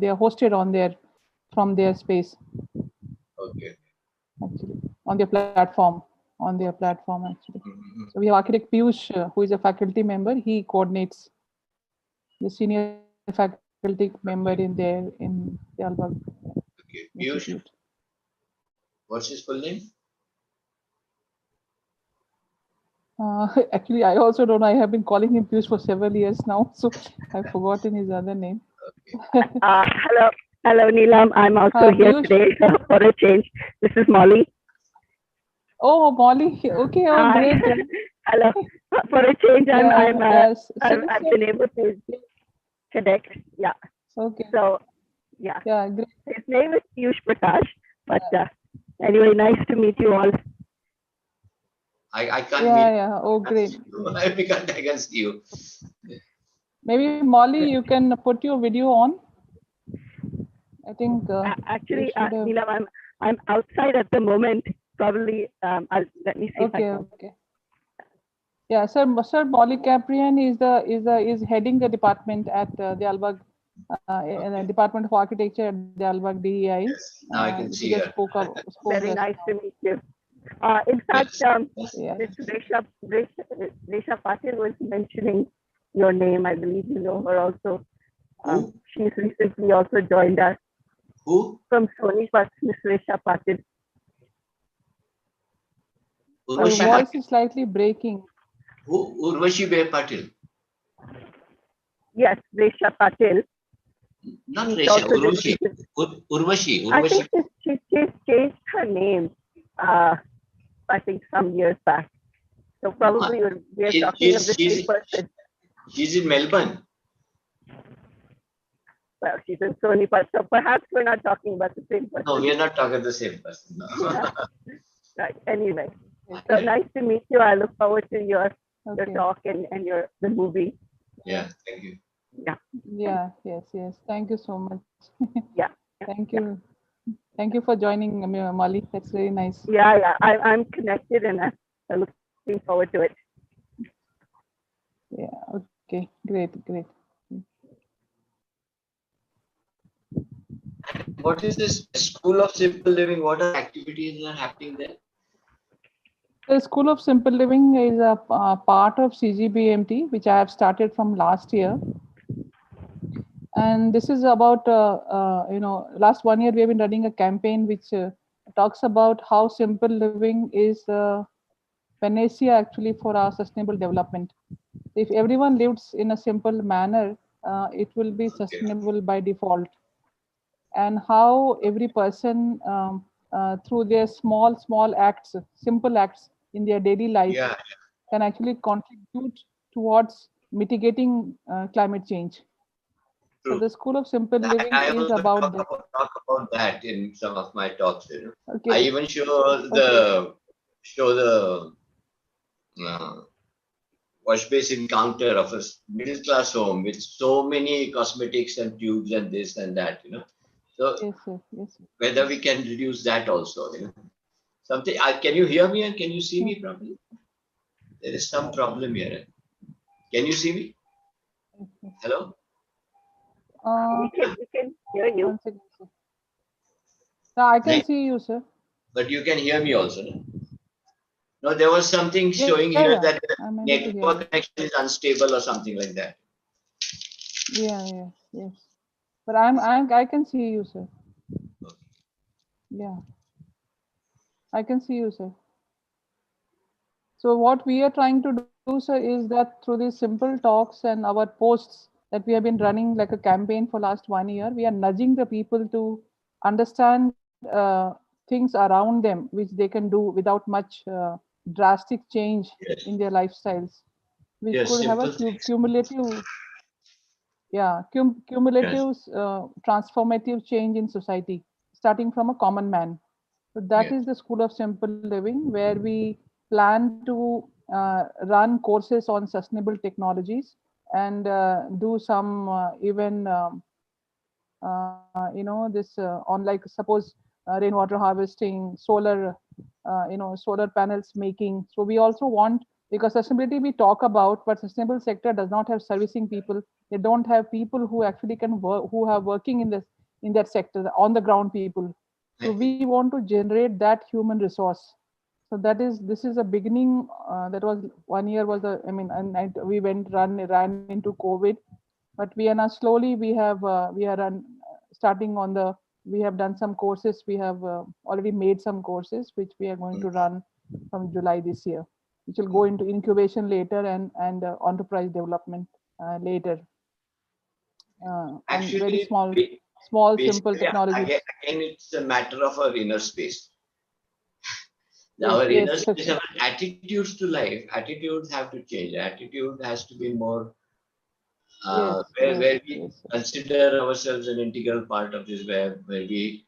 they are hosted on their from their space. Okay. Actually, on their platform, actually. Mm-hmm. So we have architect Piyush, who is a faculty member. He coordinates the senior faculty member in the Alba Okay. Institute. Piyush, what's his full name? Actually, I also don't know. I have been calling him Piyush for several years now, so I've forgotten his other name. Okay. Hello, Neelam. I'm also here Piyush. today for a change. This is Molly. Oh, Molly. Okay. Oh, Hi. great. Great. Hello. For a change, Yes. I've been able to connect. Yeah. Okay. So, yeah. Yeah, great. His name is Piyush Prakash. But anyway, nice to meet you all. I can't Yeah, meet yeah. Oh, great. you. I can see you. Maybe Molly, you can put your video on. I think. Actually, you should have- Neelam, I'm outside at the moment. Probably, let me see. Okay. Okay. Yeah, Sir Molly Caprian is heading the department at the Albag, Department of Architecture at the Albag DEI. Yes. Now I can see just her. spoke Very just nice now. to meet you. In fact, Yeah. Ms. Resha Patil was mentioning your name. I believe you know her also. Who? She's recently also joined us. Who? From Sonipat, Ms. Resha Patil. Your Urvashi voice Patil. is slightly breaking. Who? Urvashi Patil. Yes, Resha Patil. Not She's Resha. also Urvashi. Urvashi. I think she's changed her name. I think some years back. So probably we're talking of the same person. She's in Melbourne. Well, she's in Sonipat, so perhaps we're not talking about the same person. No, we are not talking the same person. No. Yeah. Right. Anyway, so nice to meet you. I look forward to your talk and the movie. Yeah. Thank you. Yeah. Yeah. Yes. Thank you so much. Yeah. Thank you. Yeah. Thank you for joining, Molly. That's very nice. Yeah. I'm connected and I'm looking forward to it. Yeah. Okay. Great. What is this School of Simple Living? What are activities that are happening there? The School of Simple Living is a part of CGBMT, which I have started from last year. And this is about, last 1 year we have been running a campaign which talks about how simple living is panacea actually for our sustainable development. If everyone lives in a simple manner, it will be sustainable by default. And how every person, through their small acts, simple acts in their daily life, can actually contribute towards mitigating climate change. True. So the School of Simple Living is about that. Talk about that in some of my talks. Okay. I even show the wash basin counter of a middle class home with so many cosmetics and tubes and this and that. So yes. Whether we can reduce that also. Something. Can you hear me and can you see me properly? There is some problem here. Can you see me? Hello? We can hear you. No, I can see you, sir. But you can hear me also. No, there was something showing here that the network connection is unstable or something like that. Yes. But I can see you, sir. Yeah. I can see you, sir. So what we are trying to do, sir, is that through these simple talks and our posts that we have been running like a campaign for last 1 year, we are nudging the people to understand things around them, which they can do without much drastic change in their lifestyles, which could have a cumulative transformative change in society, starting from a common man. So that is the School of Simple Living, where we plan to run courses on sustainable technologies and do some this on, like, suppose rainwater harvesting, solar panels making. So we also want Because sustainability we talk about, but sustainable sector does not have servicing people. They don't have people who actually can work, who are working in this, in that sector, the on the ground people. So we want to generate that human resource. So that is, this is a beginning. That was 1 year was the, I mean, and we ran into COVID, but we are now slowly, we are starting on the, we have done some courses, we have already made some courses which we are going to run from July this year, which will go into incubation later, and enterprise development later, and very Actually, small simple basically, technologies. again, it's a matter of our inner space. Yes, Our inner yes, space, our attitudes to life, attitudes have to change. Attitude has to be more, yes, where yes, we yes, sir. consider ourselves an integral part of this web, where we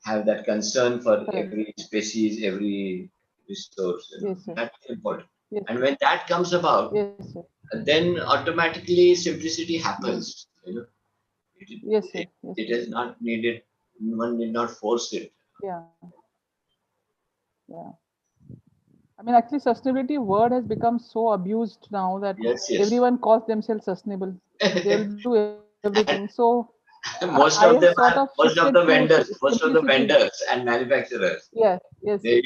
have that concern for Correct. every species, every resource. Yes, sir. That's important. Yes, And when that comes about, yes, sir. then automatically simplicity happens. It, Yes, sir. it, Yes, it sir. is not needed. One need not force it. Yeah, yeah. I mean, actually, sustainability word has become so abused now that Yes, yes. everyone calls themselves sustainable. They will do everything. So I have Most sort of of them are shifted to most of the simplicity. vendors and manufacturers. Yes, yes, They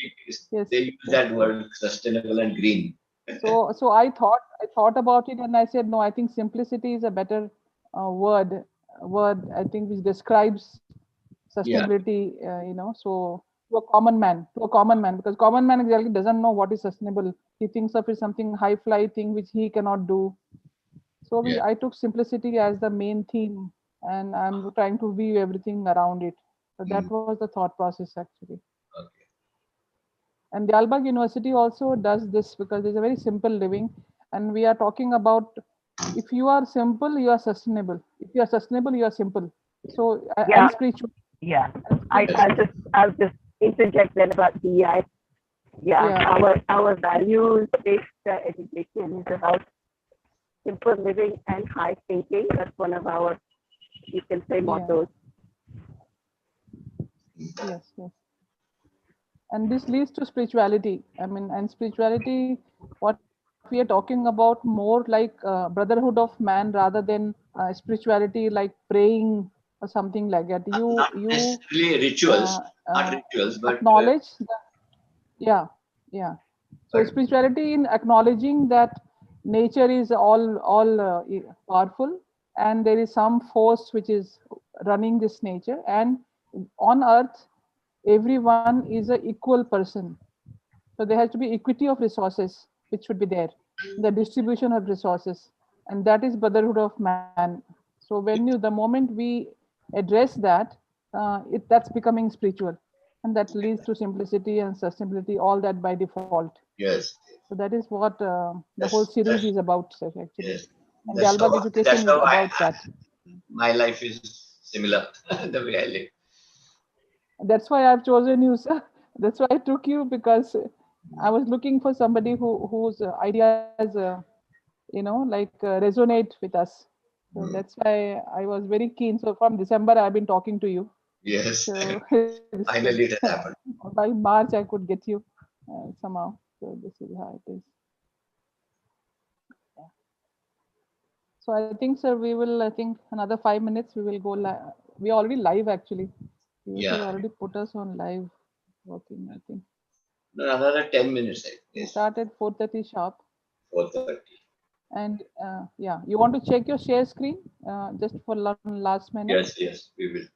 yes, they use yes, that yes. word sustainable and green. So I thought about it, and I said no. I think simplicity is a better word. I think which describes Yeah. sustainability. So to a common man, because common man exactly doesn't know what is sustainable. He thinks of it something high fly thing which he cannot do. So Yeah. I took simplicity as the main theme, and I'm trying to weave everything around it. So that Mm, was the thought process actually. okay. And the Albert University also does this because it's a very simple living, and we are talking about, if you are simple, you are sustainable. If you are sustainable, you are simple. So Yeah, and spiritual yeah. and Yes. spiritual. I'll just interject then about DI. Yeah, Yeah, our values-based education is about simple living and high thinking. That's one of our, you can say, yeah, mottos. yes, yes. And this leads to spirituality. I mean, and spirituality, what we are talking about, more like brotherhood of man rather than spirituality like praying or something like that. you Not you necessarily uh, rituals, not uh, rituals, but acknowledge the, yeah, yeah. So but spirituality in acknowledging that nature is all powerful, and there is some force which is running this nature, and on earth everyone is a equal person. So there has to be equity of resources which should be there, the distribution of resources, and that is brotherhood of man. So when you, the moment we address that, that's becoming spiritual, and that leads to simplicity and sustainability, all that by default. yes, So that is what the whole that's series that's is about, sir, actually. yes. And the That's how Albag education that's is how about that. my life is similar the way I live. That's why I've chosen you, sir. That's why I took you, because I was looking for somebody whose ideas, resonate with us. So Mm, that's why I was very keen. So from December, I've been talking to you. yes, So finally it has happened. by March, I could get you somehow. So this is how it is. Yeah. So I think, sir, we will. I think another 5 minutes. We will go live. We are already live actually. You Yeah, have already put us on live working, I think. another 10 minutes. We Yes, start at 4:30 sharp. 4:30. And yeah, you want to check your share screen just for last minute. Yes, yes, we will.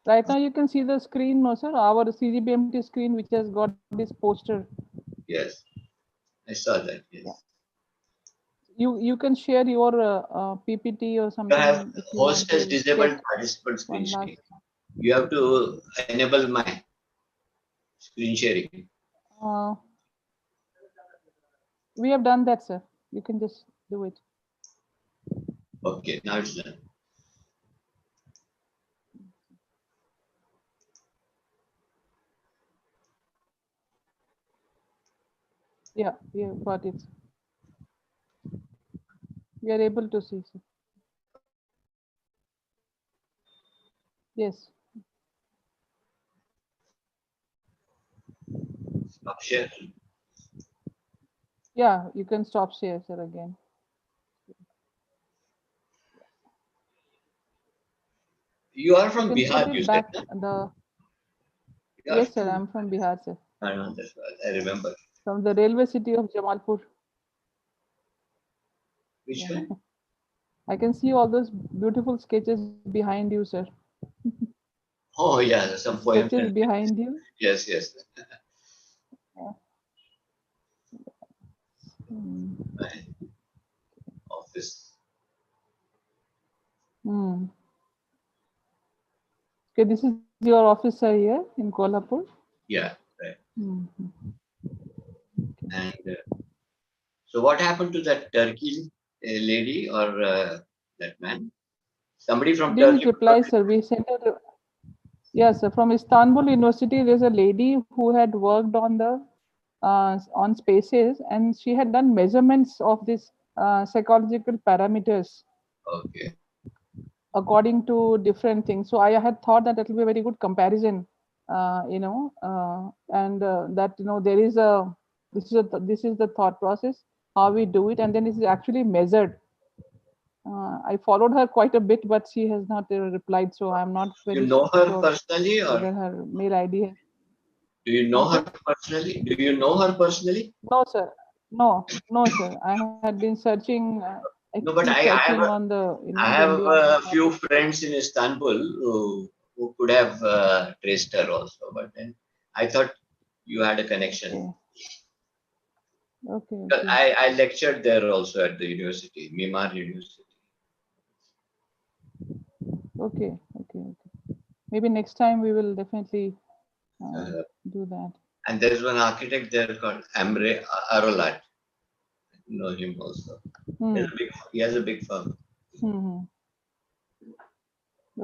Right now, you can see the screen, no, sir. Our CGBMT screen, which has got this poster. Yes, I saw that. Yeah. Yes. You can share your PPT or You have something if you want host has to check disabled participant screen one last. sharing. You have to enable my screen sharing. Uh, we have done that, sir. You can just do it. Okay, now it's done. Yeah, we have got it. We are able to see, sir. Yes. Stop share. Yeah, you can stop share, sir, again. You are You from can put Bihar, you it said, back. no? You are Yes, sir, from, I'm from Bihar, sir. I know, that's what I remember. From the railway city of Jamalpur. Which Yeah. one? I can see all those beautiful sketches behind you, sir. Oh, yeah, some poems. Sketches behind you. Yes, yes. Yeah. Hmm. My office. Hmm. Okay, this is your office, sir, here in Kolhapur. Yeah, right. Hmm. And so, what happened to that Turkey lady or that man? Somebody from Didn't Turkey. reply, sir. We sent her. Yes, sir. From Istanbul University, there's a lady who had worked on the on spaces, and she had done measurements of this psychological parameters Okay. according to different things. So I had thought that it will be a very good comparison, and that there is a this is the thought process how we do it, and then it is actually measured. I followed her quite a bit, but she has not replied, so I'm not You very know her sure personally, or whether her mail ID has. do you Huh, know her sir? personally? Do you know her personally? No, sir. No, sir. I had been searching. I No, but keep I have searching a, on the I the have India a map. few friends in Istanbul who could have traced her also, but then I thought you had a connection. Okay, okay, 'Cause okay, I lectured there also at the university, Mimar University. okay, okay, okay. Maybe next time we will definitely uh, Uh, do that. and there is one architect there called Amre Arolat. You know him also. Hmm. He has a big firm. Hmm. Hmm.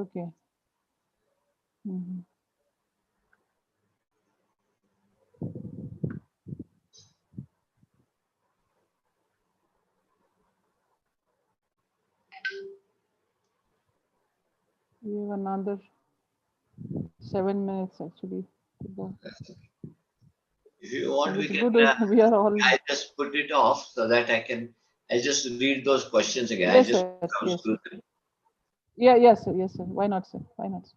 Okay. Hmm. We have another 7 minutes actually to go. If you want, So we it's can. good. We are all. I just put it off so that I can. I just read those questions again. I Yes, just sir. browse Yes, sir. through them. Yeah. Yes, sir. Yes, sir. Why not, sir? Why not, sir?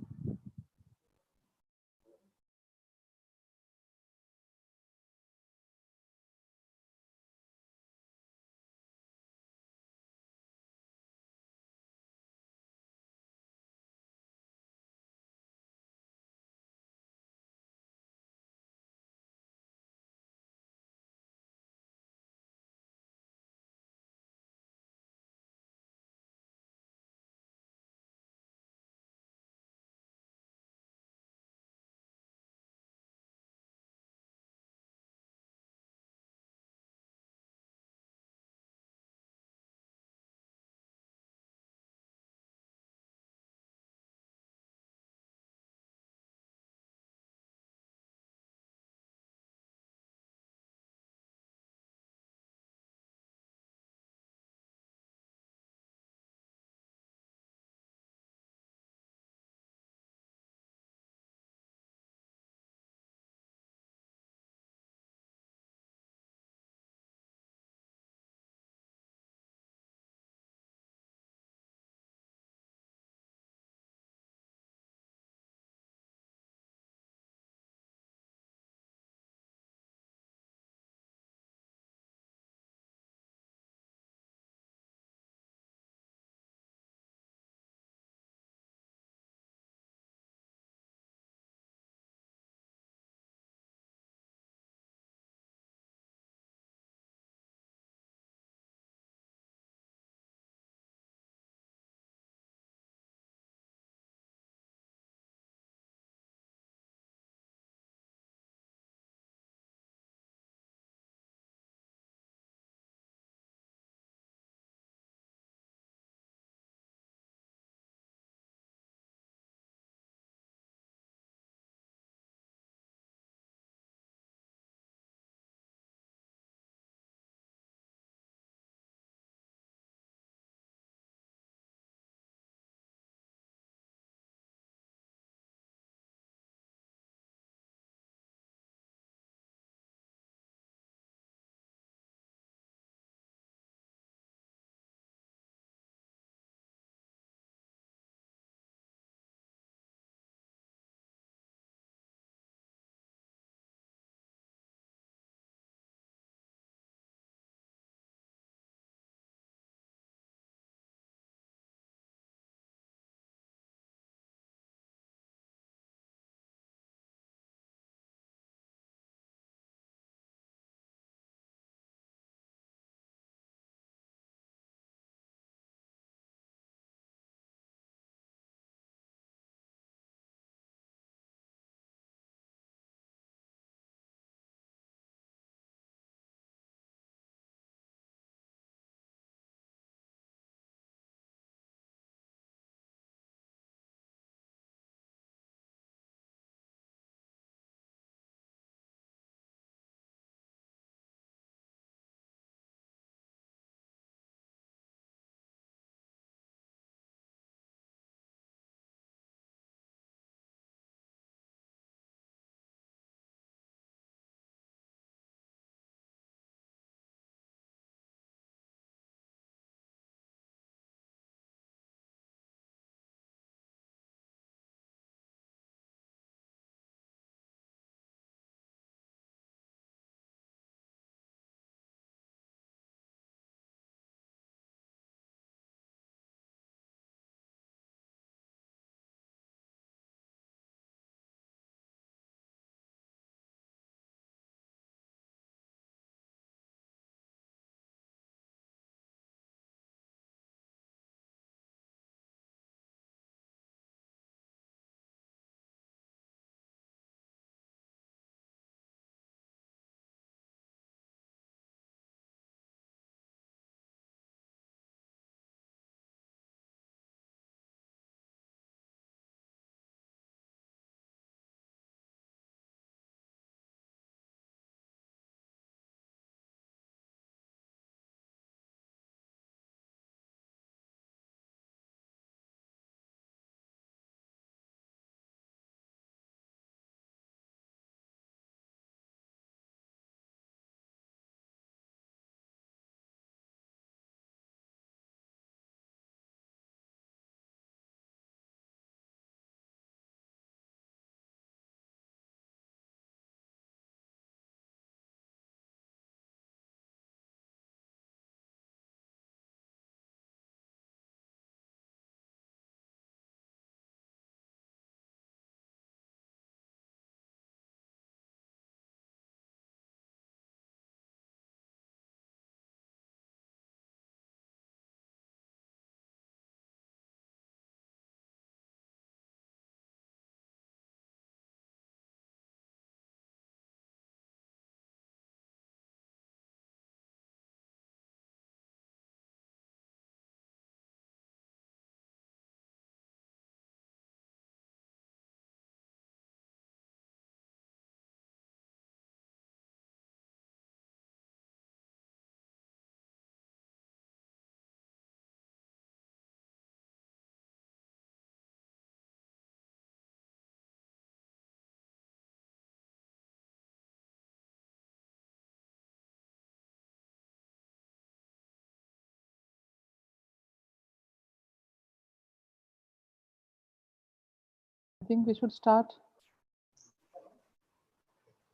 think we should start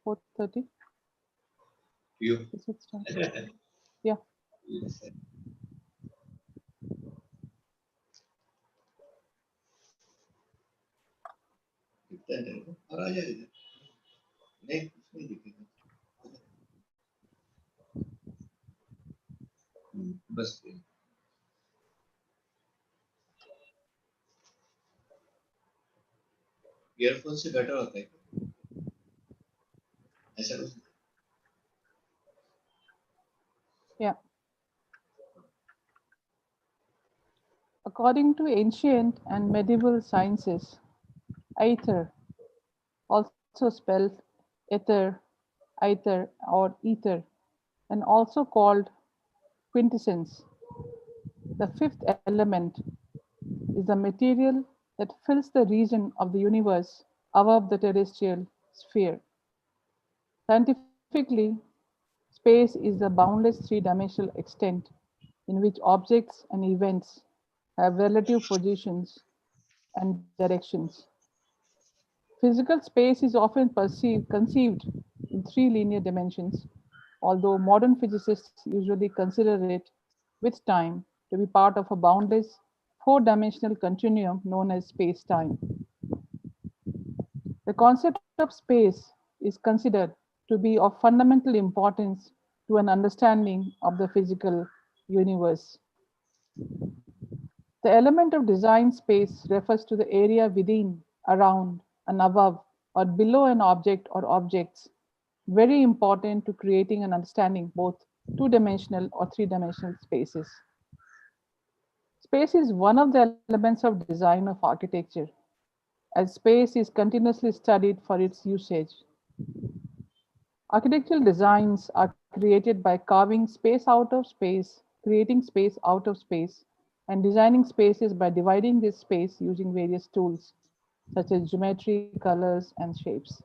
4:30. You. We should start. Yeah. बस earphone से better होता है ऐसा कुछ Yeah. According to ancient and medieval sciences, ether, also spelled ether, ether, or ether, and also called quintessence, the fifth element, is the material that fills the region of the universe above the terrestrial sphere. Scientifically, space is the boundless three-dimensional extent in which objects and events have relative positions and directions. Physical space is often conceived in three linear dimensions, although modern physicists usually consider it, with time, to be part of a boundless four-dimensional continuum known as space-time. The concept of space is considered to be of fundamental importance to an understanding of the physical universe. The element of design space refers to the area within, around, and above or below an object or objects, very important to creating and understanding both two-dimensional or three-dimensional spaces. Space is one of the elements of design of architecture, as space is continuously studied for its usage. Architectural designs are created by carving space out of space, creating space out of space, and designing spaces by dividing this space using various tools such as geometry, colors, and shapes.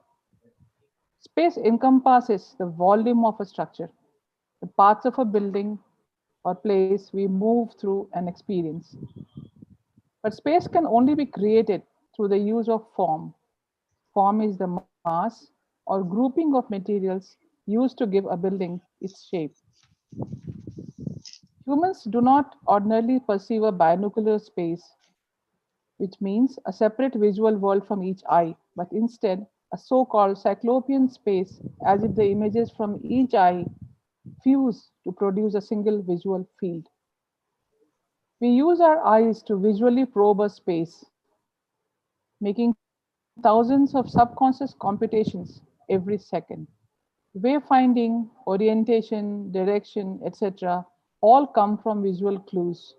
Space encompasses the volume of a structure, the parts of a building or place we move through and experience. But space can only be created through the use of form. Form is the mass or grouping of materials used to give a building its shape. Humans do not ordinarily perceive a binocular space, which means a separate visual world from each eye, but instead a so called cyclopean space, as if the images from each eye fuse to produce a single visual field. We use our eyes to visually probe a space, making thousands of subconscious computations every second. Wayfinding, orientation, direction, etc., all come from visual clues.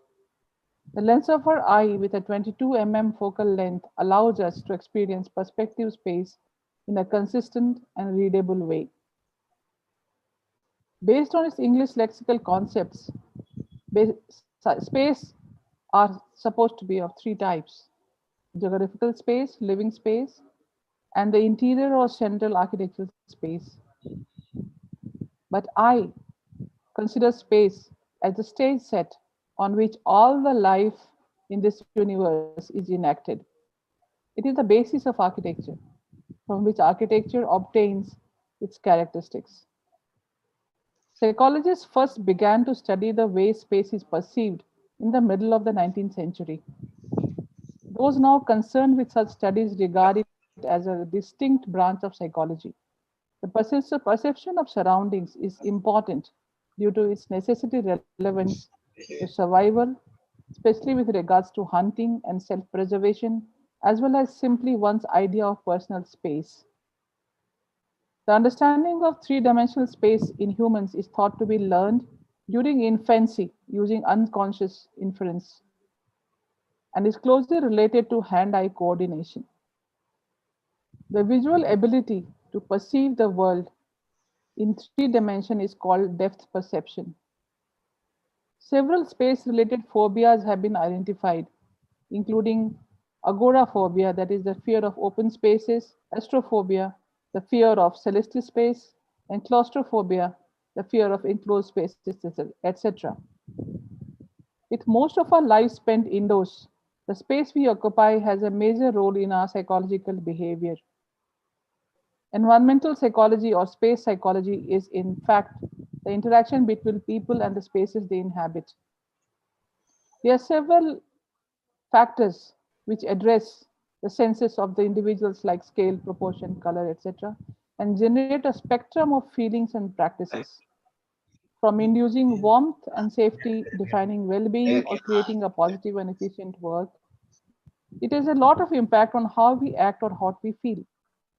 The lens of our eye with a 22 focal length allows us to experience perspective space in a consistent and readable way. Based on its English lexical concepts, space are supposed to be of three types: geographical space, living space, and the interior or central architectural space. But I consider space as the stage set on which all the life in this universe is enacted. It is the basis of architecture, from which architecture obtains its characteristics. Psychologists first began to study the way space is perceived in the middle of the 19th century. Those now concerned with such studies regard it as a distinct branch of psychology. The perception of surroundings is important due to its necessary relevance to survival, especially with regards to hunting and self preservation, as well as simply one's idea of personal space. The understanding of three-dimensional space in humans is thought to be learned during infancy using unconscious inference and is closely related to hand eye coordination. The visual ability to perceive the world in three dimension is called depth perception. Several space related phobias have been identified, including agoraphobia, that is the fear of open spaces, astrophobia, the fear of celestial space, and claustrophobia, the fear of enclosed spaces, etc. With most of our lives spent indoors, The space we occupy has a major role in our psychological behavior. Environmental psychology or space psychology is, in fact, the interaction between people and the spaces they inhabit. There are several factors which address the senses of the individuals like scale, proportion, color, etc., and generate a spectrum of feelings and practices, from inducing warmth and safety, defining well being, or creating a positive and efficient work. It has a lot of impact on how we act or how we feel.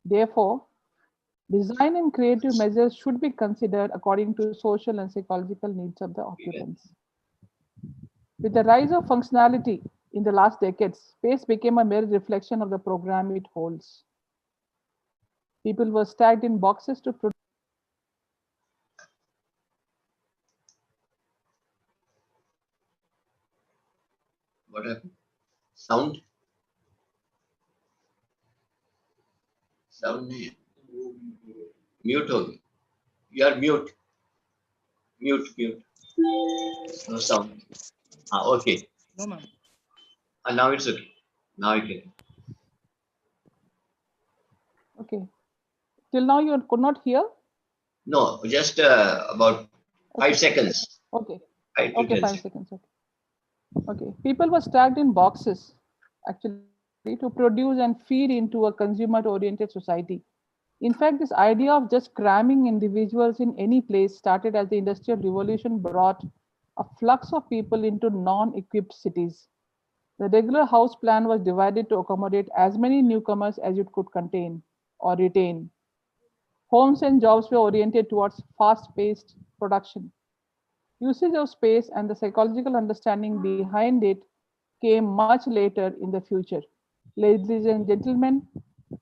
Therefore, design and creative measures should be considered according to social and psychological needs of the occupants. With the rise of functionality in the last decades, space became a mere reflection of the program it holds. People were stacked in boxes to produce. What happened? Sound? Sound नहीं है. Mute हो गई. You are mute. Mute. No sound. Okay. No, ma'am. Now it's okay. Now you can. Okay. Till now you could not hear? No, just about 5 seconds. Okay. 5 to Okay, 10 5 seconds. seconds. Okay. People were stacked in boxes actually to produce and feed into a consumer oriented society. In fact, this idea of just cramming individuals in any place started as the Industrial Revolution brought a flux of people into non equipped cities. The regular house plan was divided to accommodate as many newcomers as it could contain or retain. Homes and jobs were oriented towards fast paced production. Usage of space and the psychological understanding behind it came much later in the future. Ladies and gentlemen,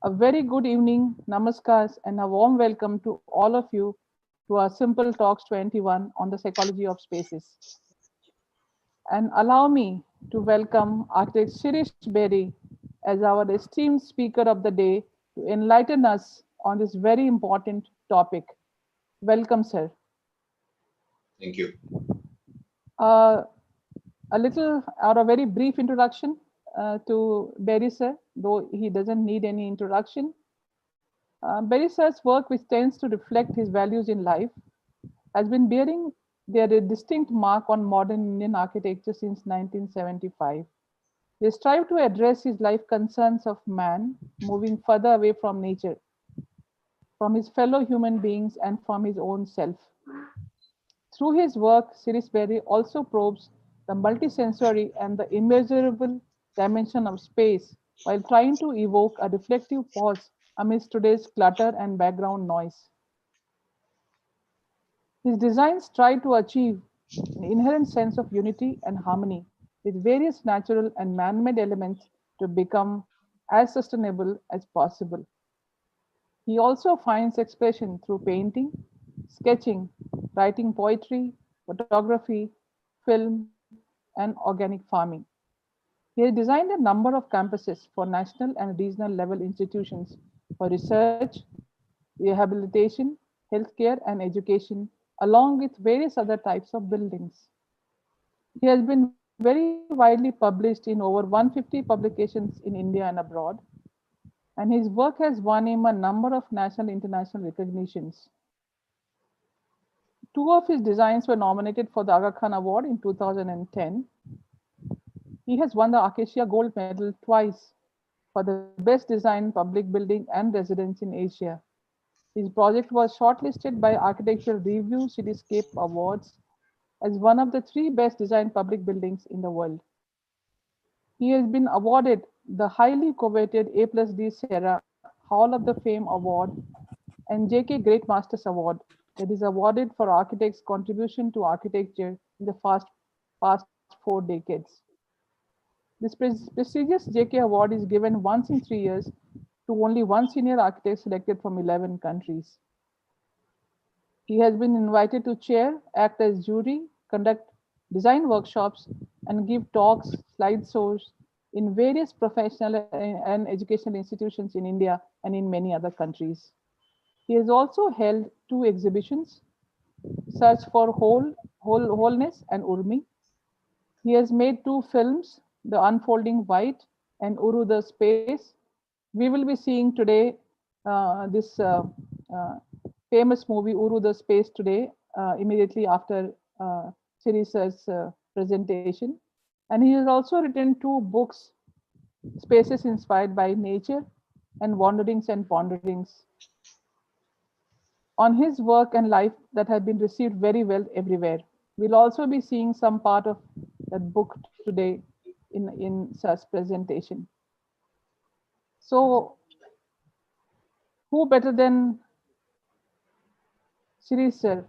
a very good evening, namaskars, and a warm welcome to all of you to our Simple Talks 21 on the psychology of spaces. And allow me to welcome architect Shirish Berry as our esteemed speaker of the day to enlighten us on this very important topic. Welcome, sir. Thank you. Uh, a little or a very brief introduction to Berry sir, though he doesn't need any introduction. Berry sir's work, which tends to reflect his values in life, has been bearing their distinct mark on modern Indian architecture since 1975. They strive to address his life concerns of man, moving further away from nature, from his fellow human beings, and from his own self. Through his work, Sirisberry also probes the multisensory and the immeasurable dimension of space while trying to evoke a reflective pause amidst today's clutter and background noise. His designs try to achieve an inherent sense of unity and harmony with various natural and man made elements to become as sustainable as possible. He also finds expression through painting, sketching, writing poetry, photography, film, and organic farming. He has designed a number of campuses for national and regional level institutions for research, rehabilitation, healthcare, and education, along with various other types of buildings. He has been very widely published in over 150 publications in India and abroad, and his work has won him a number of national and international recognitions. Two of his designs were nominated for the Aga Khan Award in 2010. He has won the Acacia Gold Medal twice for the best design public building and residence in Asia. His project was shortlisted by Architectural Review Cityscape Awards as one of the three best designed public buildings in the world. He has been awarded the highly coveted A plus D Serra Hall of the Fame Award and JK Great Masters Award that is awarded for architects' contribution to architecture in the past 4 decades. This prestigious JK Award is given once in 3 years to only one senior architect selected from 11 countries. He has been invited to chair, act as jury, conduct design workshops, and give talks, slide shows in various professional and educational institutions in India and in many other countries. He has also held two exhibitions, Search for Wholeness and Urmi. He has made two films, The Unfolding White, and Uru the Space. We will be seeing today this famous movie Uru the Space today, immediately after Siris's presentation. And he has also written two books, Spaces Inspired by Nature and Wanderings and Ponderings, on his work and life that have been received very well everywhere. We'll also be seeing some part of that book today in Sir's presentation. So, who better than Siri sir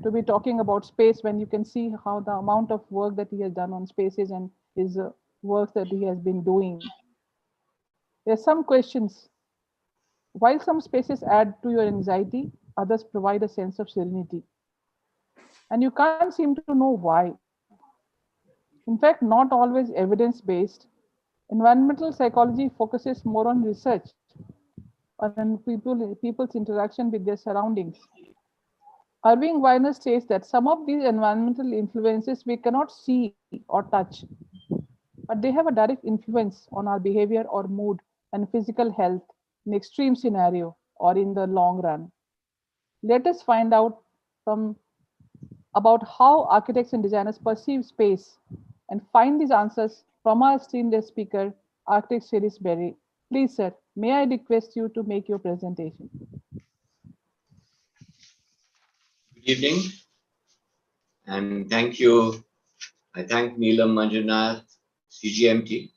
to be talking about space when you can see how the amount of work that he has done on spaces and his work that he has been doing. There's some questions. While some spaces add to your anxiety, others provide a sense of serenity. And you can't seem to know why. In fact, not always evidence based. Environmental psychology focuses more on research, on people's interaction with their surroundings. Irving Weiner states that some of these environmental influences we cannot see or touch, but they have a direct influence on our behavior or mood and physical health in extreme scenario or in the long run. Let us find out from about how architects and designers perceive space and find these answers from our esteemed guest speaker, architect Shiris Berry. Please, sir, may I request you to make your presentation? Good evening, and thank you. I thank Neelam Manjunath, CGMT,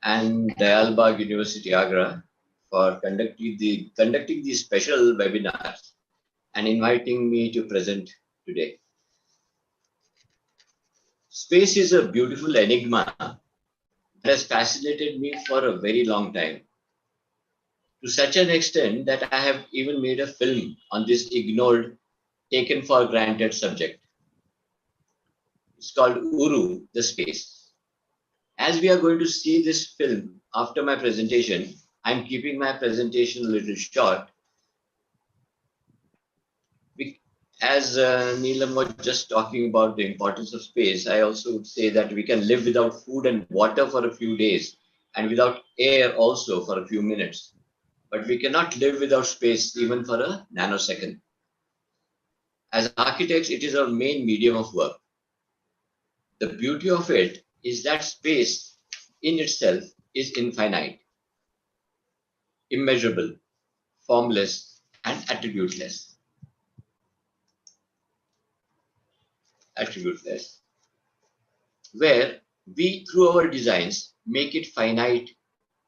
and Dayalbagh University Agra for conducting these special webinars and inviting me to present today. Space is a beautiful enigma that has fascinated me for a very long time, to such an extent that I have even made a film on this ignored, taken for granted subject. It's called Uru, the Space. As we are going to see this film after my presentation, I'm keeping my presentation a little short. As Neelam was just talking about the importance of space, I also would say that we can live without food and water for a few days and without air also for a few minutes. But we cannot live without space even for a nanosecond. As architects, it is our main medium of work. The beauty of it is that space in itself is infinite, immeasurable, formless, and attributeless. Where we, through our designs, make it finite,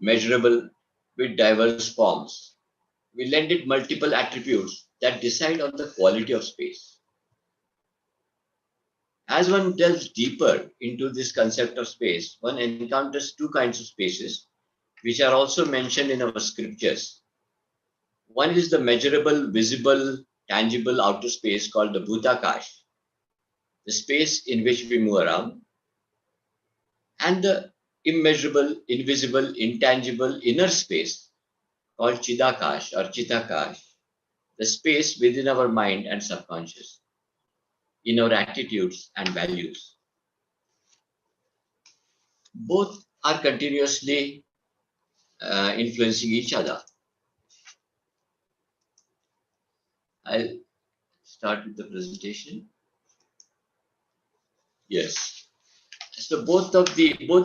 measurable, with diverse forms. We lend it multiple attributes that decide on the quality of space. As one delves deeper into this concept of space, one encounters two kinds of spaces, which are also mentioned in our scriptures. One is the measurable, visible, tangible outer space called the Bhutakash, the space in which we move around, and the immeasurable, invisible, intangible inner space called Chidakash or Chitakash, the space within our mind and subconscious, in our attitudes and values. Both are continuously influencing each other. I'll start with the presentation. Yes. So both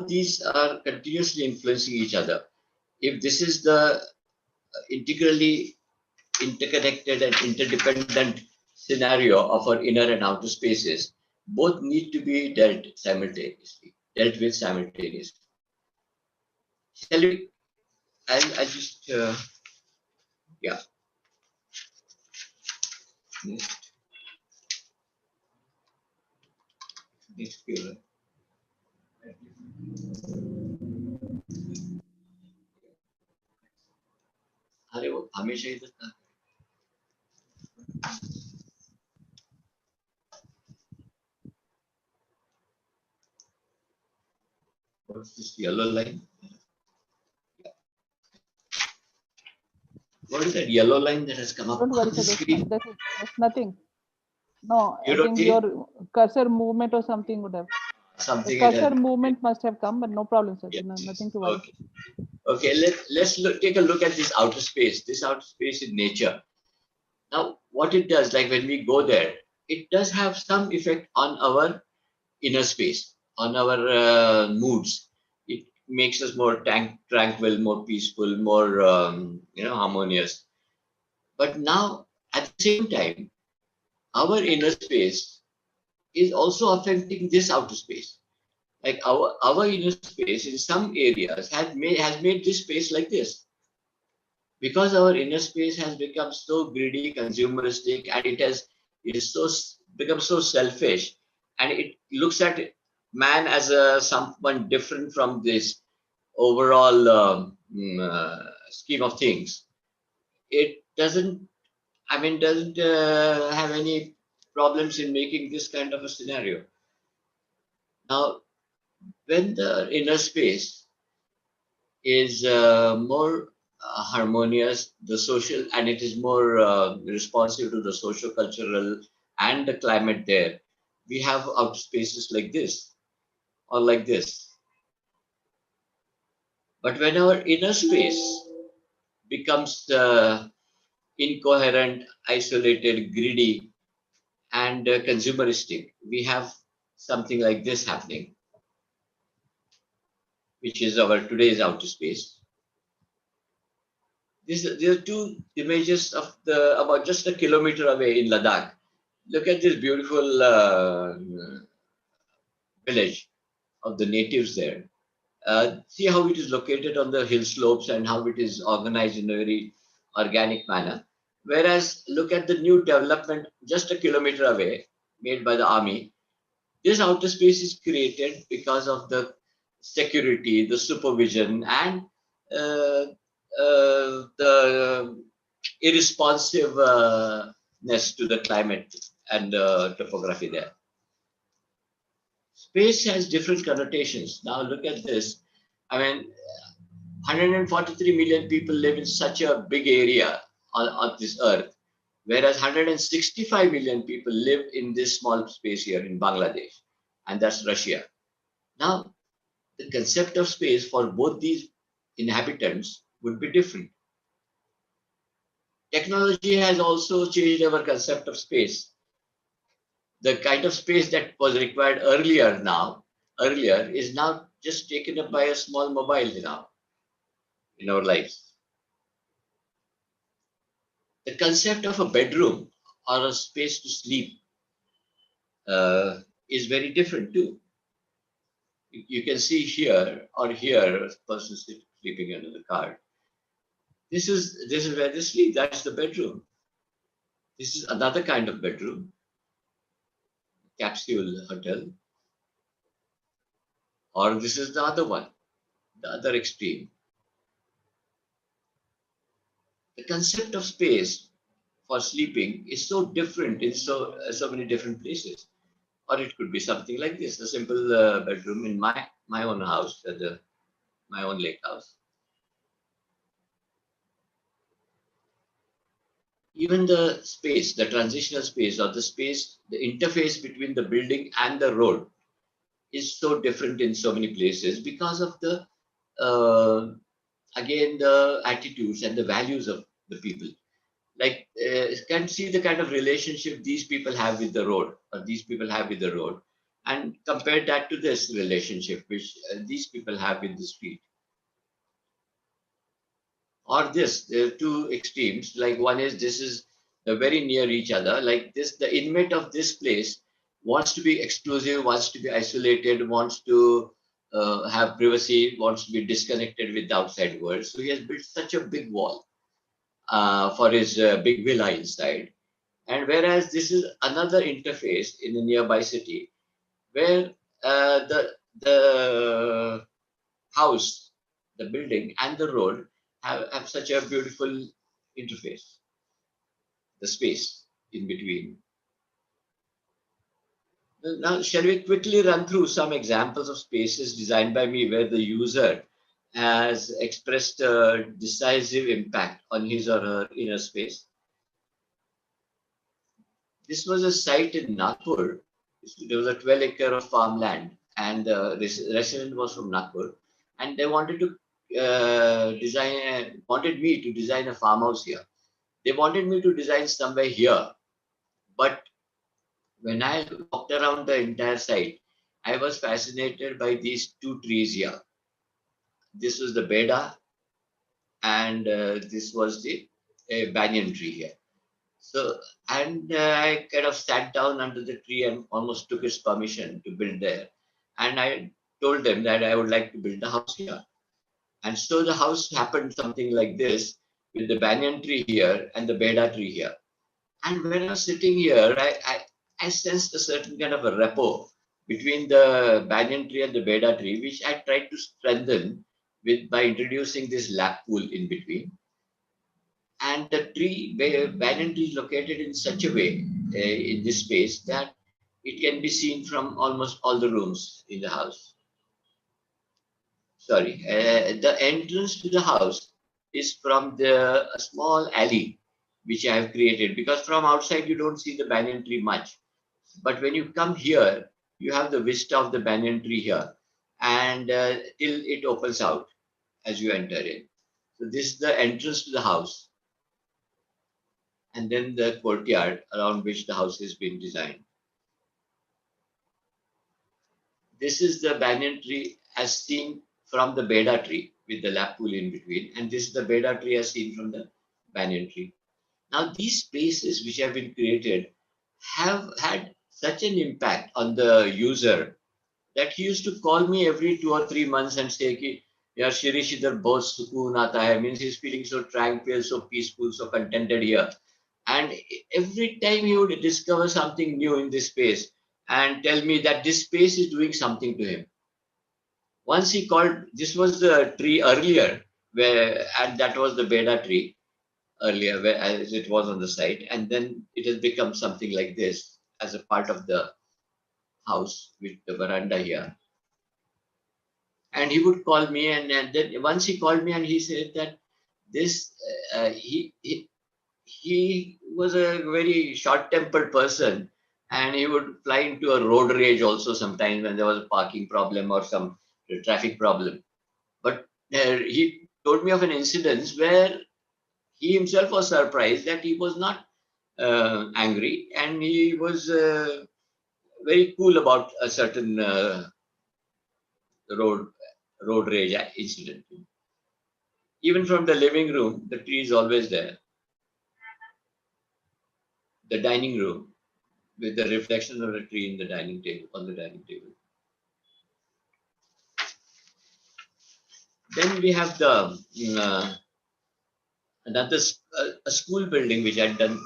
these are continuously influencing each other. If this is the integrally interconnected and interdependent scenario of our inner and outer spaces, both need to be dealt with simultaneously. Shall we? I'll just yeah. Next viewer. अरे वो हमेशा इधर था. What's this yellow line? What is that yellow line that has come up? Don't worry, on the sir. screen? That's nothing. No, You I don't think see it? your cursor movement or something would have. something. The cursor movement must have come, but no problem, sir. Yeah. Nothing to worry. Okay. Okay. Let's take a look at this outer space. This outer space in nature. Now, what it does, like when we go there, it does have some effect on our inner space, on our moods. It makes us more tranquil, more peaceful, more harmonious. But now, at the same time, our inner space is also affecting this outer space. Like our inner space in some areas has made this space like this, because our inner space has become so greedy, consumeristic, and it is become so selfish, and it looks at man as a someone different from this overall scheme of things. It doesn't have any problems in making this kind of a scenario. Now, when the inner space is more harmonious, the social, and it is more responsive to the social, cultural, and the climate there, we have out spaces like this or like this. But when our inner space becomes incoherent, isolated, greedy, and consumeristic, we have something like this happening, which is our today's outer space. There are two images of the about just a kilometer away in Ladakh. Look at this beautiful village of the natives there. See how it is located on the hill slopes and how it is organized in a very organic manner. Whereas look at the new development just a kilometer away made by the army. This outer space is created because of the security, the supervision, and uh, the irresponsiveness to the climate and topography there. Space has different connotations. Now look at this. I mean, 143 million people live in such a big area on this earth, whereas 165 million people live in this small space here in Bangladesh, and that's Russia. Now, the concept of space for both these inhabitants would be different. Technology has also changed our concept of space. The kind of space that was required earlier is now just taken up by a small mobile now in our lives. The concept of a bedroom or a space to sleep is very different too. You can see here or here a person sleeping under the car. This is where they sleep. That's the bedroom. This is another kind of bedroom, capsule hotel, or this is the other one, the other extreme. The concept of space for sleeping is so different in so many different places. Or it could be something like this: a simple bedroom in my own house, my own lake house. Even the space, the transitional space, or the space, the interface between the building and the road is so different in so many places because of the uh, again the attitudes and the values of the people. Like can see the kind of relationship these people have with the road, or these people have with the road, and compare that to this relationship which these people have with the street. Or this, there are two extremes. Like one is this is very near each other. Like this, the inmate of this place wants to be exclusive, wants to be isolated, wants to have privacy, wants to be disconnected with the outside world. So he has built such a big wall for his big villa inside. And whereas this is another interface in a nearby city where the house, the building, and the road have such a beautiful interface, the space in between. Now, shall we quickly run through some examples of spaces designed by me where the user has expressed a decisive impact on his or her inner space? This was a site in Nagpur. There was a 12-acre of farmland and the resident was from Nagpur, and they wanted to wanted me to design a farmhouse here. They wanted me to design somewhere here, but when I walked around the entire site, I was fascinated by these two trees here. This was the Beda, and this was the banyan tree here. So, and I kind of sat down under the tree and almost took his permission to build there. And I told them that I would like to build a house here. And so the house happened something like this, with the banyan tree here and the Beda tree here. And when I was sitting here, I sensed a certain kind of a rapport between the banyan tree and the Beda tree, which I tried to strengthen with by introducing this lap pool in between. And the banyan tree is located in such a way in this space that it can be seen from almost all the rooms in the house. Sorry, the entrance to the house is from the a small alley which I have created, because from outside you don't see the banyan tree much. But when you come here, you have the vista of the banyan tree here, and till it opens out as you enter in. So this is the entrance to the house, and then the courtyard around which the house has been designed. This is the banyan tree as seen from the Beda tree with the lap pool in between, and this is the Beda tree as seen from the banyan tree. Now, these spaces which have been created have had such an impact on the user that he used to call me every 2 or 3 months and say, Ki, "Yaar, Shirish, idhar bahut sukoon aata hai." Means he's feeling so tranquil, so peaceful, so contented here. And every time he would discover something new in this space and tell me that this space is doing something to him. Once he called, this was the tree earlier, and that was the Beda tree earlier, where as it was on the site, and then it has become something like this as a part of the house with the veranda here. And he would call me, and then once he called me and he said that this he was a very short-tempered person, and he would fly into a road rage also sometimes when there was a parking problem or some traffic problem. But he told me of an incident where he himself was surprised that he was not angry, and he was very cool about a certain road road rage incident. Even from the living room, the tree is always there. The dining room, with the reflection of the tree in the dining table, on the dining table. Then we have the another a school building which I'd done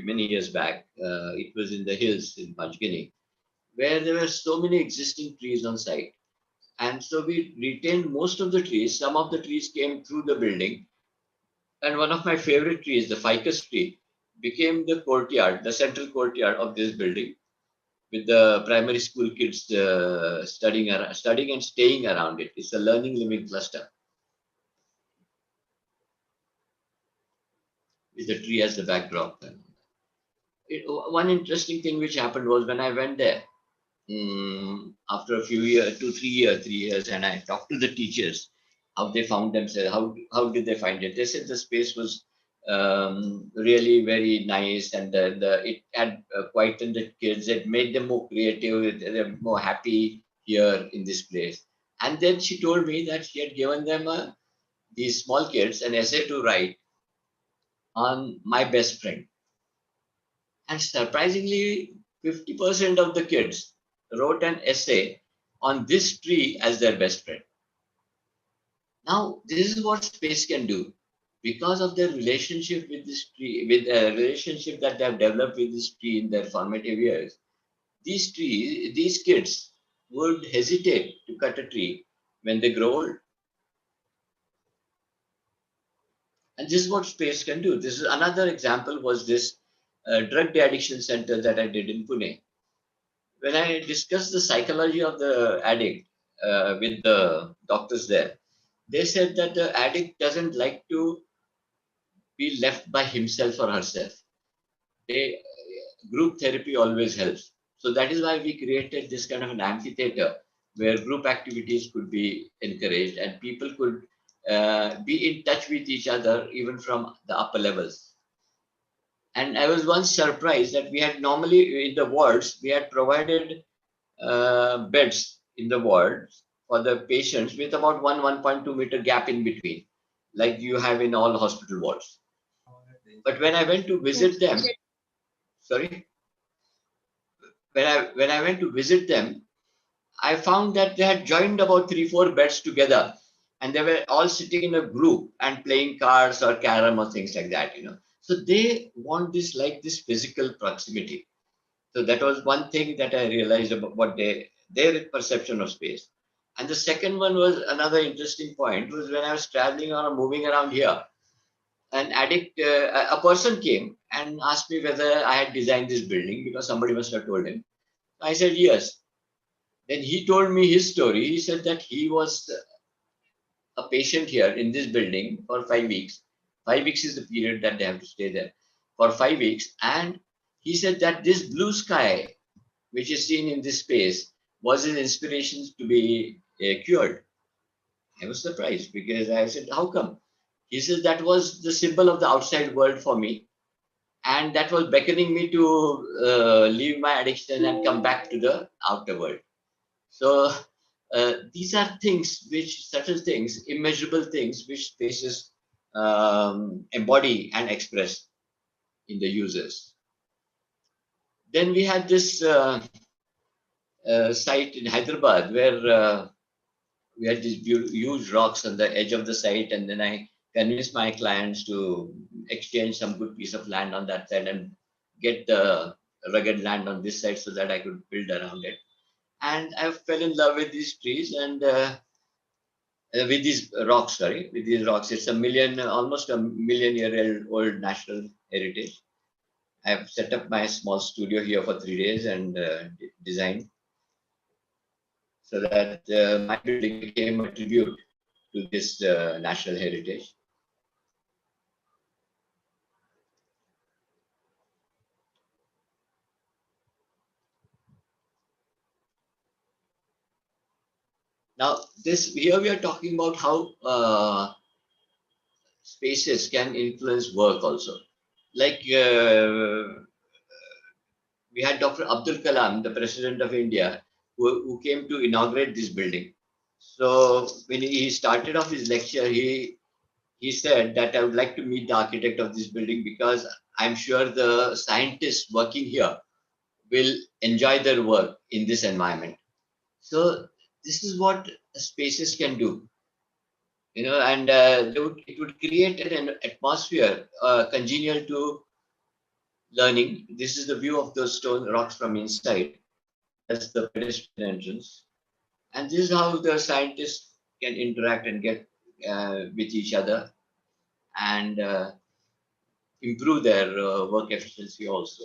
many years back. It was in the hills in Panchgani, where there were so many existing trees on site. And so we retained most of the trees. Some of the trees came through the building. And one of my favorite trees, the ficus tree, became the courtyard, the central courtyard of this building, with the primary school kids studying and staying around it. It's a learning living cluster with the tree as the backdrop. One interesting thing which happened was when I went there after a few years, 3 years, and I talked to the teachers how they found themselves, how did they find it. They said the space was really very nice, and it had quietened the kids. It made them more creative. They're more happy here in this place. And then she told me that she had given them these small kids an essay to write on my best friend. And surprisingly, 50% of the kids wrote an essay on this tree as their best friend. Now, this is what space can do. Because of their relationship with this tree, with the relationship that they have developed with this tree in their formative years, these kids would hesitate to cut a tree when they grow old. And this is what space can do. This is another example was this drug de-addiction center that I did in Pune. When I discussed the psychology of the addict with the doctors there, they said that the addict doesn't like to be left by himself or herself. Group therapy always helps. So that is why we created this kind of an amphitheater where group activities could be encouraged and people could be in touch with each other even from the upper levels. And I was once surprised that we had normally in the wards, we had provided beds in the wards for the patients with about 1.2 meter gap in between, like you have in all hospital wards. But when I went to visit them, sorry, when I went to visit them, I found that they had joined about 3-4 beds together, and they were all sitting in a group and playing cards or carom or things like that. So they want this like this physical proximity. So that was one thing that I realized about what their perception of space. And the second one was another interesting point was when I was traveling or moving around here, an addict, a person came and asked me whether I had designed this building because somebody must have told him. I said yes. Then he told me his story. He said that he was a patient here in this building for 5 weeks. 5 weeks is the period that they have to stay there for 5 weeks. And he said that this blue sky, which is seen in this space, was his inspiration to be cured. I was surprised because I said, how come? He says that was the symbol of the outside world for me. And that was beckoning me to leave my addiction and come back to the outer world. So these are things which, subtle things, immeasurable things, which spaces embody and express in the users. Then we had this site in Hyderabad where we had these huge rocks on the edge of the site, and then I convinced my clients to exchange some good piece of land on that side and get the rugged land on this side so that I could build around it. And I fell in love with these trees and with these rocks. Sorry, with these rocks. It's almost a million-year old national heritage. I've set up my small studio here for 3 days and designed so that my building became a tribute to this national heritage. Now, this here we are talking about how spaces can influence work also. Like we had Dr. Abdul Kalam, the President of India, who came to inaugurate this building. So when he started off his lecture, he said that I would like to meet the architect of this building because I'm sure the scientists working here will enjoy their work in this environment. So this is what spaces can do, and it would create an atmosphere congenial to learning. This is the view of those stone rocks from inside. That's the pedestrian entrance. And this is how the scientists can interact and get with each other and improve their work efficiency also.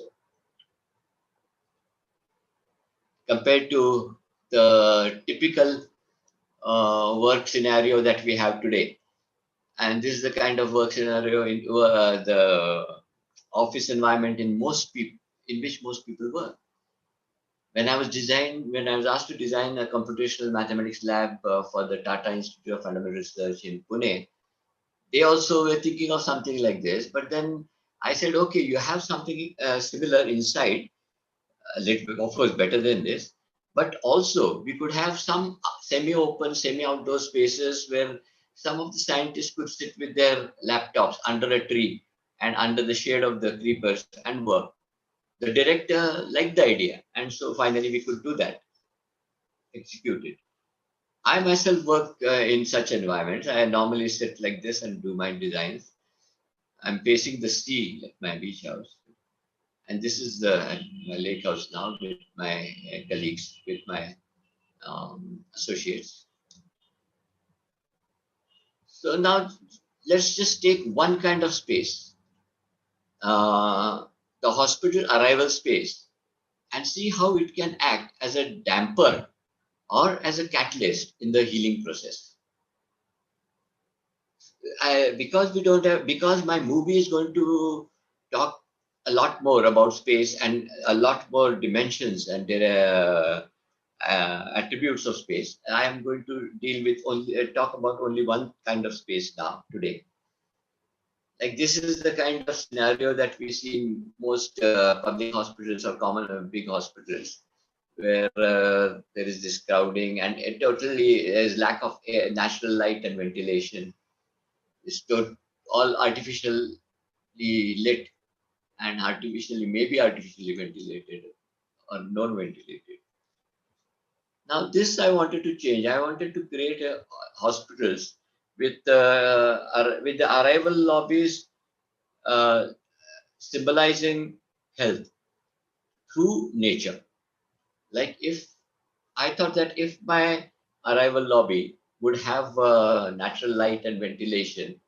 Compared to the typical work scenario that we have today. And this is the kind of work scenario in the office environment in which most people work. When I was asked to design a computational mathematics lab for the Tata Institute of Fundamental Research in Pune, they also were thinking of something like this. But then I said, okay, you have something similar inside, a little bit, of course, better than this. But also, we could have some semi-open, semi-outdoor spaces where some of the scientists could sit with their laptops under a tree and under the shade of the creepers and work. The director liked the idea, and so finally we could do that, execute it. I myself work in such environments. I normally sit like this and do my designs. I'm facing the sea at my beach house. And this is my lake house now with my colleagues, with my associates. So now let's just take one kind of space, the hospital arrival space, and see how it can act as a damper or as a catalyst in the healing process. Because my movie is going to talk a lot more about space and a lot more dimensions and attributes of space. I am going to deal with only talk about only one kind of space now today. Like this is the kind of scenario that we see in most public hospitals or common big hospitals, where there is this crowding and it totally is lack of natural light and ventilation. It's all artificially lit and maybe artificially ventilated or non-ventilated. Now this I wanted to change. I wanted to create hospitals with the arrival lobbies uh, symbolizing health through nature. Like if I thought that if my arrival lobby would have natural light and ventilation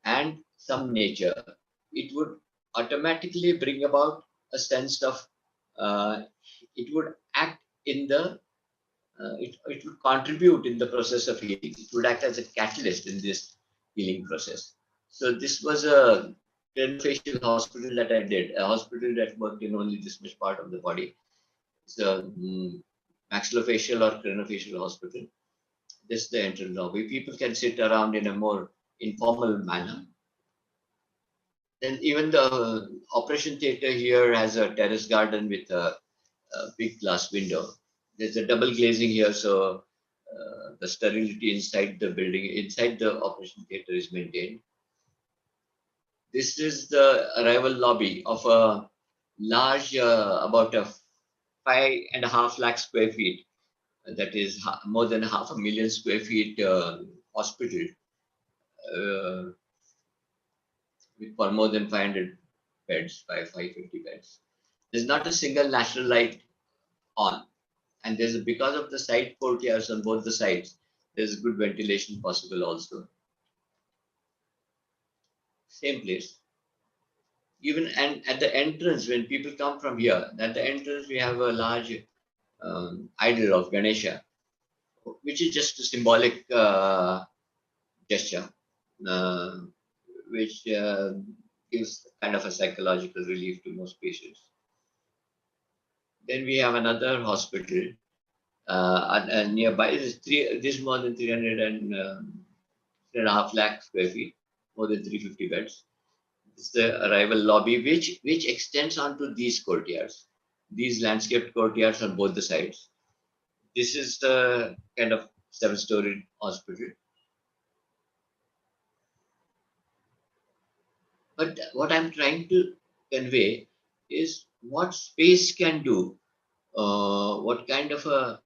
and some nature, it would automatically bring about a sense of uh, it would act in the it would contribute in the process of healing. It would act as a catalyst in this healing process. So this was a craniofacial hospital that I did, a hospital that worked in only this much part of the body. It's a maxillofacial or craniofacial hospital. This is the entrance lobby. People can sit around in a more informal manner. Then even the operation theater here has a terrace garden with a big glass window. There's a double glazing here, so the sterility inside the building, inside the operation theater is maintained. This is the arrival lobby of a large, about a 5.5 lakh square feet. That is more than 500,000 square feet hospital uh, with for more than 500 beds, 550 beds. There's not a single natural light on, and because of the side courtyards on both the sides, there's good ventilation possible also. Same place. Even and at the entrance, when people come from here, at the entrance we have a large idol of Ganesha, which is just a symbolic gesture, uh, which gives kind of a psychological relief to most patients. Then we have another hospital nearby. This is more than 3.5 lakh square feet, more than 350 beds. This is the arrival lobby, which extends onto these courtyards, these landscaped courtyards on both the sides. This is the kind of 7-story hospital. But what I'm trying to convey is what space can do, what kind of a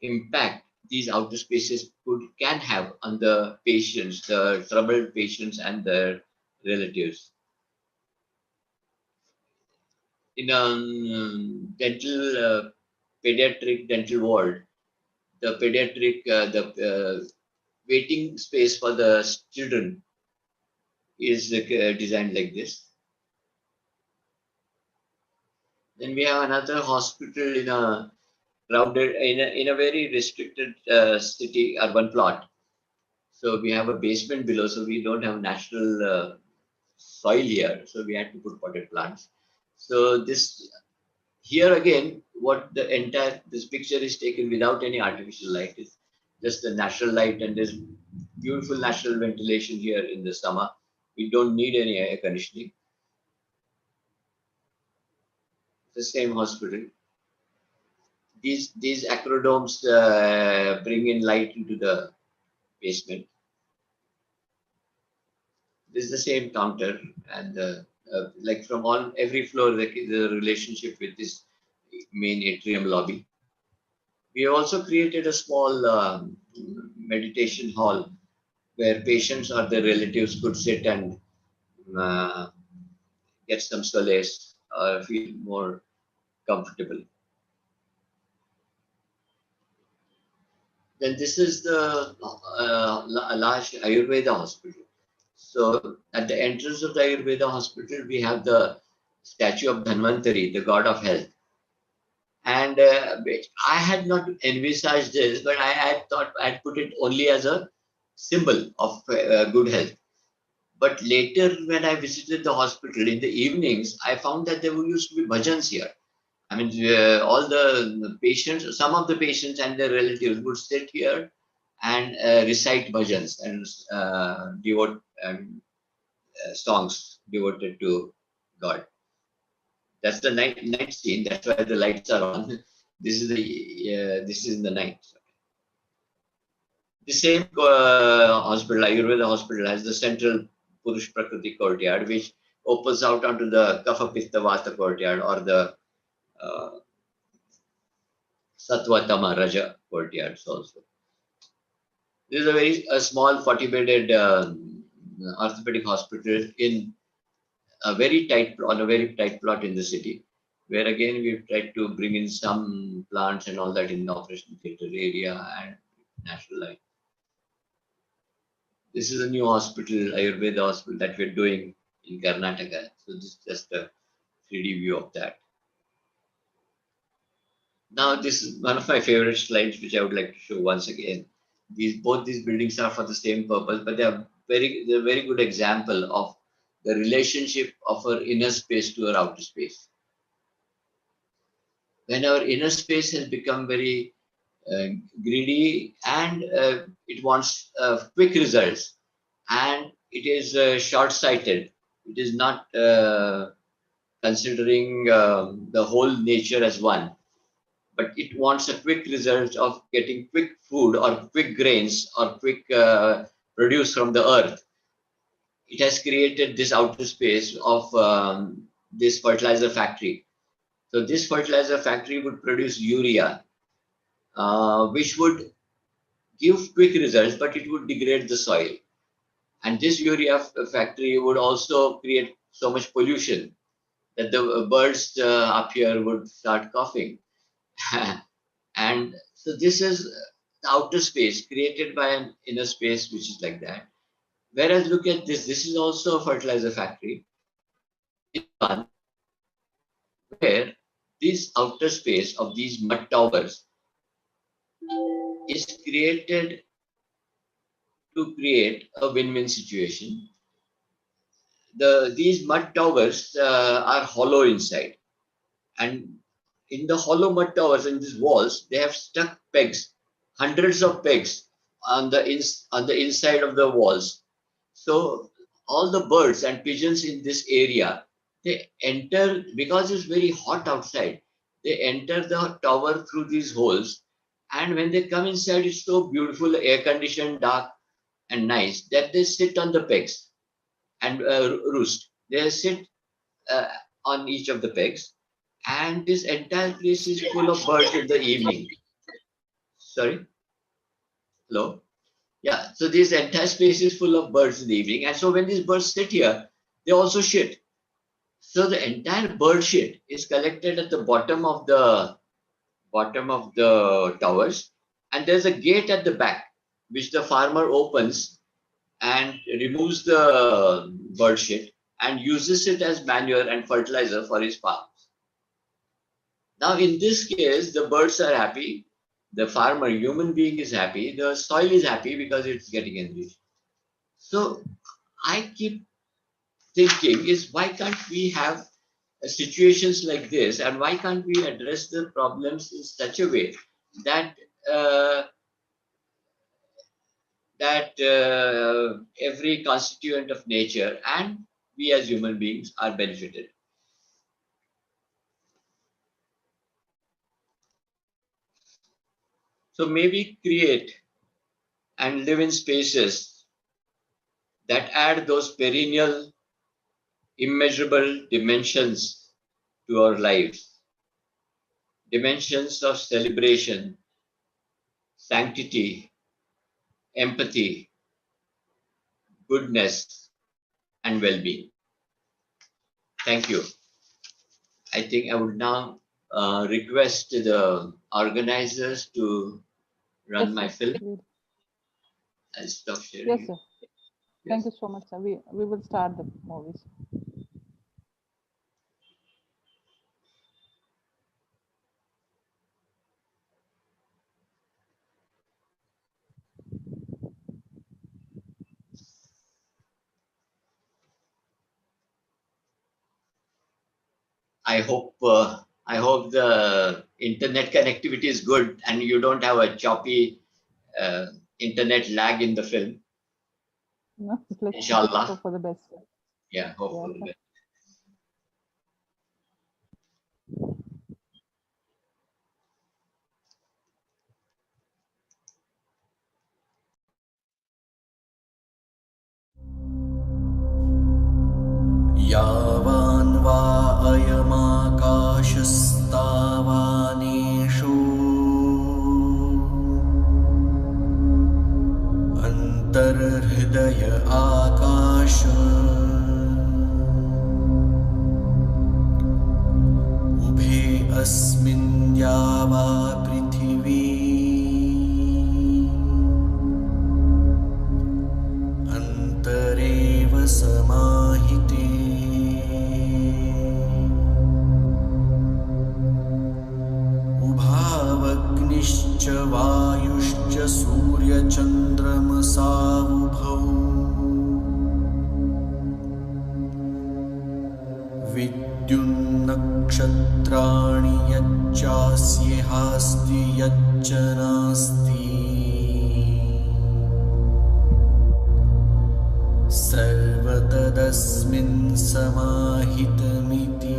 impact these outer spaces can have on the patients, the troubled patients and their relatives. In a pediatric dental ward, the waiting space for the children is designed like this. Then we have another hospital in a crowded, in a very restricted city urban plot. So we have a basement below, so we don't have natural soil here. So we had to put potted plants. So this here again, what this picture is taken without any artificial light. Is just the natural light, and there's beautiful natural ventilation here in the summer. We don't need any air conditioning. The same hospital. These acrodomes bring in light into the basement. This is the same counter, and like from every floor, the relationship with this main atrium lobby. We also created a small meditation hall where patients or their relatives could sit and uh, get some solace or feel more comfortable. Then this is the large Ayurveda hospital. So at the entrance of the Ayurveda hospital, we have the statue of Dhanvantari, the god of health. And I had not envisaged this, but I had thought I'd put it only as a symbol of good health. But later, when I visited the hospital in the evenings, I found that there used to be bhajans here. I mean, all the patients, some of the patients and their relatives would sit here and recite bhajans and devote songs devoted to God. That's the night scene. That's why the lights are on. This is in the night. The same hospital, Ayurveda hospital, has the central Purush Prakriti courtyard, which opens out onto the Kapha Pitta Vata courtyard or the uh, Sattva Tama Raja courtyards also. This is a small 40-bedded orthopedic hospital in a very tight on a very tight plot in the city, where again we've tried to bring in some plants and all that in the operation theatre area and national life. This is a new hospital, Ayurveda hospital that we're doing in Karnataka. So this is just a 3D view of that. Now this is one of my favorite slides, which I would like to show once again. Both these buildings are for the same purpose, but they're a very good example of the relationship of our inner space to our outer space. When our inner space has become very greedy and it wants quick results and it is short-sighted, it is not considering the whole nature as one, but it wants a quick result of getting quick food or quick grains or quick produce from the earth. It has created this outer space of this fertilizer factory. So this fertilizer factory would produce urea, which would give quick results, but it would degrade the soil. And this urea factory would also create so much pollution that the birds up here would start coughing. And so this is the outer space created by an inner space, which is like that. Whereas look at this is also a fertilizer factory, this one, where this outer space of these mud towers is created to create a win-win situation. These mud towers are hollow inside, and in the hollow mud towers in these walls, they have stuck pegs, hundreds of pegs on the inside of the walls. So all the birds and pigeons in this area, they enter because it's very hot outside. They enter the tower through these holes, and when they come inside, it's so beautiful, air conditioned, dark, and nice that they sit on the pegs and roost. They sit uh, on each of the pegs, and this entire place is full of birds in the evening. Sorry, hello. Yeah, so this entire space is full of birds in the evening, and so when these birds sit here, they also shit. So the entire bird shit is collected at the bottom of the towers, and there's a gate at the back which the farmer opens and removes the bird shit and uses it as manure and fertilizer for his farms. Now, in this case, the birds are happy, the farmer, human being is happy, the soil is happy because it's getting enriched. So I keep thinking is why can't we have situations like this, and why can't we address the problems in such a way that uh, every constituent of nature and we as human beings are benefited. So maybe create and live in spaces that add those perennial, immeasurable dimensions to our lives, dimensions of celebration, sanctity, empathy, goodness, and well-being. Thank you. I think I would now request the organizers to run Yes, my sir. film. I'll stop sharing. Yes, it. sir. Yes. Thank you so much, sir. We will start the movies. I hope I hope the internet connectivity is good and you don't have a choppy internet lag in the film. No, let's Inshallah. hope for the best. Yeah, hope for the Yeah. best. यावान् वा अयमाकाशस्तावानेषु अन्तर्हृदय आकाश उभे अस्मिन् या वा पृथिवी अन्तरेव समाहिते उभावग्निश्च वायुश्च सूर्यचन्द्रमसावुभौ विद्युन्नक्षत्राणि यच्चास्येहास्ति यच्च नास्ति सर्वतदस्मिन् समाहितमिति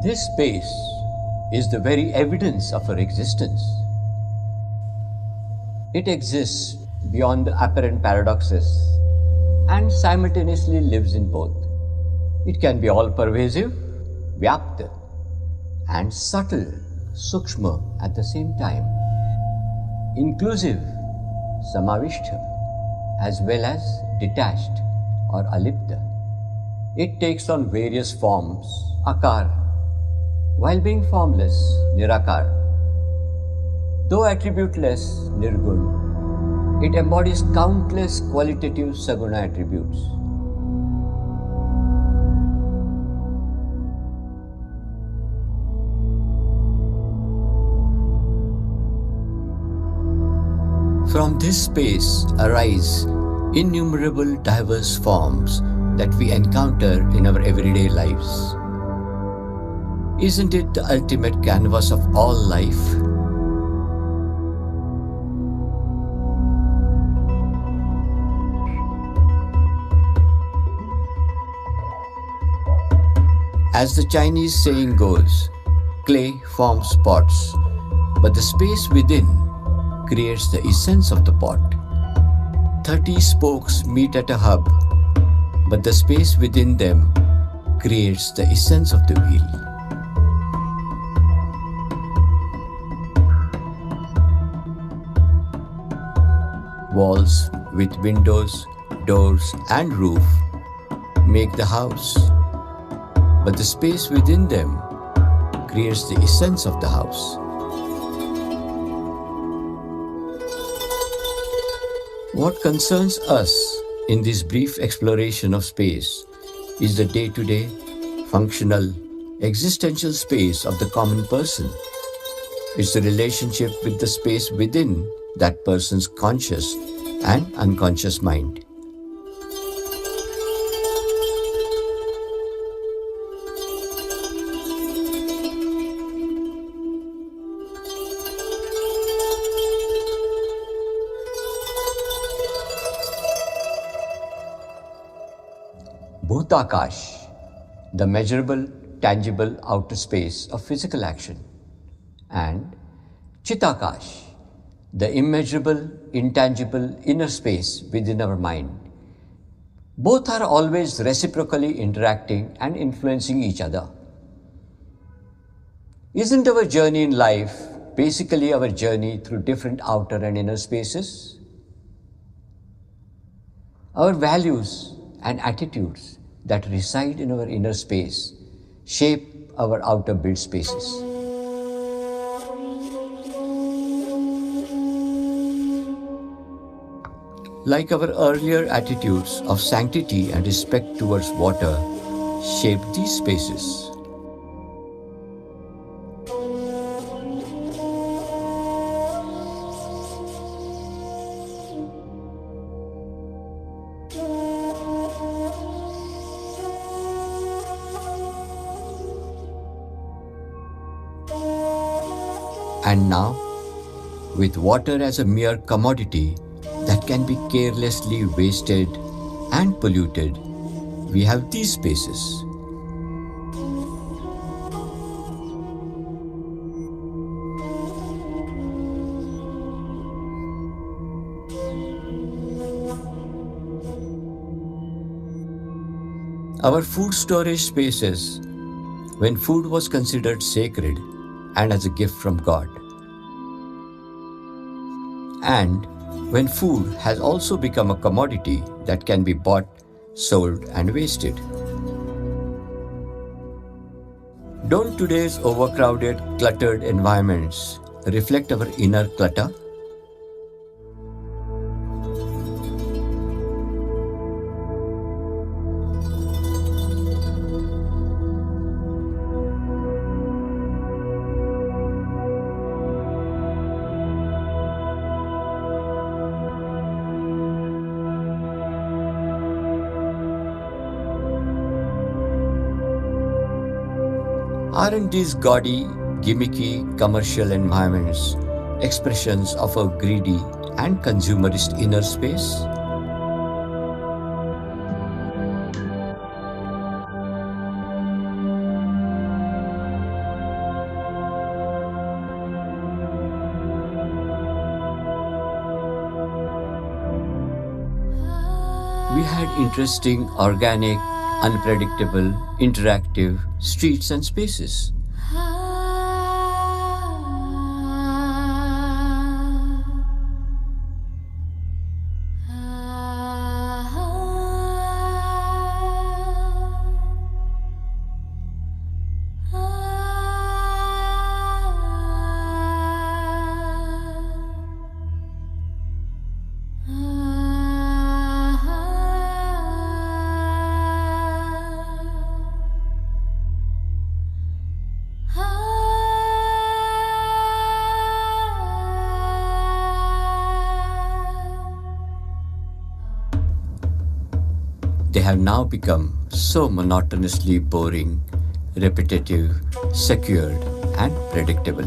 This space is the very evidence of our existence. It exists beyond the apparent paradoxes and simultaneously lives in both. It can be all-pervasive, vyapta, and subtle, sukshma at the same time, inclusive, samavishta, as well as detached or alipta. It takes on various forms, akar, while being formless, nirakar. Though attributeless, nirgun, it embodies countless qualitative saguna attributes. From this space arise innumerable diverse forms that we encounter in our everyday lives. Isn't it the ultimate canvas of all life? As the Chinese saying goes, clay forms pots, but the space within creates the essence of the pot. 30 spokes meet at a hub, but the space within them creates the essence of the wheel. Walls with windows, doors, and roof make the house, but the space within them creates the essence of the house. What concerns us in this brief exploration of space is the day-to-day, functional, existential space of the common person. It's the relationship with the space within that person's conscious and unconscious mind. Bhutakash, the measurable, tangible outer space of physical action, and Chitakash, the immeasurable, intangible inner space within our mind. Both are always reciprocally interacting and influencing each other. Isn't our journey in life basically our journey through different outer and inner spaces? Our values and attitudes that reside in our inner space shape our outer built spaces. Like our earlier attitudes of sanctity and respect towards water, shaped these spaces. And now, with water as a mere commodity that can be carelessly wasted and polluted, we have these spaces. Our food storage spaces, when food was considered sacred and as a gift from God. And when food has also become a commodity that can be bought, sold, and wasted. Don't today's overcrowded, cluttered environments reflect our inner clutter? Aren't these gaudy, gimmicky, commercial environments expressions of a greedy and consumerist inner space? We had interesting, organic, unpredictable, interactive streets and spaces. They have now become so monotonously boring, repetitive, secured, and predictable.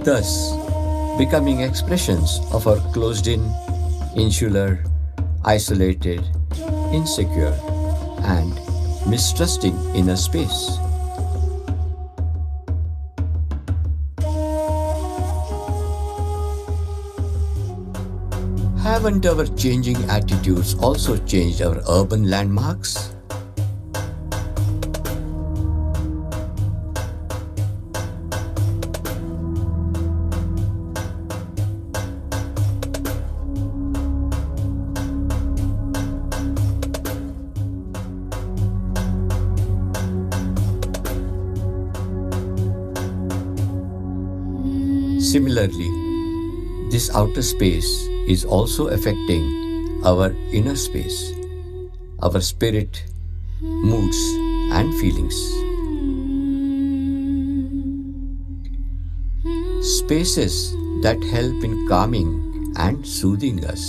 Thus, becoming expressions of our closed-in, insular, isolated, insecure, and mistrusting inner space. Haven't our changing attitudes also changed our urban landmarks? Similarly, this outer space is also affecting our inner space, our spirit, moods, and feelings. Spaces that help in calming and soothing us.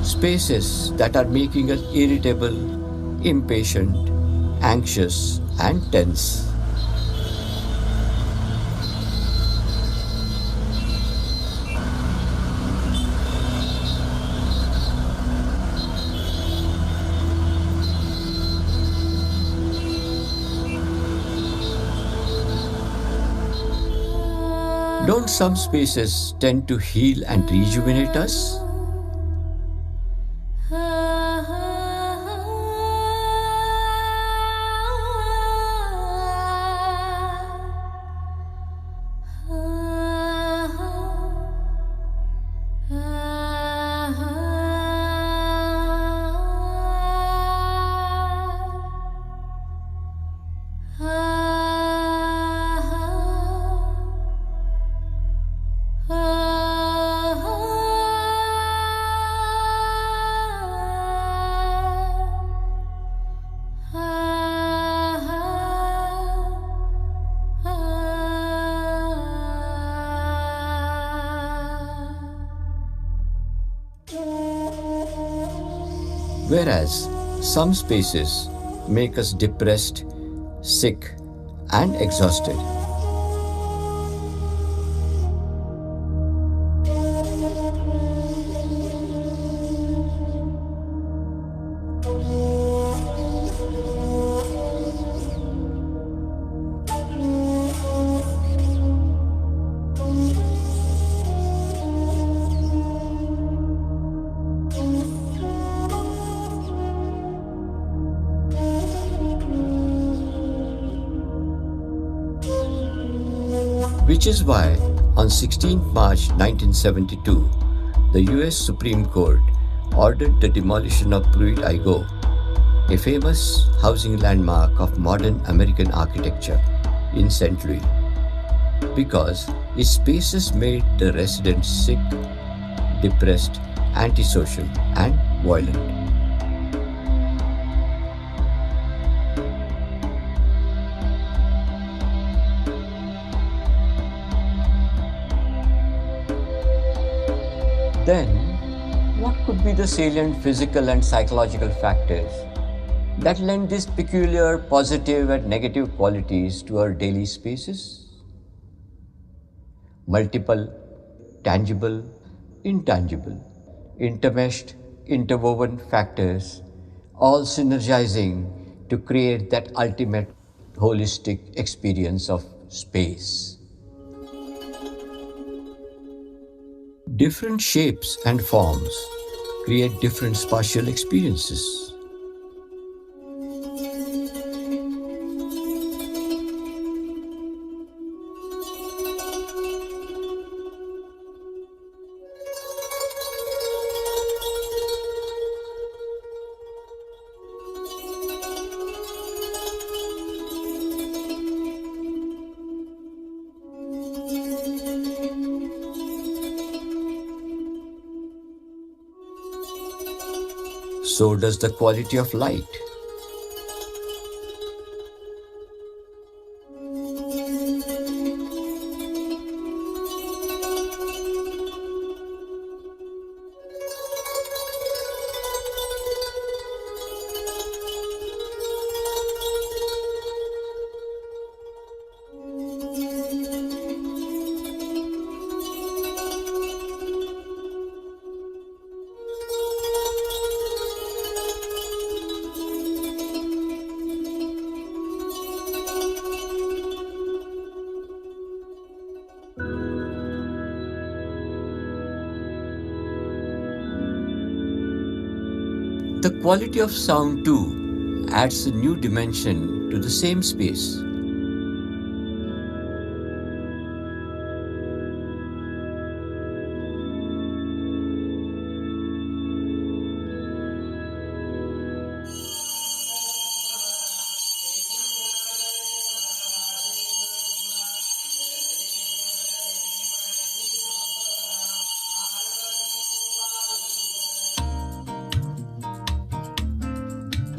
Spaces that are making us irritable, impatient, anxious, and tense. Don't some spaces tend to heal and rejuvenate us? whereas some spaces make us depressed, sick, and exhausted. Which is why, on 16 March 1972, the US Supreme Court ordered the demolition of Pruitt-Igoe, a famous housing landmark of modern American architecture in St. Louis, because its spaces made the residents sick, depressed, antisocial, and violent. Then, what could be the salient physical and psychological factors that lend these peculiar positive and negative qualities to our daily spaces? Multiple, tangible, intangible, intermeshed, interwoven factors, all synergizing to create that ultimate holistic experience of space. Different shapes and forms create different spatial experiences. So does the quality of light. The quality of sound too adds a new dimension to the same space.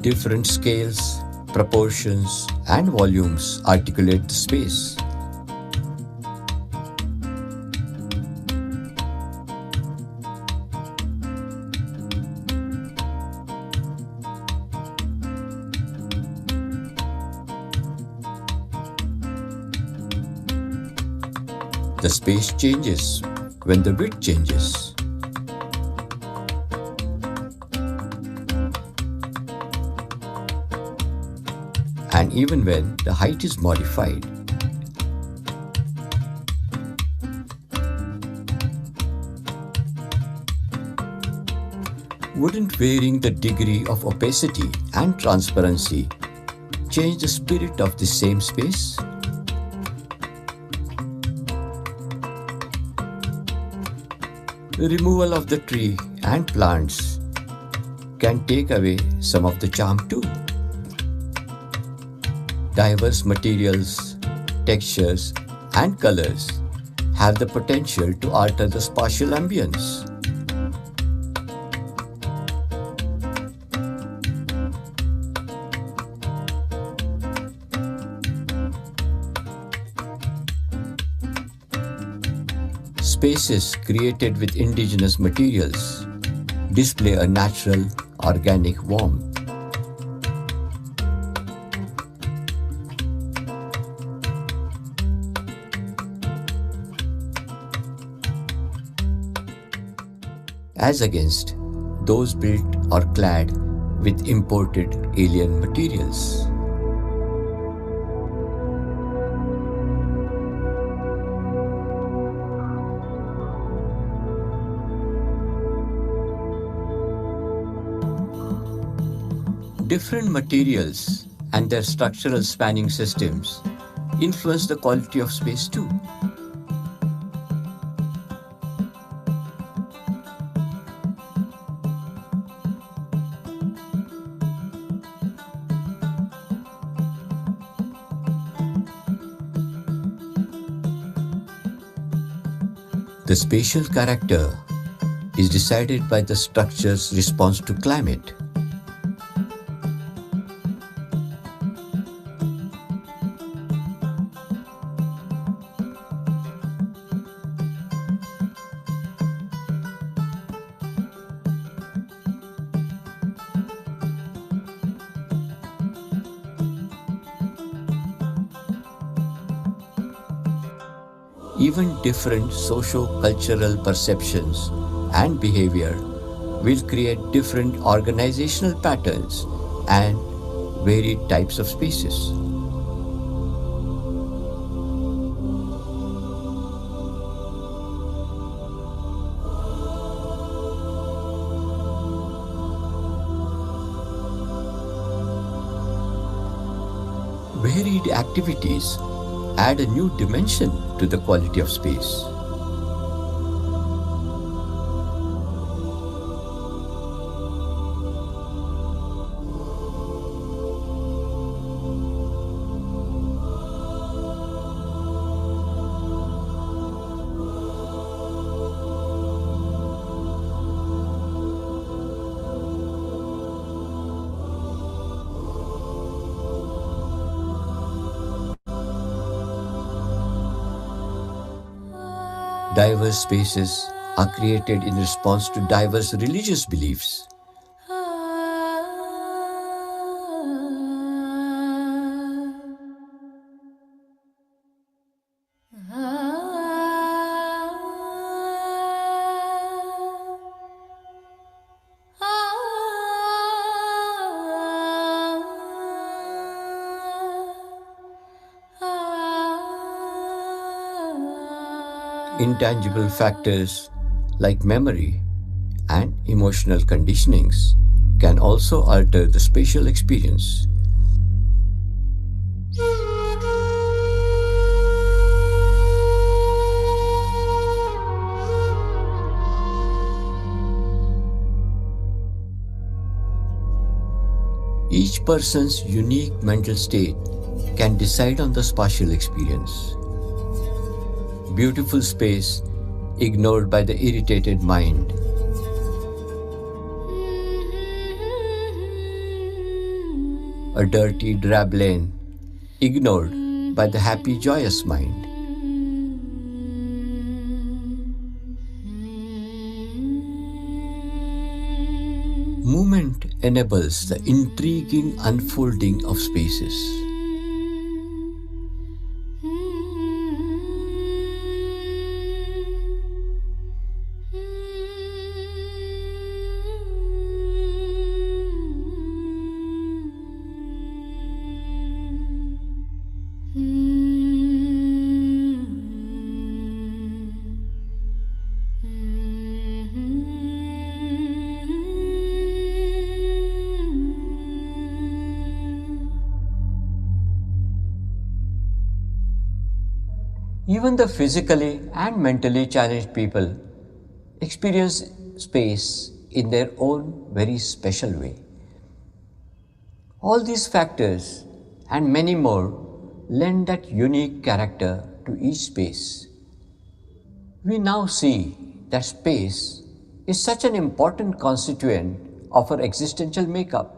Different scales, proportions, and volumes articulate the space. The space changes when the width changes. And even when the height is modified. Wouldn't varying the degree of opacity and transparency change the spirit of the same space? The removal of the tree and plants can take away some of the charm too. Diverse materials, textures, and colors have the potential to alter the spatial ambience. Spaces created with indigenous materials display a natural, organic warmth. As against those built or clad with imported alien materials. Different materials and their structural spanning systems influence the quality of space too. The spatial character is decided by the structure's response to climate. Even different socio-cultural perceptions and behavior will create different organizational patterns and varied types of spaces. Varied activities add a new dimension to the quality of space. Diverse spaces are created in response to diverse religious beliefs. Intangible factors like memory and emotional conditionings can also alter the spatial experience. Each person's unique mental state can decide on the spatial experience. Beautiful space ignored by the irritated mind. A dirty, drab lane ignored by the happy, joyous mind. Movement enables the intriguing unfolding of spaces. Even the physically and mentally challenged people experience space in their own very special way. All these factors and many more lend that unique character to each space. We now see that space is such an important constituent of our existential makeup,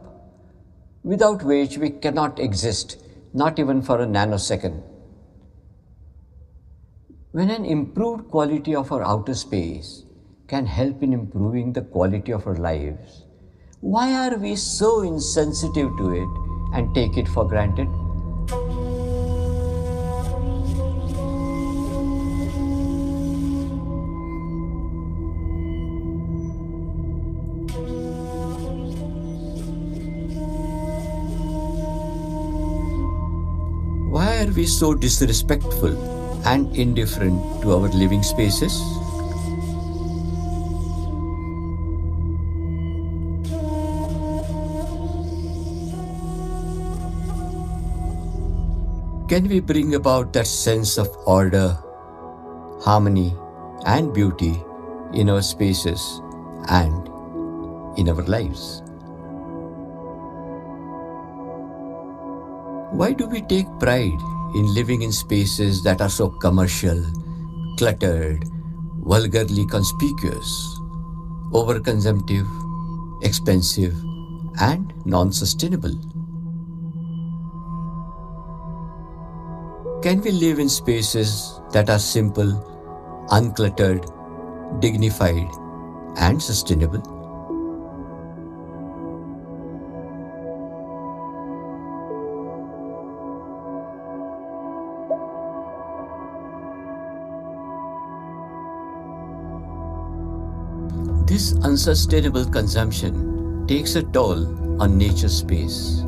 without which we cannot exist, not even for a nanosecond. When an improved quality of our outer space can help in improving the quality of our lives, Why are we so insensitive to it and take it for granted? Why are we so disrespectful and indifferent to our living spaces? Can we bring about that sense of order, harmony, and beauty in our spaces and in our lives? Why do we take pride in living in spaces that are so commercial, cluttered, vulgarly conspicuous, overconsumptive, expensive, and non sustainable? Can we live in spaces that are simple, uncluttered, dignified, and sustainable? This unsustainable consumption takes a toll on nature's space.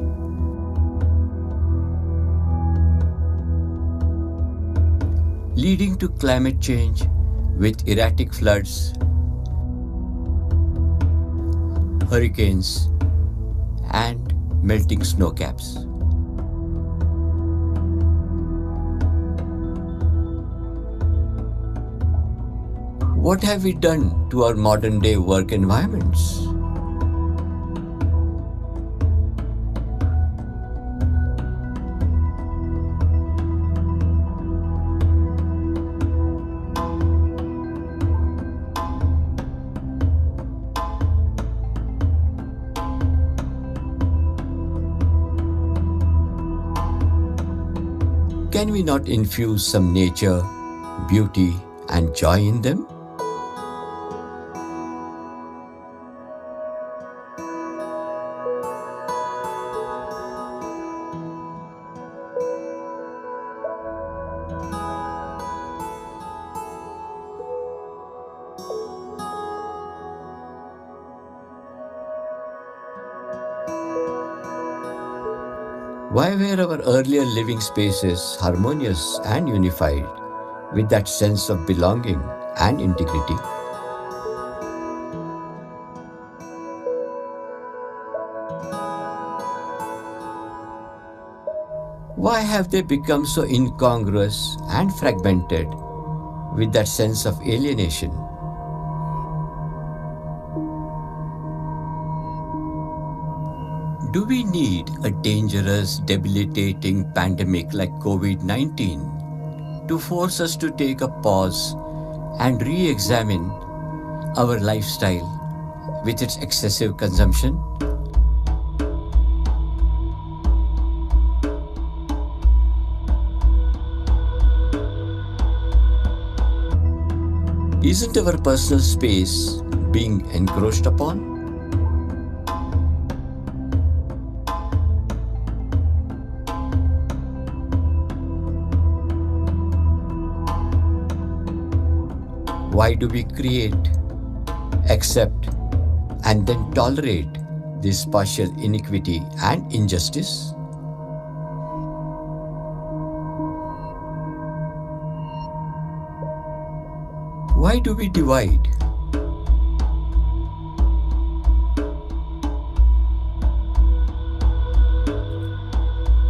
Leading to climate change with erratic floods, hurricanes, and melting snow caps. What have we done to our modern day work environments? Can we not infuse some nature, beauty, and joy in them? Why were our earlier living spaces harmonious and unified with that sense of belonging and integrity? Why have they become so incongruous and fragmented with that sense of alienation? Do we need a dangerous, debilitating pandemic like COVID-19 to force us to take a pause and re examine our lifestyle with its excessive consumption? Isn't our personal space being encroached upon? Why do we create, accept, and then tolerate this partial inequity and injustice? Why do we divide?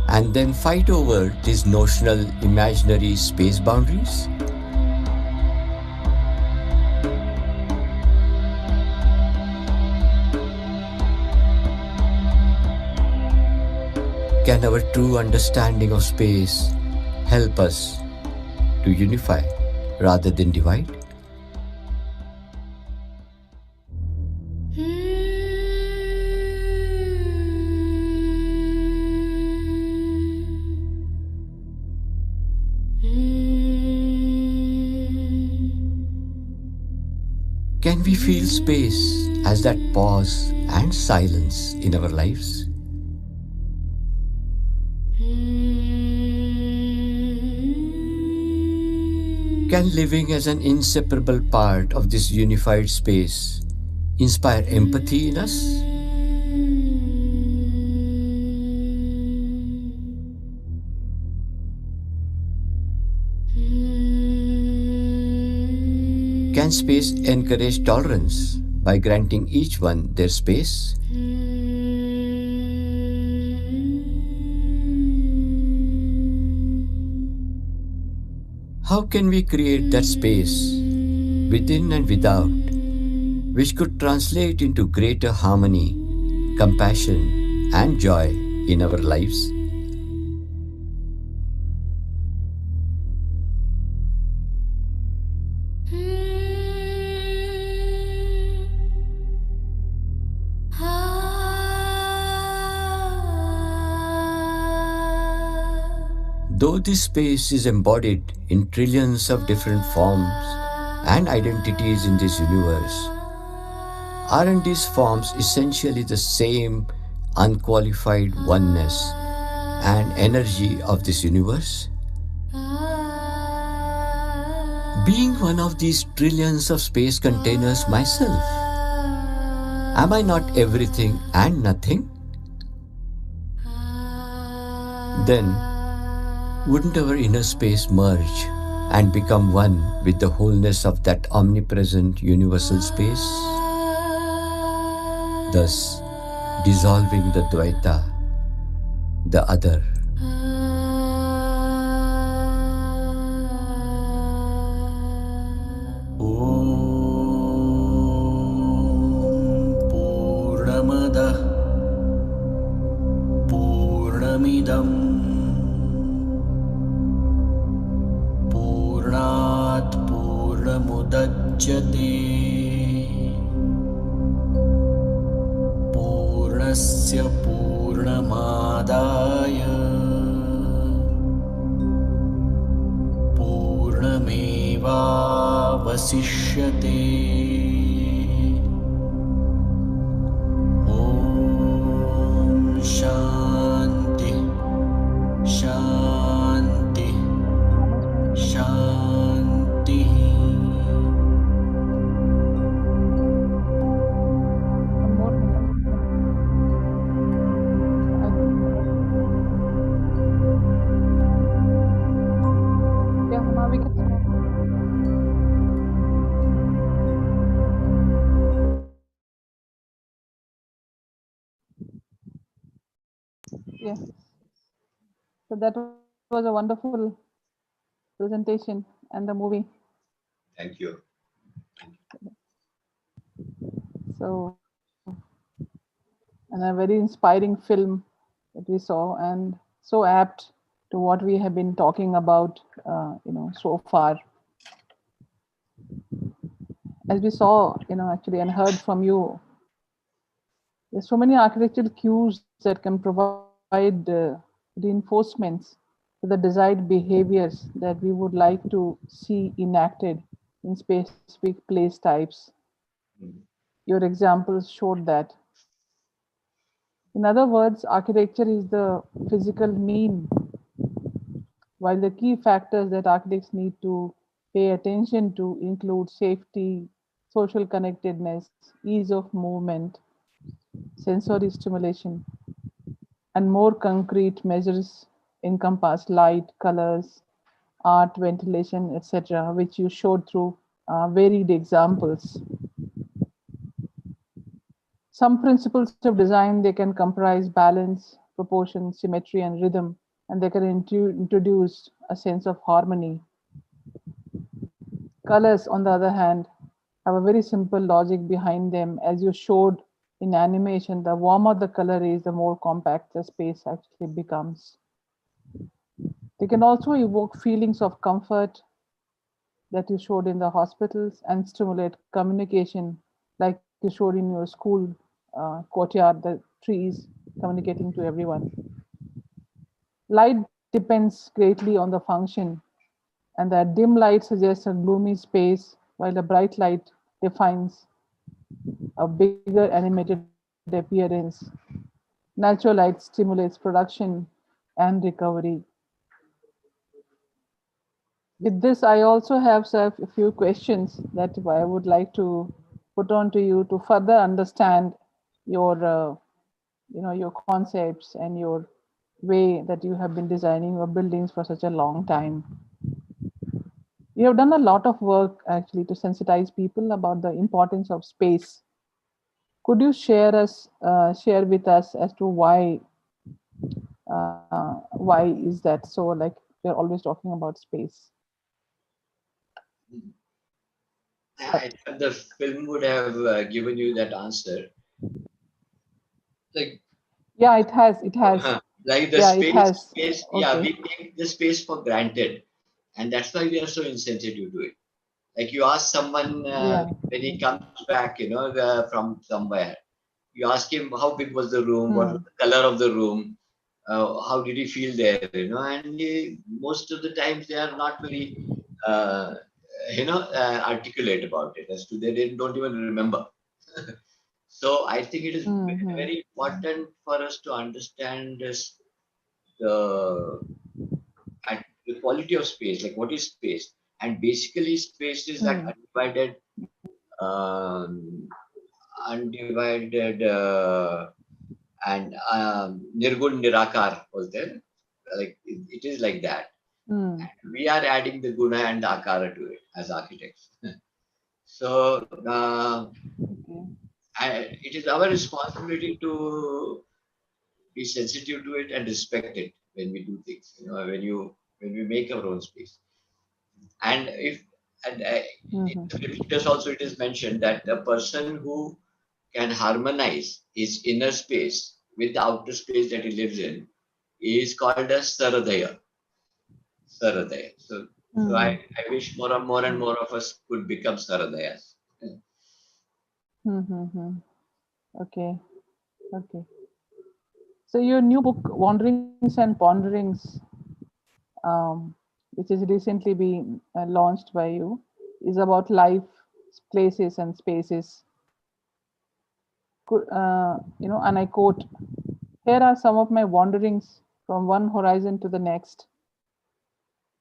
And then fight over these notional imaginary space boundaries? Can our true understanding of space help us to unify rather than divide? Can we feel space as that pause and silence in our lives? Can living as an inseparable part of this unified space inspire empathy in us? Can space encourage tolerance by granting each one their space? How can we create that space within and without, which could translate into greater harmony, compassion, and joy in our lives? Though this space is embodied in trillions of different forms and identities in this universe, aren't these forms essentially the same unqualified oneness and energy of this universe? Being one of these trillions of space containers myself, am I not everything and nothing? Then, wouldn't our inner space merge and become one with the wholeness of that omnipresent universal space? Thus, dissolving the Dvaita, the other. पूर्णमदः पूर्णमिदं पूर्णात् पूर्णमुदच्यते पूर्णस्य पूर्णमादाय पूर्णमेवावशिष्यते ॐ शान्ति शान्ति शान्तिः One more minute. Yeah, now we can start. Yeah. So that was a wonderful presentation and the movie. Thank you. So, and a very inspiring film that we saw, and so apt to what we have been talking about, so far. As we saw, actually, and heard from you, there's so many architectural cues that can provide reinforcements to the desired behaviors that we would like to see enacted in specific place types. Your examples showed that. In other words, architecture is the physical mean, while the key factors that architects need to pay attention to include safety, social connectedness, ease of movement, sensory stimulation, and more concrete measures encompass light, colors, art, ventilation, etc., which you showed through varied examples. Some principles of design, they can comprise balance, proportion, symmetry, and rhythm, and they can introduce a sense of harmony. Colors, on the other hand, have a very simple logic behind them. As you showed in animation, the warmer the color is, the more compact the space actually becomes. They can also evoke feelings of comfort that you showed in the hospitals and stimulate communication, like you showed in your school courtyard, the trees communicating to everyone. Light depends greatly on the function, and that dim light suggests a gloomy space, while a bright light defines a bigger animated appearance. Natural light stimulates production and recovery. With this, I also have a few questions that I would like to put on to you to further understand your, your concepts and your way that you have been designing your buildings for such a long time. You have done a lot of work actually to sensitize people about the importance of space. Could you share with us as to why is that so? Like we're always talking about space. I thought the film would have given you that answer. Like, Yeah, it has. It has. like the Yeah, it has. space, yeah, Okay. we take the space for granted, and that's why we are so insensitive to it. Like you ask someone Yeah. when he comes back, from somewhere, you ask him how big was the room, what was Hmm. the color of the room, how did he feel there, and most of the times they are not very, uh, articulate about it as to they don't even remember. So I think it is very, Hmm. very important for us to understand this the the quality of space, like what is space, and basically space is that Hmm. um, undivided and nirgun nirakar was there. Like it is like that. Hmm. We are adding the guna and the akara to it as architects. So Okay. it is our responsibility to be sensitive to it and respect it when we do things. When we make our own space, and if and in Hmm. the scriptures also it is mentioned that a person who can harmonize his inner space with the outer space that he lives in is called as saradaya. Saradaya. So Hmm. I wish more of us could become saradayas. Hmm. Okay. Okay. So your new book, Wanderings and Ponderings, um, which is recently being launched by you, is about life, places, and spaces. And I quote: "Here are some of my wanderings from one horizon to the next,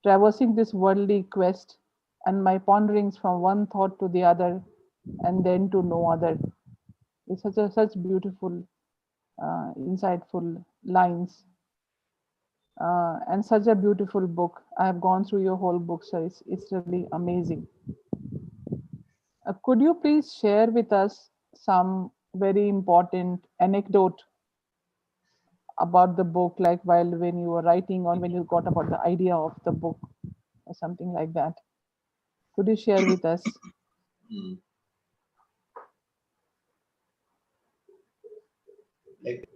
traversing this worldly quest, and my ponderings from one thought to the other, and then to no other." It's such beautiful, insightful lines, and such a beautiful book. I have gone through your whole book, so it's really amazing. Could you please share with us some very important anecdote about the book, like while when you were writing or when you got about the idea of the book or something like that? Could you share with us? Hmm. Like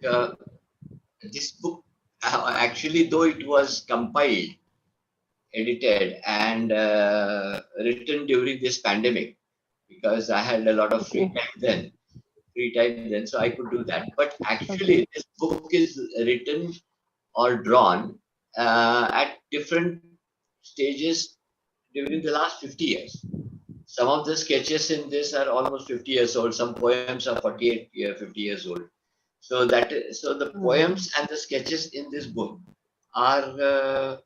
this book, actually, though it was compiled, edited, and written during this pandemic, because I had a lot of Okay. free time then, so I could do that. But Okay. actually, this book is written or drawn at different stages during the last 50 years. Some of the sketches in this are almost 50 years old. Some poems are 50 years old. So the Hmm. poems and the sketches in this book are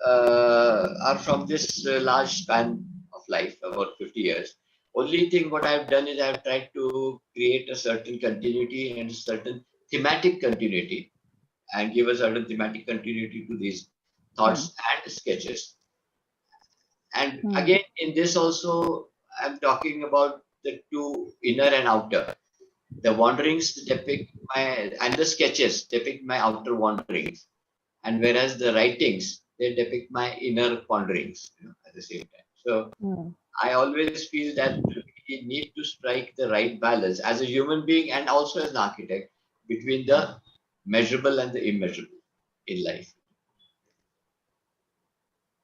are from this large span of life, about 50 years. Only thing what I've done is I've tried to create a certain continuity and certain thematic continuity and give a certain thematic continuity to these Hmm. thoughts and sketches. And Hmm. again, in this also, I'm talking about the two inner and outer. The wanderings depict and the sketches depict my outer wanderings, and whereas the writings they depict my inner ponderings, at the same time. So Hmm. I always feel that we need to strike the right balance as a human being and also as an architect between the measurable and the immeasurable in life.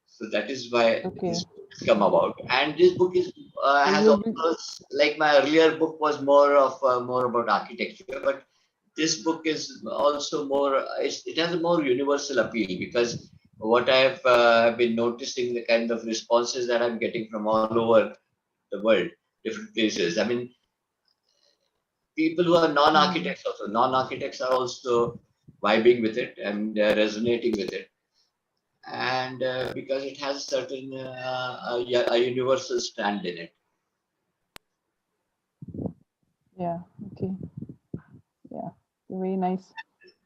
So that is why Okay. this book has come about. And this book is So has you'll be. also, like my earlier book was more about architecture, but this book is also it has a more universal appeal because what I've been noticing, the kind of responses that I'm getting from all over the world, different places. I mean, people who are non-architects also, non-architects are also vibing with it and resonating with it. And because it has certain a universal stand in it. Yeah. Okay. Yeah. Very nice.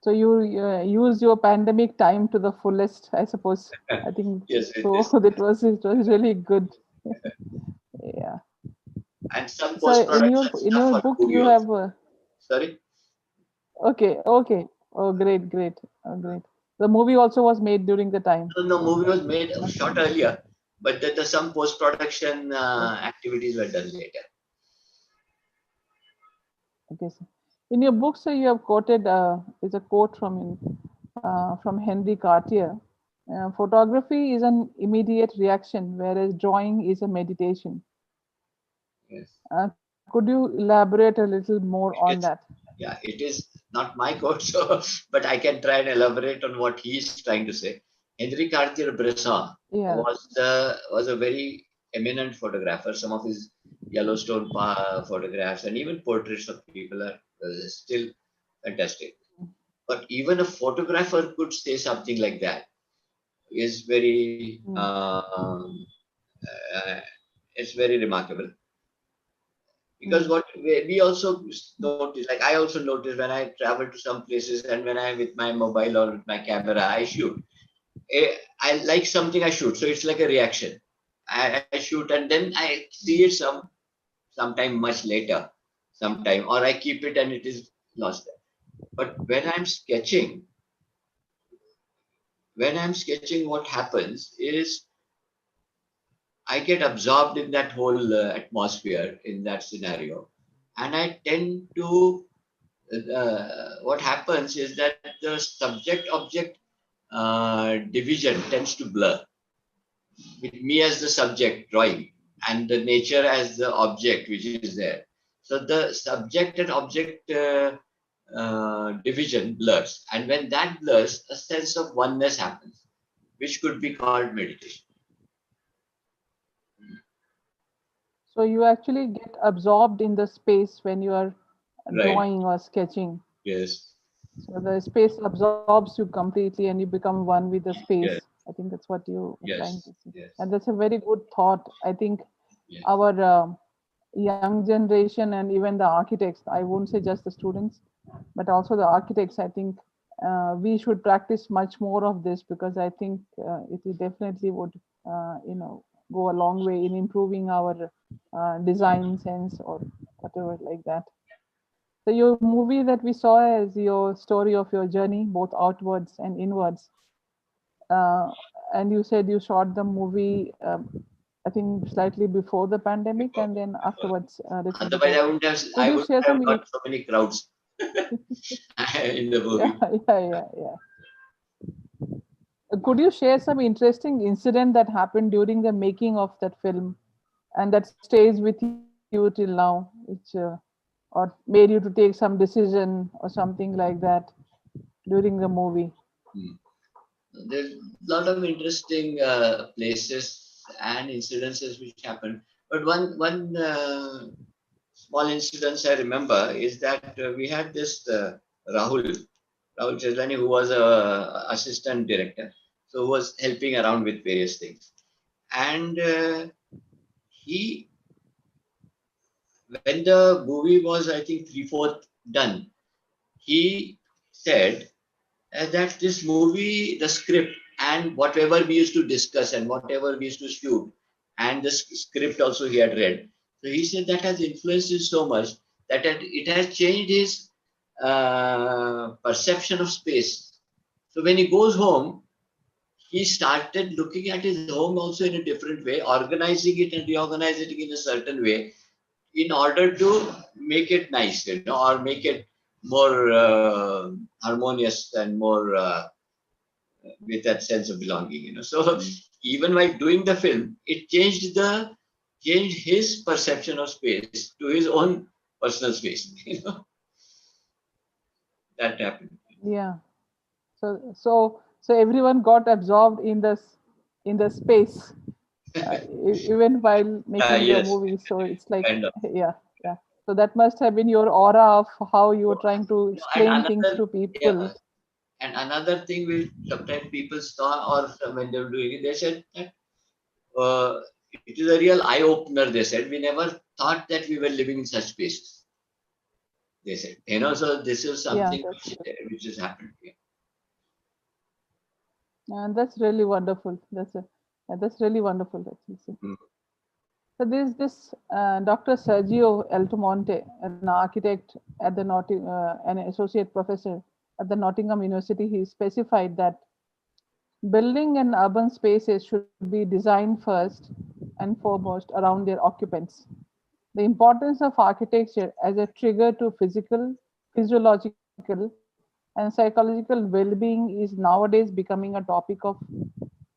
So you used your pandemic time to the fullest, I suppose. I think Yes, it so. is. It was really good. Yeah. And some So post-production in stuff your for the book movie you also. have Sorry? okay. Oh, great, great, great. The movie also was made during the time. No, movie was made Okay. shot earlier, but some post-production Okay. activities were done later. Okay. So in your book, so you have quoted is a quote from Henry Cartier. Photography is an immediate reaction, whereas drawing is a meditation. Yes. Could you elaborate a little more on It is, that? yeah, it is not my quote, so but I can try and elaborate on what he is trying to say. Henri Cartier-Bresson Yeah. was a very eminent photographer. Some of his Yellowstone photographs and even portraits of people are still fantastic. But even a photographer could say something like that is very Mm, uh, it's very remarkable. Because mm, what we also notice, like I also notice when I travel to some places and when I with my mobile or with my camera, I shoot. I like something, I shoot. So it's like a reaction. I shoot and then I see it sometime much later, sometime, or I keep it and it is lost. But when I'm sketching, what happens is I get absorbed in that whole atmosphere in that scenario, and I tend to what happens is that the subject object division tends to blur with me as the subject drawing and the nature as the object which is there. So the subject and object division blurs, and when that blurs, a sense of oneness happens, which could be called meditation. so you actually get absorbed in the space when you are Right. drawing or sketching. Yes. So the space absorbs you completely and you become one with the space. Yes. I think that's what you are trying Yes. to say. Yes. And that's a very good thought. I think Yes. our young generation and even the architects, I won't say just the students, but also the architects, I think we should practice much more of this, because I think it definitely would, go a long way in improving our design sense or whatever like that. So your movie that we saw is your story of your journey, both outwards and inwards. Uh, and you said you shot the movie, I think slightly before the pandemic, Before, and then before. afterwards, a little bit Otherwise, of. Could I you wouldn't share have some? got so many crowds in the Yeah, movie. yeah. Could you share some interesting incident that happened during the making of that film, and that stays with you till now, which or made you to take some decision or something like that during the movie? Hmm. There's a lot of interesting places and incidences which happened. But one small incident I remember is that we had this Rahul Cheslani, who was a assistant director, so who was helping around with various things. And he, when the movie was, I think, three-fourth done, he said that this movie, the script, and whatever we used to discuss and whatever we used to shoot, and the script also he had read. So he said that has influenced him so much that it has changed his perception of space. So when he goes home, he started looking at his home also in a different way, organizing it and reorganizing it in a certain way in order to make it nice, or make it more harmonious and more with that sense of belonging. So even while doing the film, it changed his perception of space to his own personal space. That happened. Yeah. So everyone got absorbed in this in the space. even while making the Yes, movie. So it's like, kind of. yeah, yeah. So that must have been your aura of how you were trying to And explain things another, to yeah, people. and another thing which sometimes people saw, or when they were doing it, they said that it is a real eye opener. They said we never thought that we were living in such spaces. They said, so this is Yeah, something that's true. which has happened here. And that's really wonderful. That's really wonderful, actually. Mm. So there's this Dr. Sergio Altomonte, an architect at the an associate professor at the Nottingham University. He specified that building and urban spaces should be designed first and foremost around their occupants. The importance of architecture as a trigger to physiological, and psychological well being is nowadays becoming a topic of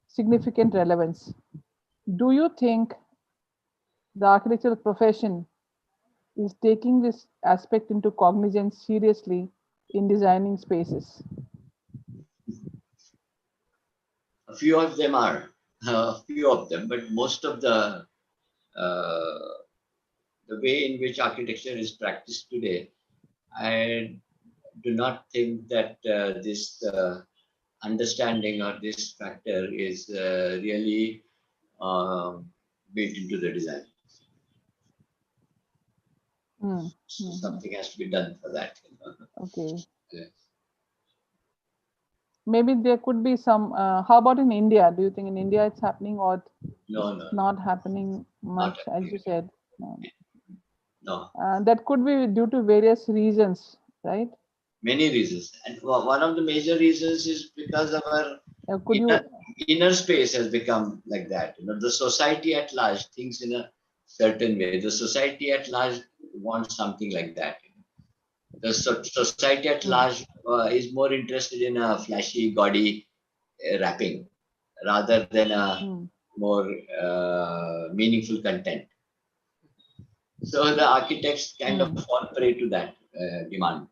significant relevance. Do you think the architectural profession is taking this aspect into cognizance seriously in designing spaces? A few of them are, a few of them, but most of uh, the way in which architecture is practiced today, I do not think that this understanding or this factor is really built into the design. Hmm. So Hmm. something has to be done for that. Okay. Yeah. Maybe there could be some. How about in India? Do you think in India it's happening, or No, it's no, not happening not much, as you happening. said? No. No, That could be due to various reasons, right? many reasons. And one of the major reasons is because our Could inner, you? inner space has become like that. The society at large thinks in a certain way. The society at large wants something like that. The society at Hmm. large is more interested in a flashy, gaudy wrapping rather than a Hmm. more meaningful content. So the architects kind of Hmm. fall prey to that demand.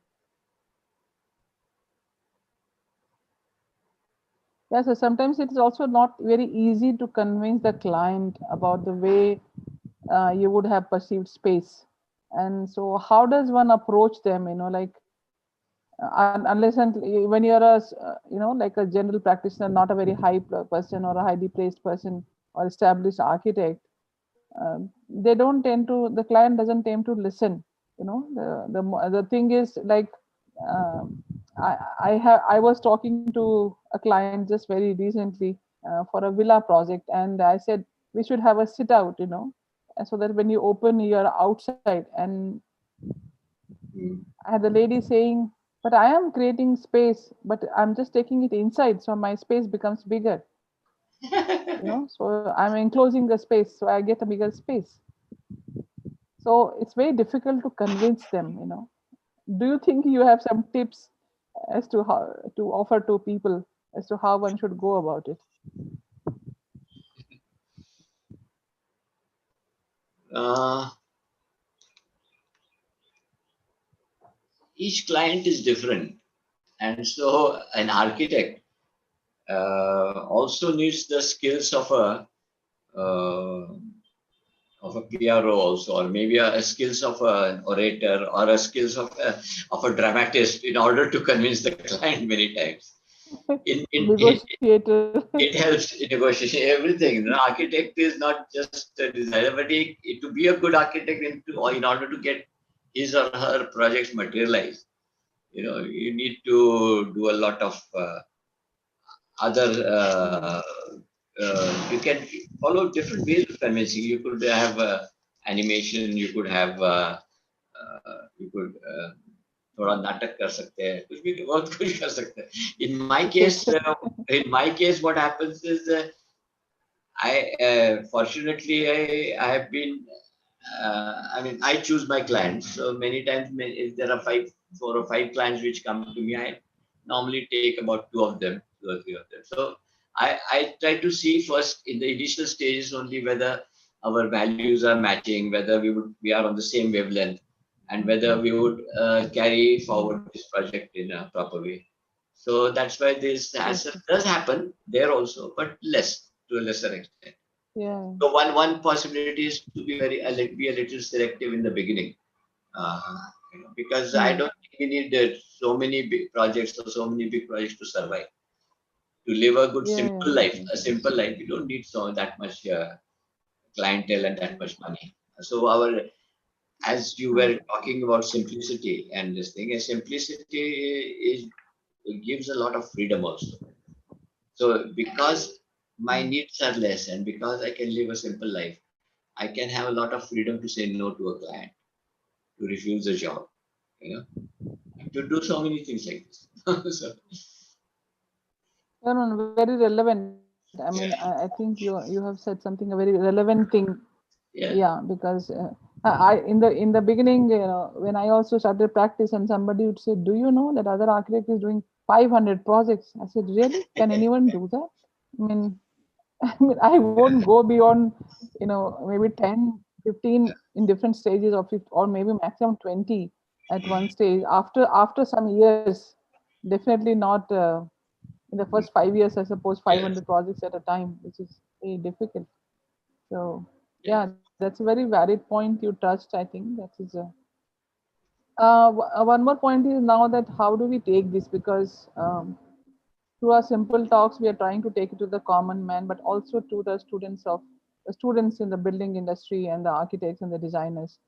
Yeah, so sometimes it is also not very easy to convince the client about the way you would have perceived space. And so, how does one approach them? Like unless and when you're like a general practitioner, not a very high person or a highly placed person or established architect, they don't tend to. The client doesn't tend to listen. The thing is like. Um, I was talking to a client just very recently for a villa project, and I said we should have a sit out, so that when you open, you're outside. And Mm. I had the lady saying, "But I am creating space, but I'm just taking it inside, so my space becomes bigger." So I'm enclosing the space, so I get a bigger space. So it's very difficult to convince them. Do you think you have some tips as to how to offer to people as to how one should go about it? Uh, each client is different, and so an architect also needs the skills uh, of a PRO also, or maybe a skills of an orator or a skills of a dramatist in order to convince the client many times. In Negotiator. it helps in negotiation, everything. The architect is not just a designer, but to be a good architect in order to get his or her projects materialized, you need to do a lot of other you can follow different ways of convincing. You could have animation, you could have you could थोड़ा नाटक कर सकते हैं कुछ भी बहुत कुछ कर सकते हैं Theater. in my case what happens is I fortunately I have been I mean I choose my clients, so many times if there are 4 or 5 clients which come to me, I normally take about 2 or 3 of them. So I try to see first in the initial stages only whether our values are matching, whether we are on the same wavelength, and whether we would carry forward this project in a proper way. So that's why this Yes. hassle does happen there also, but less, to a lesser extent. Yeah. So one possibility is to be be a little selective in the beginning, uh, because I don't think we need so many big projects or so many big projects to survive. To live a good Yeah. simple Yeah. life, a simple life, we don't need that much clientele and that much money. So as you were talking about simplicity and this thing, a simplicity is it gives a lot of freedom also. So because my needs are less and because I can live a simple life, I can have a lot of freedom to say no to a client, to refuse a job, you know, to do so many things like this. So, No, no, no, very relevant. I mean, I yeah, think you have said something a very relevant thing. yeah, Yeah, because in the beginning, when I also started practice, and somebody would say, "Do you know that other architect is doing 500 projects?" I said, "Really? Can anyone do that?" I mean, I won't go beyond, maybe 10, 15 in different stages of it, or maybe maximum 20 at one stage. After some years, definitely not in the first 5 years, I suppose, yes, 500 projects at a time, which is very difficult. So yes, yeah, that's a very valid point you touched. I think that is one more point is now that how do we take this, because through our simple talks we are trying to take it to the common man, but also to the students in the building industry and the architects and the designers.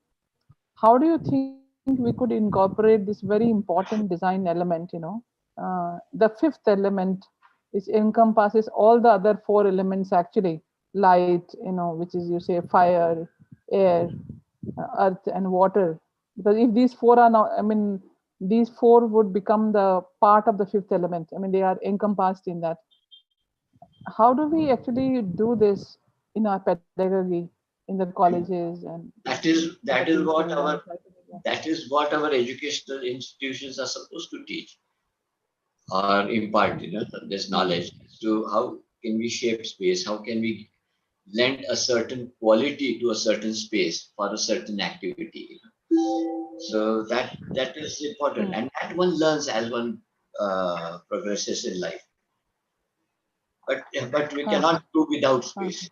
How do you think we could incorporate this very important design element, the fifth element, which encompasses all the other four elements actually: light, which is, you say, fire, air, earth, and water. Because if these four are now, I mean, these four would become the part of the fifth element. I mean, they are encompassed in that. How do we actually do this in our pedagogy, in the colleges and that for is the that is people? what And our try to make that. that is what our educational institutions are supposed to teach or impart, this knowledge as to how can we shape space, how can we lend a certain quality to a certain space for a certain activity. So that is important, and that one learns as one progresses in life. But we Okay. cannot do without Okay. space.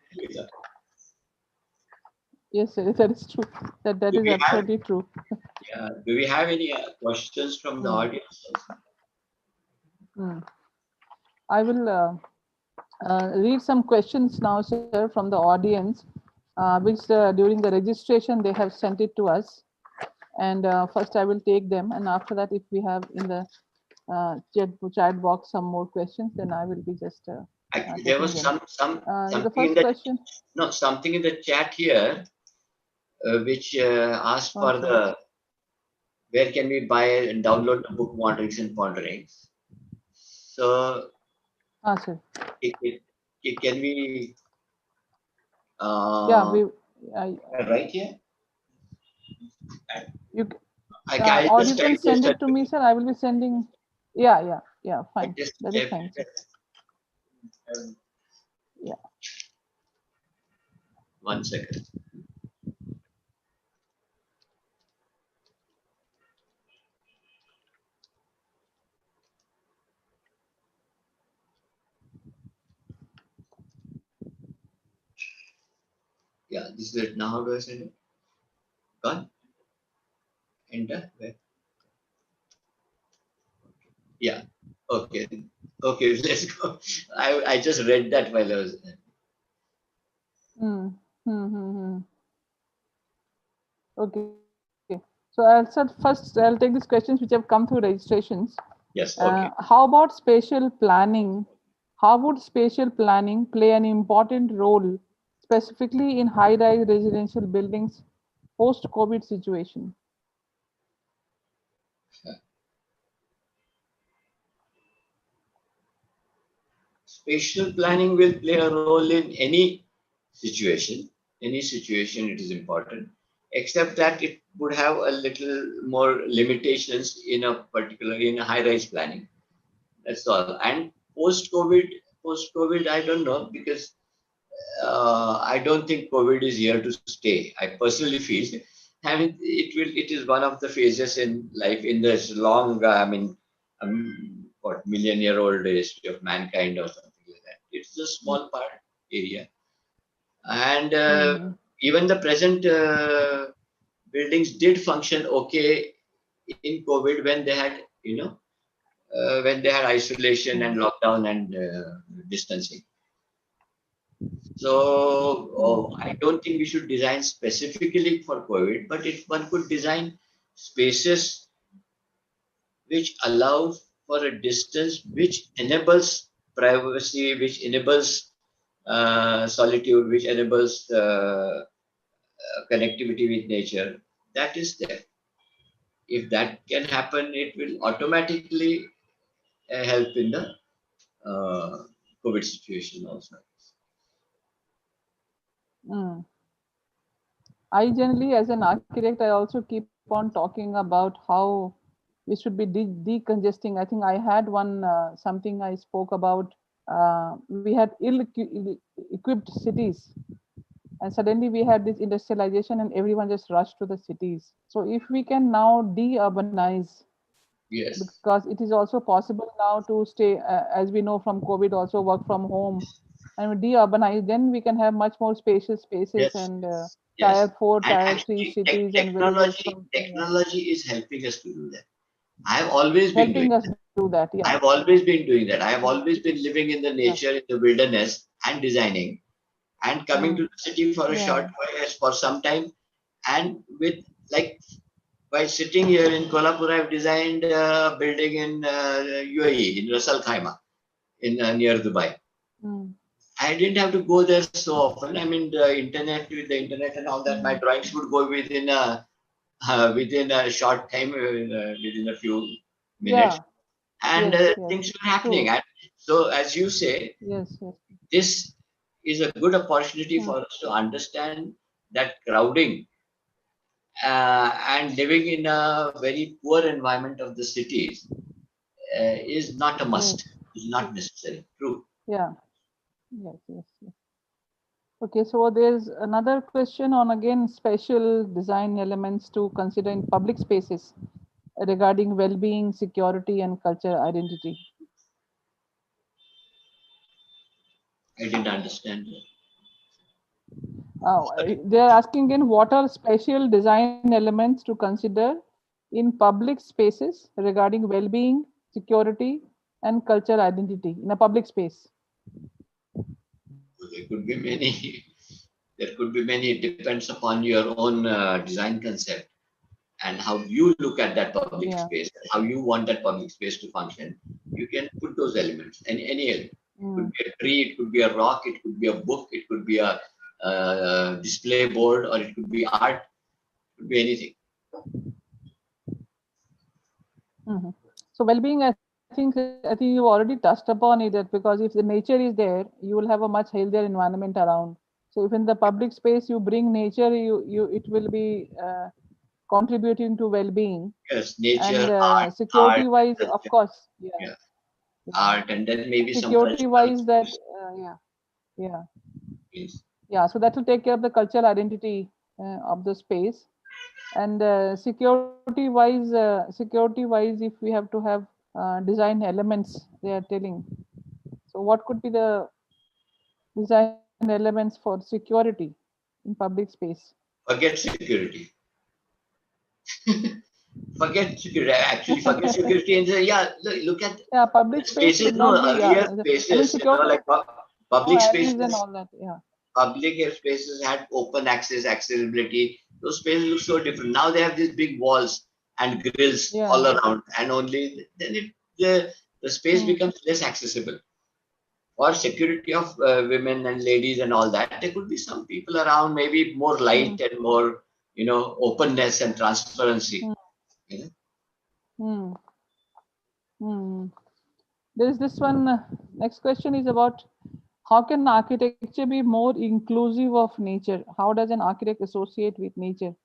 Yes, sir, that is true. That Do is we have absolutely true. yeah, do we have any questions from the Mm, audience? mm. I will read some questions now, sir, from the audience, which during the registration they have sent it to us. And first, I will take them, and after that, if we have in the chat box some more questions, then I will be just There taking was them. The something in first the question. no something in the chat here which asked for Okay. the where can we buy and download the book Wanderings and Ponderings. So Sir. can we Yeah, uh, I, right here? you, I or just you can typed this. send it to me, sir. I will be sending. Yeah, yeah, yeah. I Fine. just That is typed fine, sir. it. Um, Yeah. 1 second. Yeah, this is it. Now how do I send it? Gone. Enter. Where? Yeah. Okay. Okay. Let's go. I just read that while I was. Hmm. Hmm. Hmm. Hmm. Okay. So I'll start first. I'll take these questions which have come through registrations. Yes. Okay. How about spatial planning? How would spatial planning play an important role, specifically in high-rise residential buildings post-COVID situation? Spatial planning will play a role in any situation. Any situation, it is important, except that it would have a little more limitations in a particular in a high-rise planning. That's all. And post-COVID, I don't know because I don't think COVID is here to stay. I personally feel, and it is one of the phases in life in this long, what million-year-old history of mankind or something like that. It's a small part area. And Mm-hmm. even the present buildings did function okay in COVID when they had, when they had isolation and lockdown and distancing. So I don't think we should design specifically for COVID, but if one could design spaces which allow for a distance which enables privacy, which enables solitude, which enables connectivity with nature, that is there. If that can happen, it will automatically help in the COVID situation also. Mm. I generally, as an architect, I also keep on talking about how we should be decongesting. I think I had one something I spoke about. We had ill-equipped cities, and suddenly we had this industrialization, and everyone just rushed to the cities. So if we can now de-urbanize, Yes, because it is also possible now to stay, as we know from COVID, also work from home, and de-urbanize, then we can have much more spacious spaces yes, and yes. tier 4, And tier 3 actually, cities and villages technology, from technology is helping us to do that. I have always been doing helping us that. do that. Yeah. I have always been doing that. I have Mm. always been living in the Yeah. nature, in the wilderness, and designing, and coming Mm. to the city for a Yeah. short while, for some time, and with like by sitting here in Kolhapur, I've designed a building in UAE, in Ras Al Khaimah, in near Dubai. Mm. I didn't have to go there so often. I mean, the internet, with the internet and all that, my Mm. drawings would go within a short time, within a few minutes, Yeah. and Yes. Yes. things were happening. True. And so, as you say, Yes. Yes. this is a good opportunity Mm. for us to understand that crowding and living in a very poor environment of the cities is not a Yes. must, is not necessary. True. Yeah. Yes. Yes. Yes. Okay. So there's another question on again special design elements to consider in public spaces regarding well-being, security, and culture identity. I didn't understand. They are asking again, what are special design elements to consider in public spaces regarding well-being, security, and cultural identity in a public space? There could be many. There could be many. It depends upon your own design concept and how you look at that public Yeah. space, how you want that public space to function. You can put those elements, any element. It could Mm. be a tree, it could be a rock, it could be a book, it could be a display board, or it could be art, it could be anything. Mhm. So well-being, I think you've already touched upon it, that because if the nature is there, you will have a much healthier environment around. So if in the public space you bring nature, you it will be contributing to well-being. Yes, And nature, art, security wise, and of course, yeah, yeah, yeah. art, and then maybe some Security cultural wise, that yeah, yeah, things. yeah. So that will take care of the cultural identity of the space. And security wise, if we have to have design elements, they are telling. So what could be the design elements for security in public space? Forget security. Forget security. Actually, forget security. And yeah, look at Yeah, public space spaces. should No, not be. Yeah, earlier I mean spaces. security, Like no public alleys and spaces. all that. Yeah. Public spaces had open access, accessibility. Those spaces look so different. Now they have these big walls and grills Yeah. all around, and only then the space Hmm. becomes less accessible. For security of women and ladies and all that, there could be some people around, maybe more Hmm. light and more, openness and transparency. Hmm. You know? Hmm. Hmm. There is this one. Next question is about how can architecture be more inclusive of nature? How does an architect associate with nature?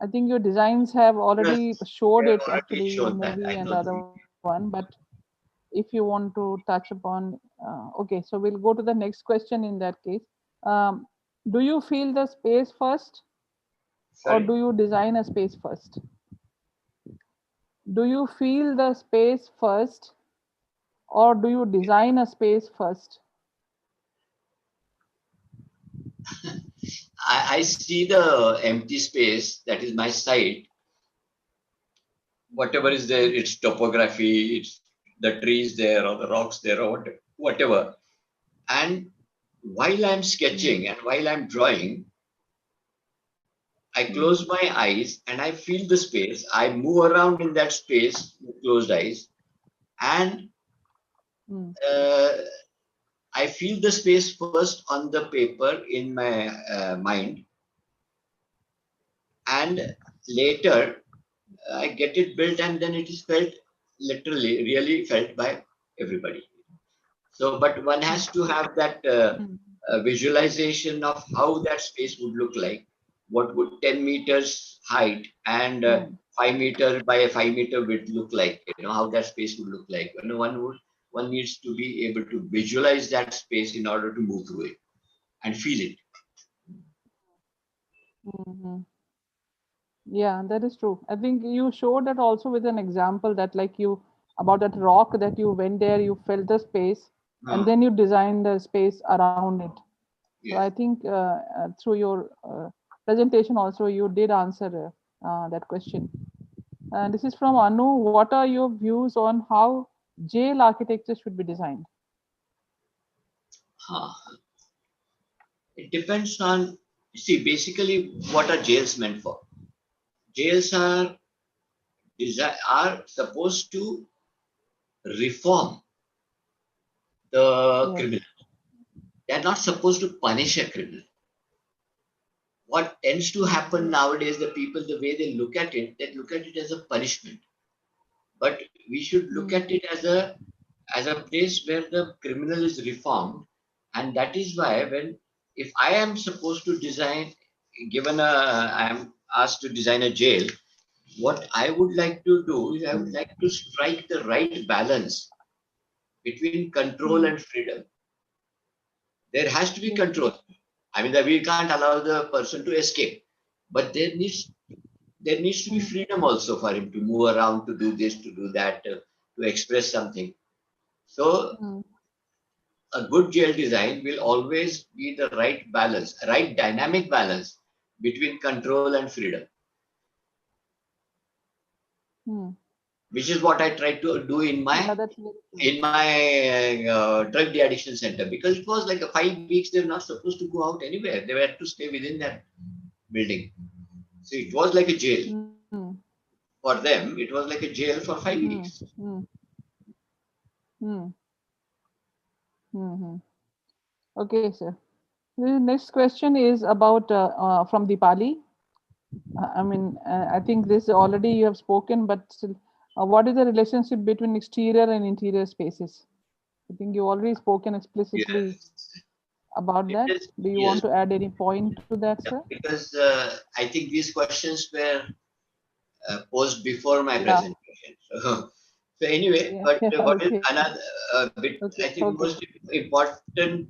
I think your designs have Yes, already showed they have it already actually in shown that. movie I and know other them. one, but if you want to touch upon, okay, so we'll go to the next question in that case. Um, do you feel the space first, or Sorry. do you design a space first? Do you feel the space first, or do you design a space first? I see the empty space, that is my site. Whatever is there, it's topography, it's the trees there or the rocks there or whatever. And while I'm sketching and while I'm drawing, I close my eyes and I feel the space. I move around in that space with closed eyes, and uh, I feel the space first on the paper in my mind, and later I get it built, and then it is felt, literally, really felt by everybody. So, but one has to have that visualization of how that space would look like. What would 10 meters height and 5 meter by a 5 meter width look like? You know how that space would look like. You know, one needs to be able to visualize that space in order to move through it and feel it. Yeah, that is true. I think you showed that also with an example that like you about that rock that you went there, you felt the space, and then you designed the space around it. So I Yes. think through your presentation also you did answer that question. And this is from Anu. What are your views on how jail architecture should be designed? Huh. It depends on, see, basically what are jails meant for? Jails are supposed to reform the Yes. criminal. They are not supposed to punish a criminal. What tends to happen nowadays, the people, the way they look at it as a punishment. But we should look at it as a place where the criminal is reformed, and that is why when if I am supposed to design, given a I am asked to design a jail, what I would like to do is I would like to strike the right balance between control and freedom. There has to be Yes. control. I mean that we can't allow the person to escape, but there needs to be freedom also for him to move around, to do this, to do that, to express something. So a good jail design will always be the right balance, right dynamic balance between control and freedom, which is what I tried to do in Yeah, my that's very true. drug de-addiction center, because it was like a 5 weeks. They're not supposed to go out anywhere. They were to stay within that building. So it was like a jail for them. It was like a jail for 5 weeks. Hmm. Hmm. Okay, sir. The next question is about from Deepali. I mean, I think this already you have spoken, but still, what is the relationship between exterior and interior spaces? I think you already spoken explicitly Yes, about it that. is. Do you Yes, want to add any point to that, sir? because I think these questions were posed before my Yeah. presentation. So anyway, Yeah. but Yeah. what is Okay. another bit? Okay. I think Okay. most important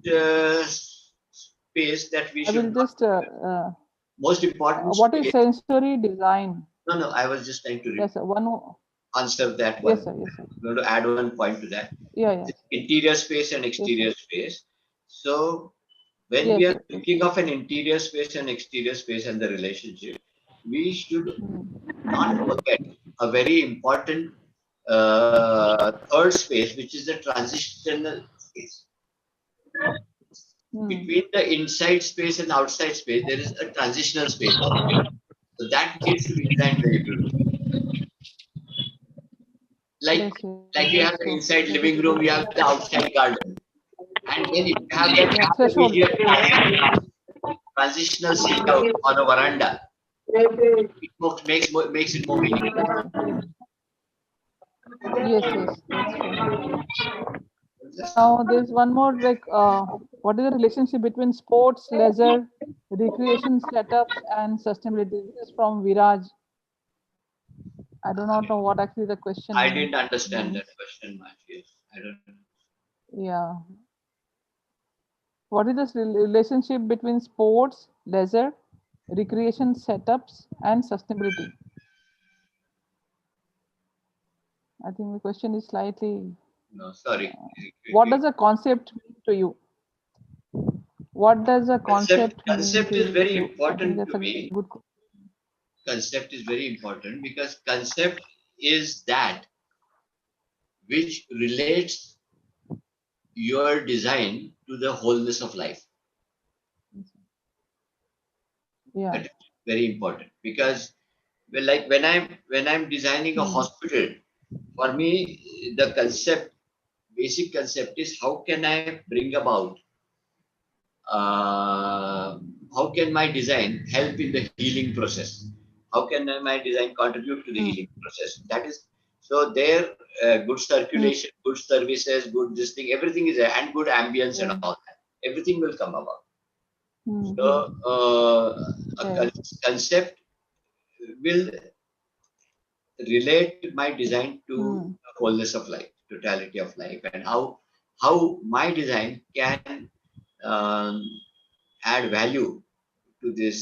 space that we I will should not. just. Most important What is space. sensory design? No, no. I was just trying to Yes, sir. answer that Yes, one. sir. Yes, sir. I'm going to add one point to that. Yeah. Yes. Interior space and Yes, sir. exterior space. So when we Yes, are sir. Yes. thinking of an interior space and exterior space and the relationship, we should not forget a very important third space, which is the transitional space. Between the inside space and outside space, there is a transitional space. So that needs to be designed very beautifully. Like, Yes, yes. like you That's have the true. inside That is living true. room, you have the outside garden. And then if you have that Yeah. Threshold. transitional seat out on a veranda, makes it more meaningful. Yes, yes. That's true. Now there's one more like what is the relationship between sports, leisure, recreation setups and sustainability? This is from Viraj. I do not know what actually the I question didn't understand that means. question much. Yes, I don't know. Yeah. What is this relationship between sports, leisure, recreation setups and sustainability? I think the question is slightly No, sorry. what does a concept mean to you? what does a concept mean Concept to is you? very I think important that's to a me. good. Concept is very important because concept is that which relates your design to the wholeness of life. Yeah. That is very important because, well, like when I'm designing a hospital, for me the basic concept is how can I bring about, how can my design help in the healing process? How can my design contribute to the Mm. healing process? That is, so there, good Mm. circulation, good services, good this thing, everything is there, and good ambience and Yeah. all that. Everything will come about. Mm-hmm. So a Yeah. concept will relate my design to Mm. the wholeness of life, totality of life, and how my design can um, add value to this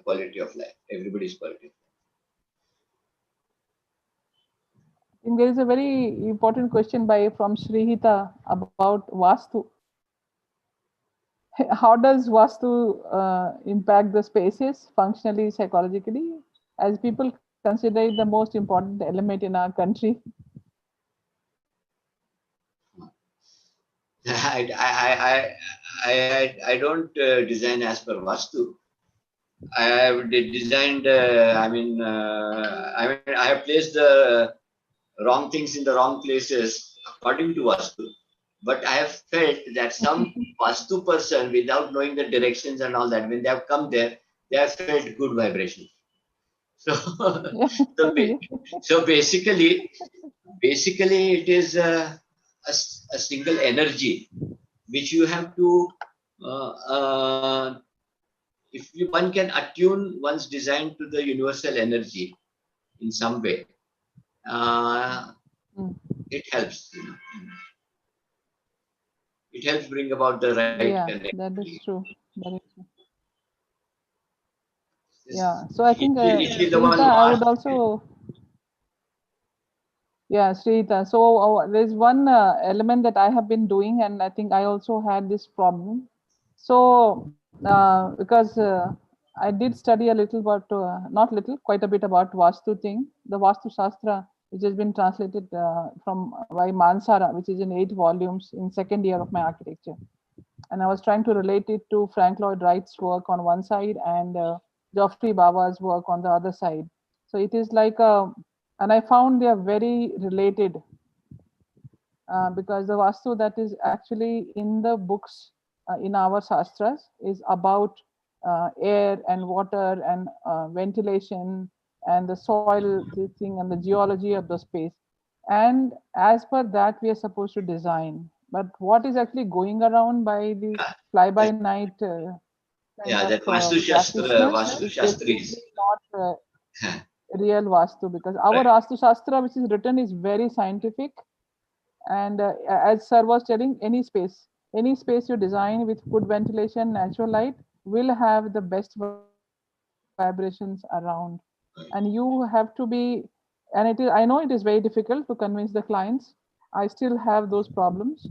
quality of life, everybody's quality. I think there is a very important question by from Srihita about Vastu. How does Vastu impact the spaces functionally, psychologically, as people consider it the most important element in our country? I don't design as per Vastu. I have designed. I have placed the wrong things in the wrong places according to Vastu. But I have felt that some Vastu person, without knowing the directions and all that, when they have come there, they have felt good vibrations. So, Yeah. so, Yeah. so basically, it is a single energy which you have to, uh, uh, if you, one can attune one's design to the universal energy in some way, uh, Mm. it helps. It helps bring about the right Yeah, that is connectivity. true. That is true. This, Yeah. So I think, is the one Srihita, who I would asked. also, yeah, Srihita. So there's one element that I have been doing, and I think I also had this problem. So because I did study a little about, not little, quite a bit about Vastu thing, the Vastu Shastra, which has been translated from by Mansara, which is in 8 volumes in second year of my architecture. And I was trying to relate it to Frank Lloyd Wright's work on one side and Geoffrey Baba's work on the other side. So it is like and I found they are very related because the Vastu that is actually in the books in our Shastras is about air and water and ventilation and the soil thing and the geology of the space. And as per that, we are supposed to design. But what is actually going around by the Yeah, fly by that, night kind yeah, of that Vastu Shastra, practitioners Vastu is Shastris. definitely not real Vastu because our Right. Vastu Shastra, which is written, is very scientific and as sir was telling, any space you design with good ventilation, natural light will have the best vibrations around. And you have to be, and it is, I know it is very difficult to convince the clients. I still have those problems,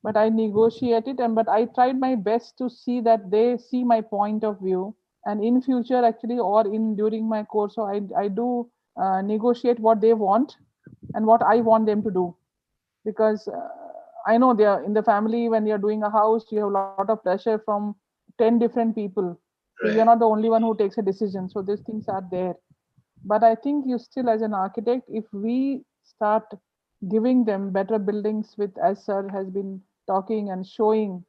but I negotiate it, and but I tried my best to see that they see my point of view. And in future, actually, or in during my course, so I do negotiate what they want and what I want them to do because I know they are in the family. When you're doing a house, you have a lot of pressure from 10 different people, so you're Right. not the only one who takes a decision. So these things are there, but I think you still, as an architect, if we start giving them better buildings with, as sir has been talking and showing,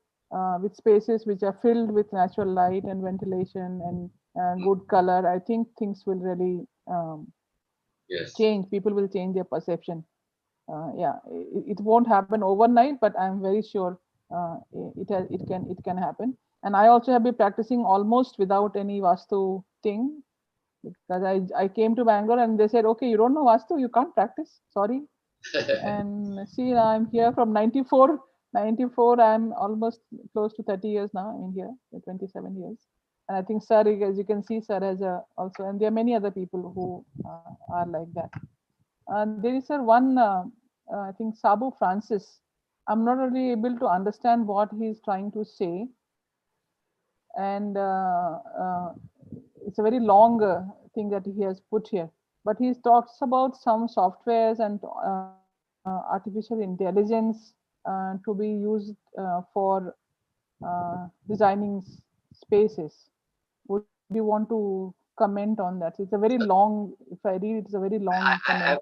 with spaces which are filled with natural light and ventilation and good color, I think things will really Yes. change. People will change their perception. Yeah, it won't happen overnight, but I'm very sure it can happen. And I also have been practicing almost without any vastu thing because I came to Bangalore and they said, okay, you don't know vastu, you can't practice, sorry. And see, I'm here from 94. 94, I'm almost close to 30 years now. I'm in here, 27 years. And I think sir, as you can see, sir has a also, and there are many other people who are like that. There is a one, I think Sabu Francis. I'm not really able to understand what he's trying to say. and it's a very long thing that he has put here. But he talks about some softwares and artificial intelligence to be used for designing spaces. Would you want to comment on that? It's a very long. If I read, it's a very long comment.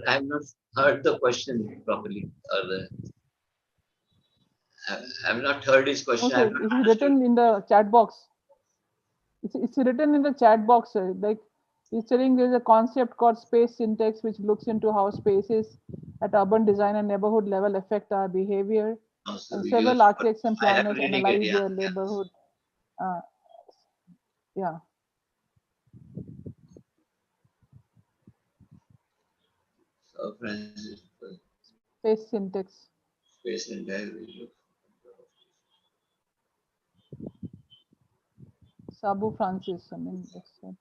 I have not heard the question properly, or I have not heard his question. I Also, have not it's understood. written in the chat box. It's written in the chat box. Like he's telling there's a concept called space syntax, which looks into how spaces at urban design and neighborhood level affect our behavior. Also, And yes, several architects and I am planners reading it. analyze Yeah, their yeah. neighborhood. Uh, yeah, So, Francis, space syntax. space and time. Sabu Francis. I mean, that's what.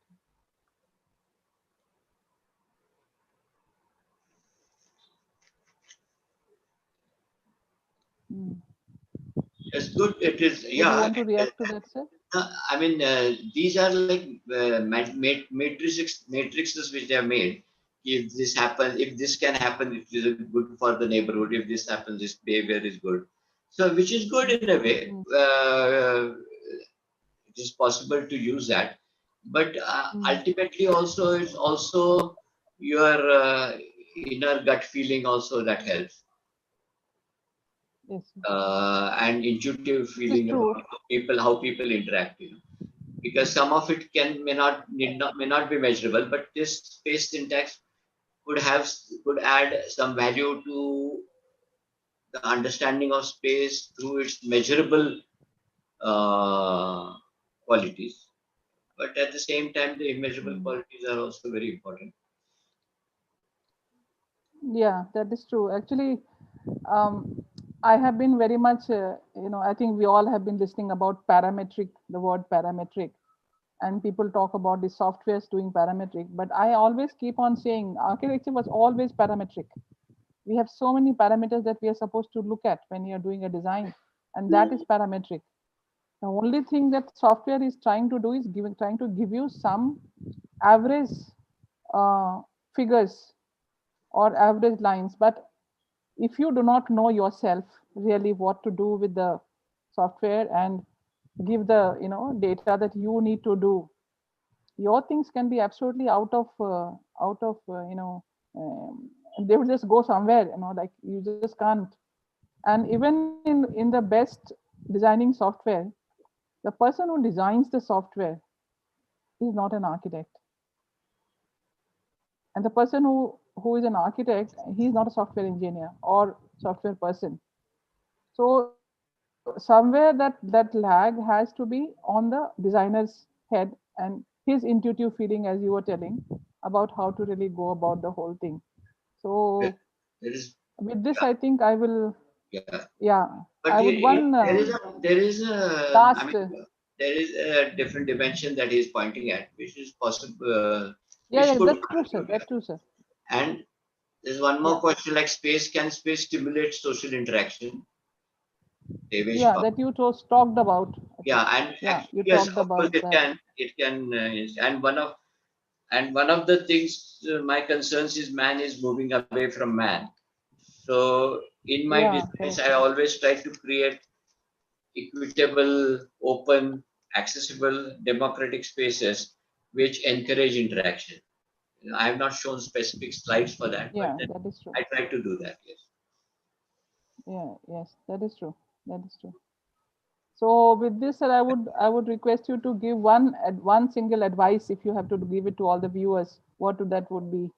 Hmm. It's good. It is. Would you Yeah. want to react to that, sir? I mean, these are like matrices which they have made. If this happens, if this can happen, it is good for the neighborhood. If this happens, this behavior is good. So, which is good in a way. Hmm. It is possible to use that, but Hmm. ultimately, also it's also your inner gut feeling also that helps, Yes, sir. and intuitive This is feeling true. about how people interact. Because some of it may not be measurable, but this space syntax could add some value to the understanding of space through its measurable uh, qualities. But at the same time, the immeasurable Hmm. qualities are also very important. Yeah, that is true. Actually, um, I have been very much, I think we all have been listening about parametric, the word parametric, and people talk about the softwares doing parametric. But I always keep on saying architecture was always parametric. We have so many parameters that we are supposed to look at when you're doing a design, and that is parametric. The only thing that software is trying to do is trying to give you some average uh, figures or average lines. But if you do not know yourself really what to do with the software and give the data that you need to do, your things can be absolutely um, they will just go somewhere, like you just can't. And even in the best designing software, the person who designs the software is not an architect, and the person who is an architect, he's not a software engineer or software person. So somewhere that lag has to be on the designer's head, and his intuitive feeling, as you were telling, about how to really go about the whole thing. There So there is, with this, yeah, I think I will, yeah. yeah, But I would one there is a, I last, mean, there is a different dimension that he is pointing at, which is possible, yeah, which yeah, could that's true, sir. contribute. That's true, sir. Yeah. And there's one more Yeah, question like space. Can space stimulate social interaction? Devesh, yeah, that you talked about, I think. yeah, and Yeah, you yes, talked of course about that. it can, and one of the things my concerns is man is moving away from man. So in my Yeah, designs, correct. I always try to create equitable, open, accessible, democratic spaces which encourage interaction. I have not shown specific slides for that, but Yeah, that is true. I try to do that. Yes. Yeah, yes, that is true. That is true. So with this, sir, I would request you to give one single advice, if you have to give it to all the viewers. What that would be,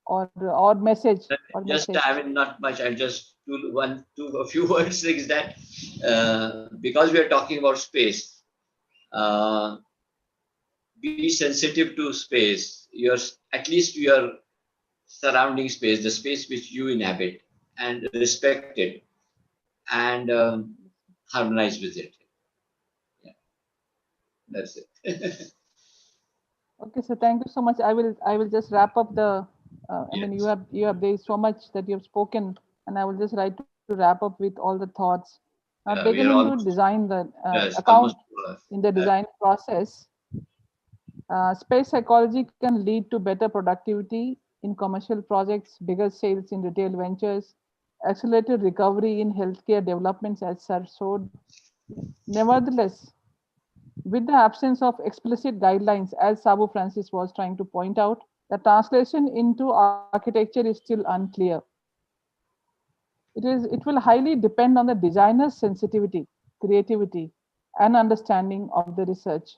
or message, or Just message. I mean not much. I just a few words is that because we are talking about space, uh, be sensitive to space. At least your surrounding space, the space which you inhabit, and respect it and harmonize with it. Yeah, that's it. Okay, so thank you so much. I will just wrap up the. I mean, you Yes. have there is so much that you have spoken, and I will just try to wrap up with all the thoughts. we taken are into almost, design the yes, account almost, in the design process. Space psychology can lead to better productivity in commercial projects, bigger sales in retail ventures, accelerated recovery in healthcare developments, as Sir showed. Nevertheless, with the absence of explicit guidelines, as Sabu Francis was trying to point out, the translation into architecture is still unclear. It will highly depend on the designer's sensitivity, creativity, and understanding of the research.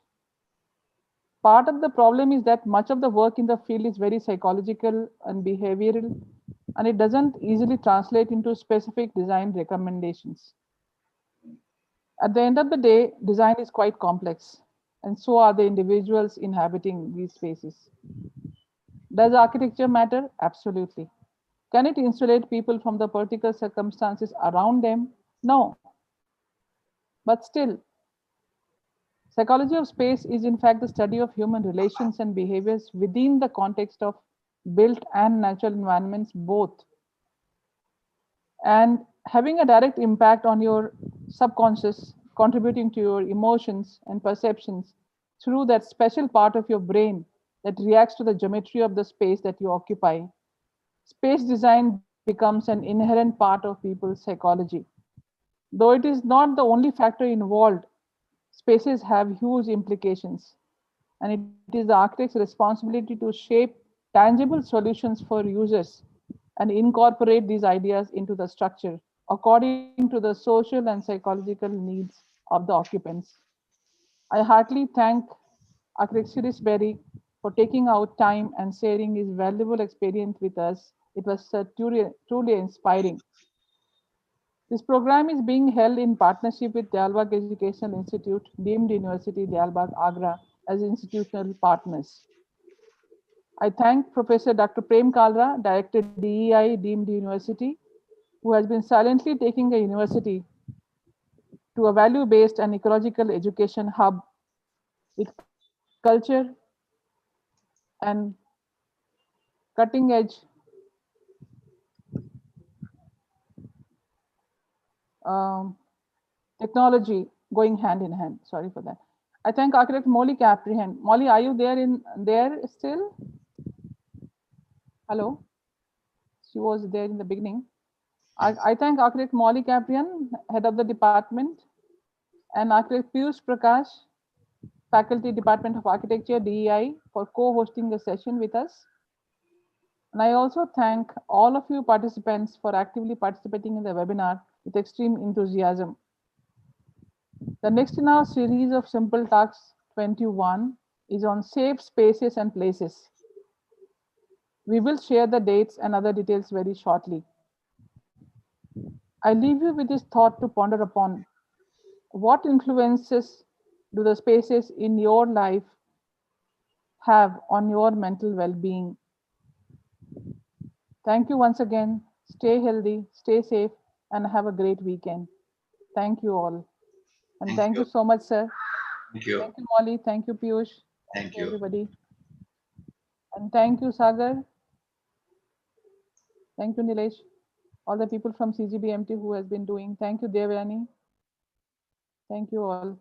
Part of the problem is that much of the work in the field is very psychological and behavioral, and it doesn't easily translate into specific design recommendations. At the end of the day, design is quite complex, and so are the individuals inhabiting these spaces. Does architecture matter? Absolutely. Can it insulate people from the particular circumstances around them? No. But still, psychology of space is in fact the study of human relations and behaviors within the context of built and natural environments both, and having a direct impact on your subconscious, contributing to your emotions and perceptions through that special part of your brain that reacts to the geometry of the space that you occupy. Space design becomes an inherent part of people's psychology. Though it is not the only factor involved, spaces have huge implications, and it is the architect's responsibility to shape tangible solutions for users and incorporate these ideas into the structure according to the social and psychological needs of the occupants. I heartily thank architect Shiris Berry for taking out time and sharing his valuable experience with us. It was truly inspiring. This program is being held in partnership with Diyalbag Educational Institute, deemed University Diyalbag, Agra, as institutional partners. I thank Professor Dr. Prem Kalra, Director DEI, deemed University, who has been silently taking a university to a value-based and ecological education hub with culture and cutting edge um, technology going hand in hand. Sorry for that. I thank architect Molly Caprihan. Molly, are you there still? Hello. She was there in the beginning. I thank architect Molly Caprian, head of the department, and architect Piyush Prakash, faculty Department of Architecture, DEI, for co-hosting the session with us. And I also thank all of you participants for actively participating in the webinar with extreme enthusiasm. The next in our series of Simple Talks 21 is on safe spaces and places. We will share the dates and other details very shortly. I leave you with this thought to ponder upon. What influences do the spaces in your life have on your mental well-being? Thank you once again. Stay healthy, stay safe, and have a great weekend. Thank you all. And thank thank you you. so much, sir. Thank you. Thank you, Molly. Thank you, Piyush. Thank You, you. everybody. And thank you, Sagar. Thank you, Nilesh. All the people from CGBMT who has been doing. Thank you, Devyani. Thank you all.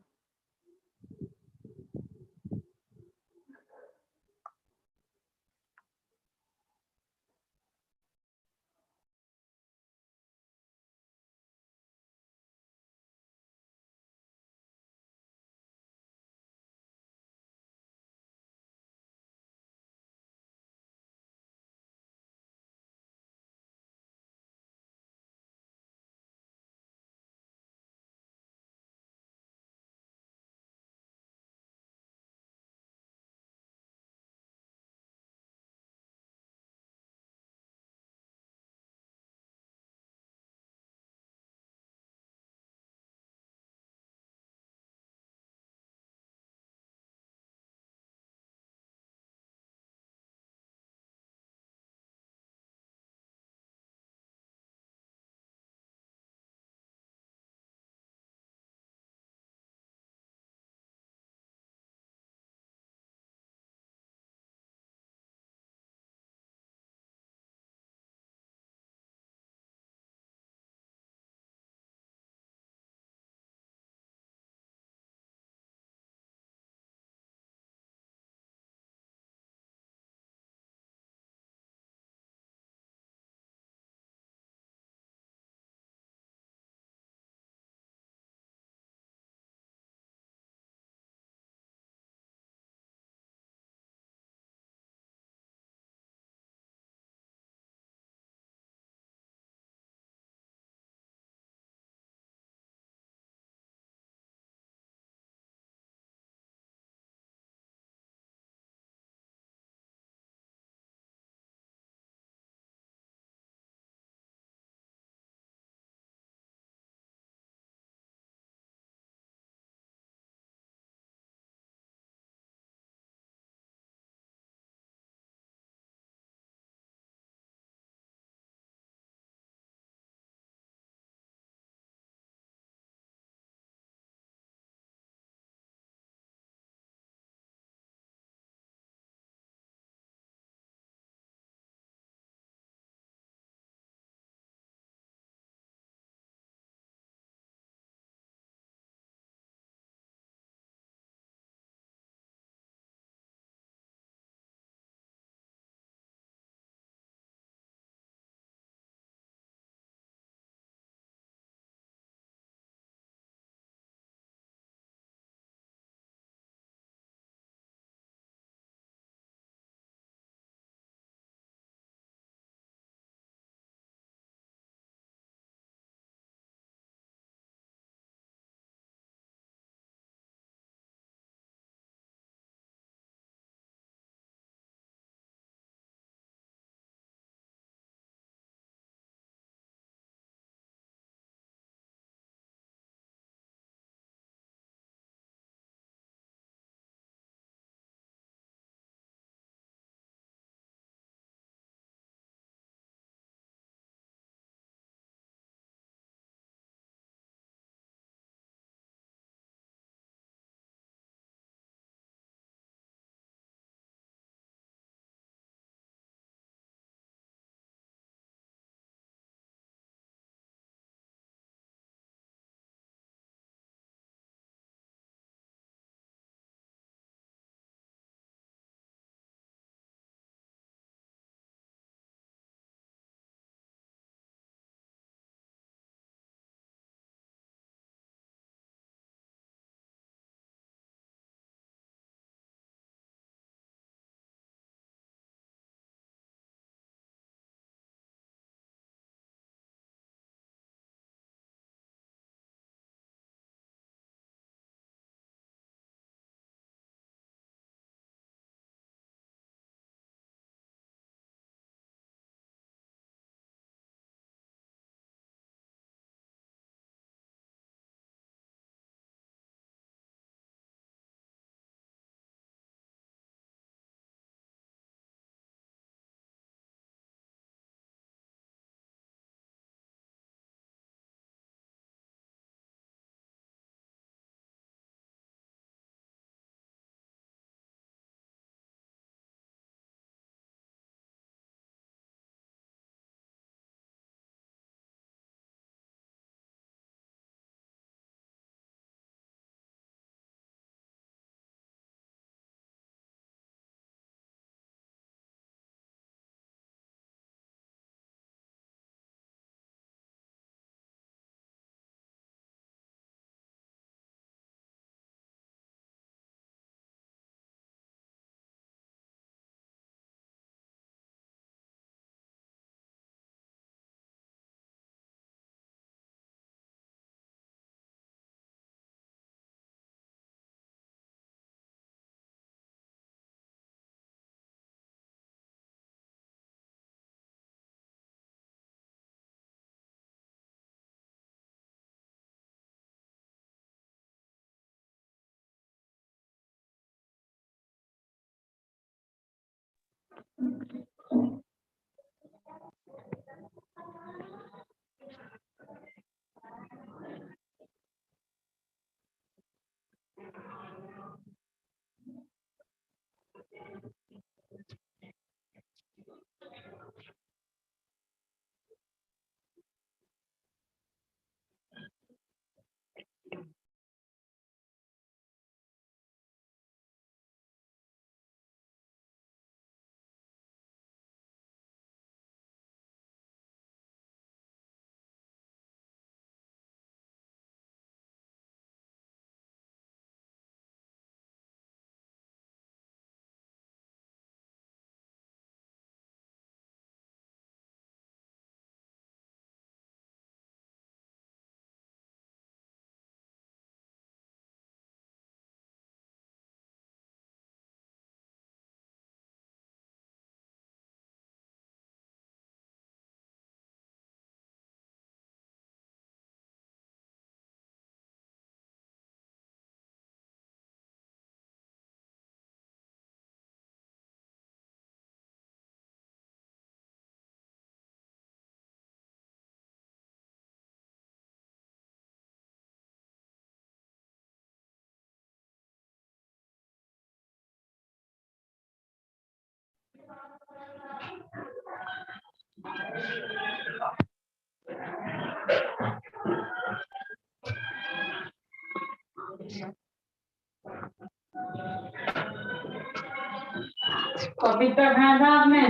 पपीता खाया था आपने?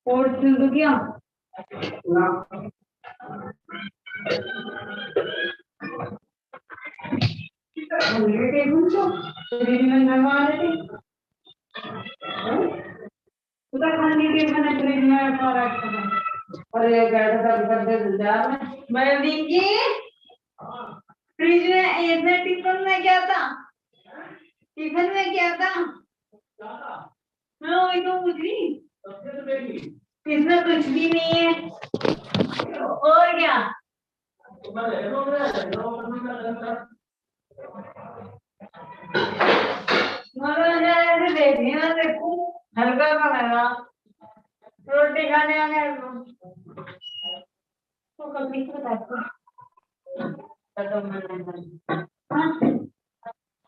और सिंधु क्या? Fridge में ये tiffin में क्या था? टिफिन में क्या था? मैं वही तो पूछ रही। इसमें कुछ भी नहीं है। और क्या? मगर देखनी ना देखो हल्का खाना रोटी खाने आ गया तो कभी तो देखो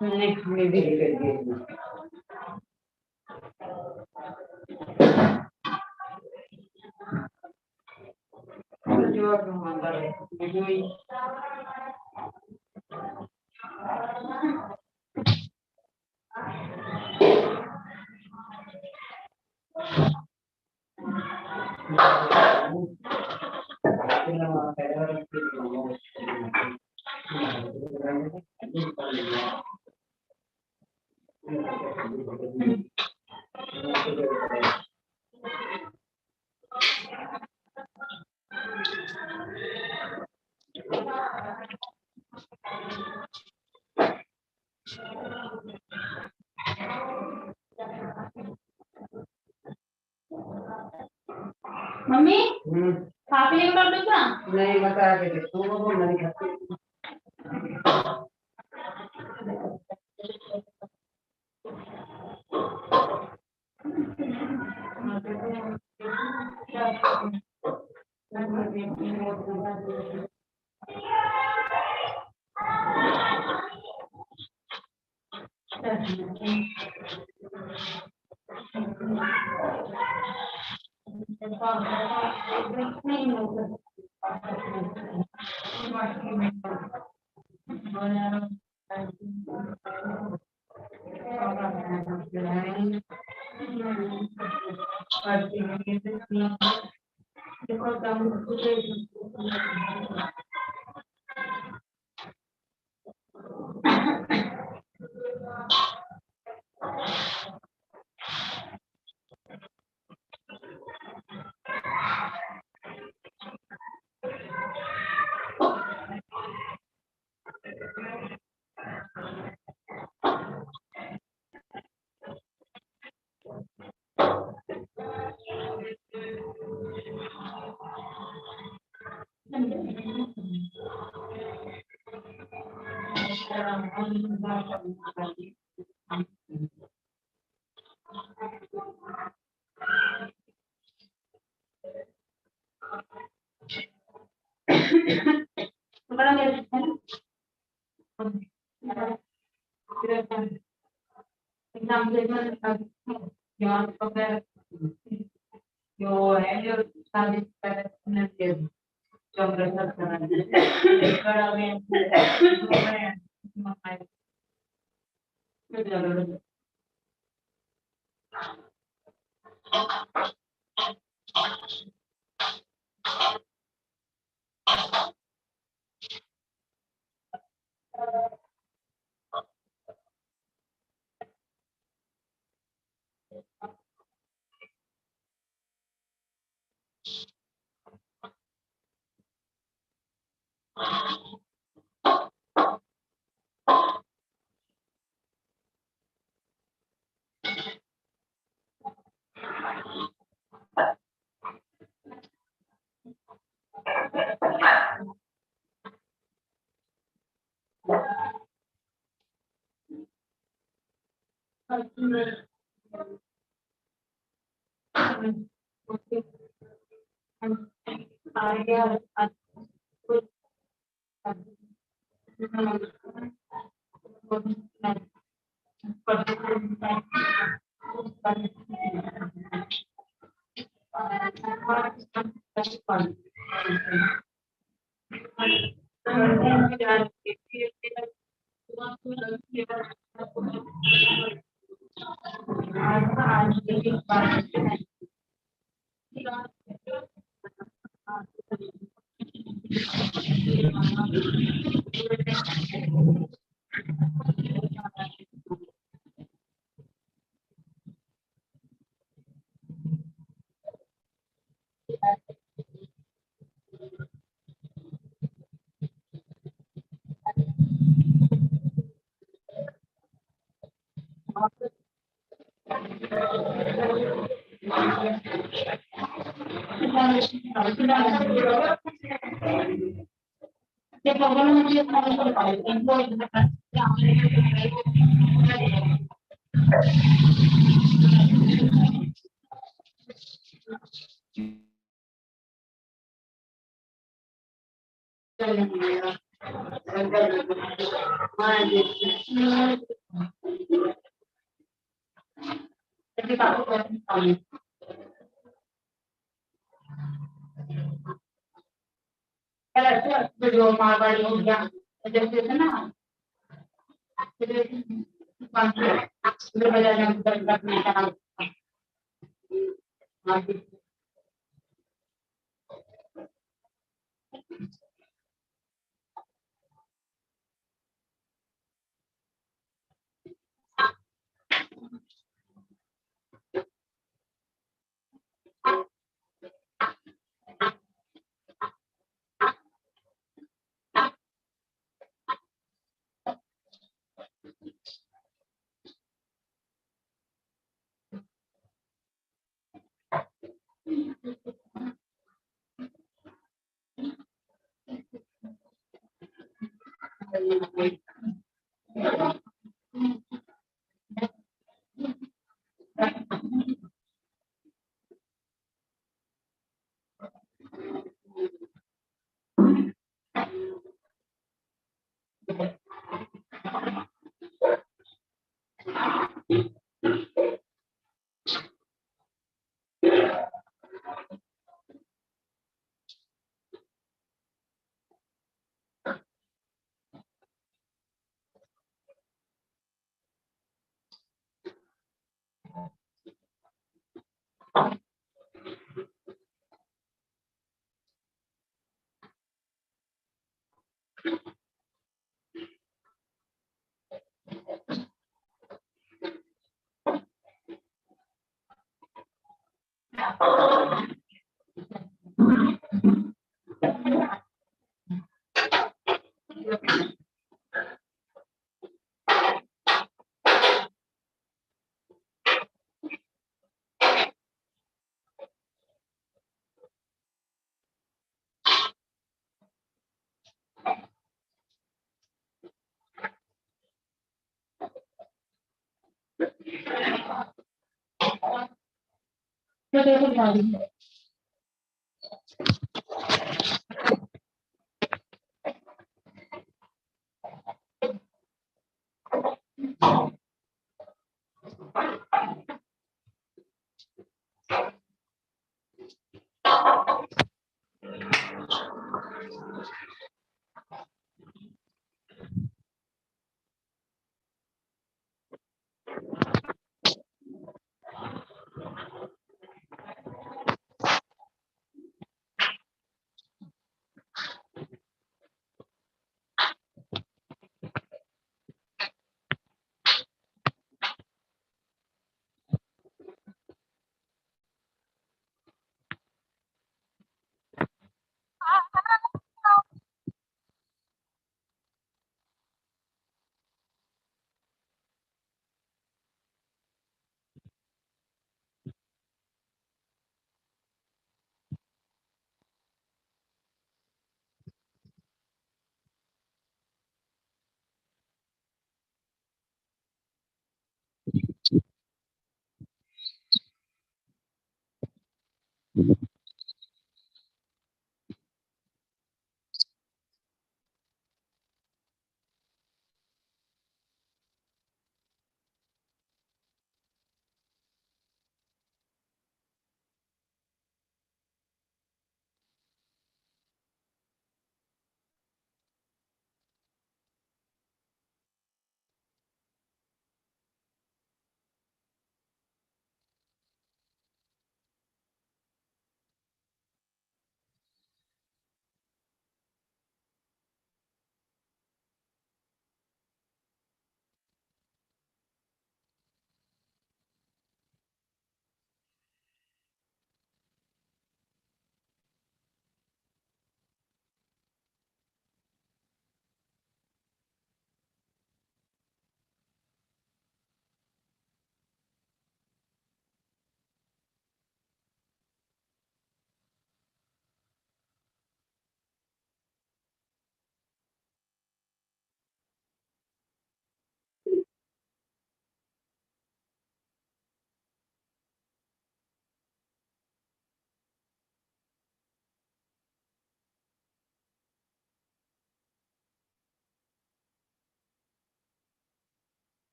नेक्स्ट में भी मम्मी खा पी कर दूसरा नहीं बता के तू बोल नहीं खाती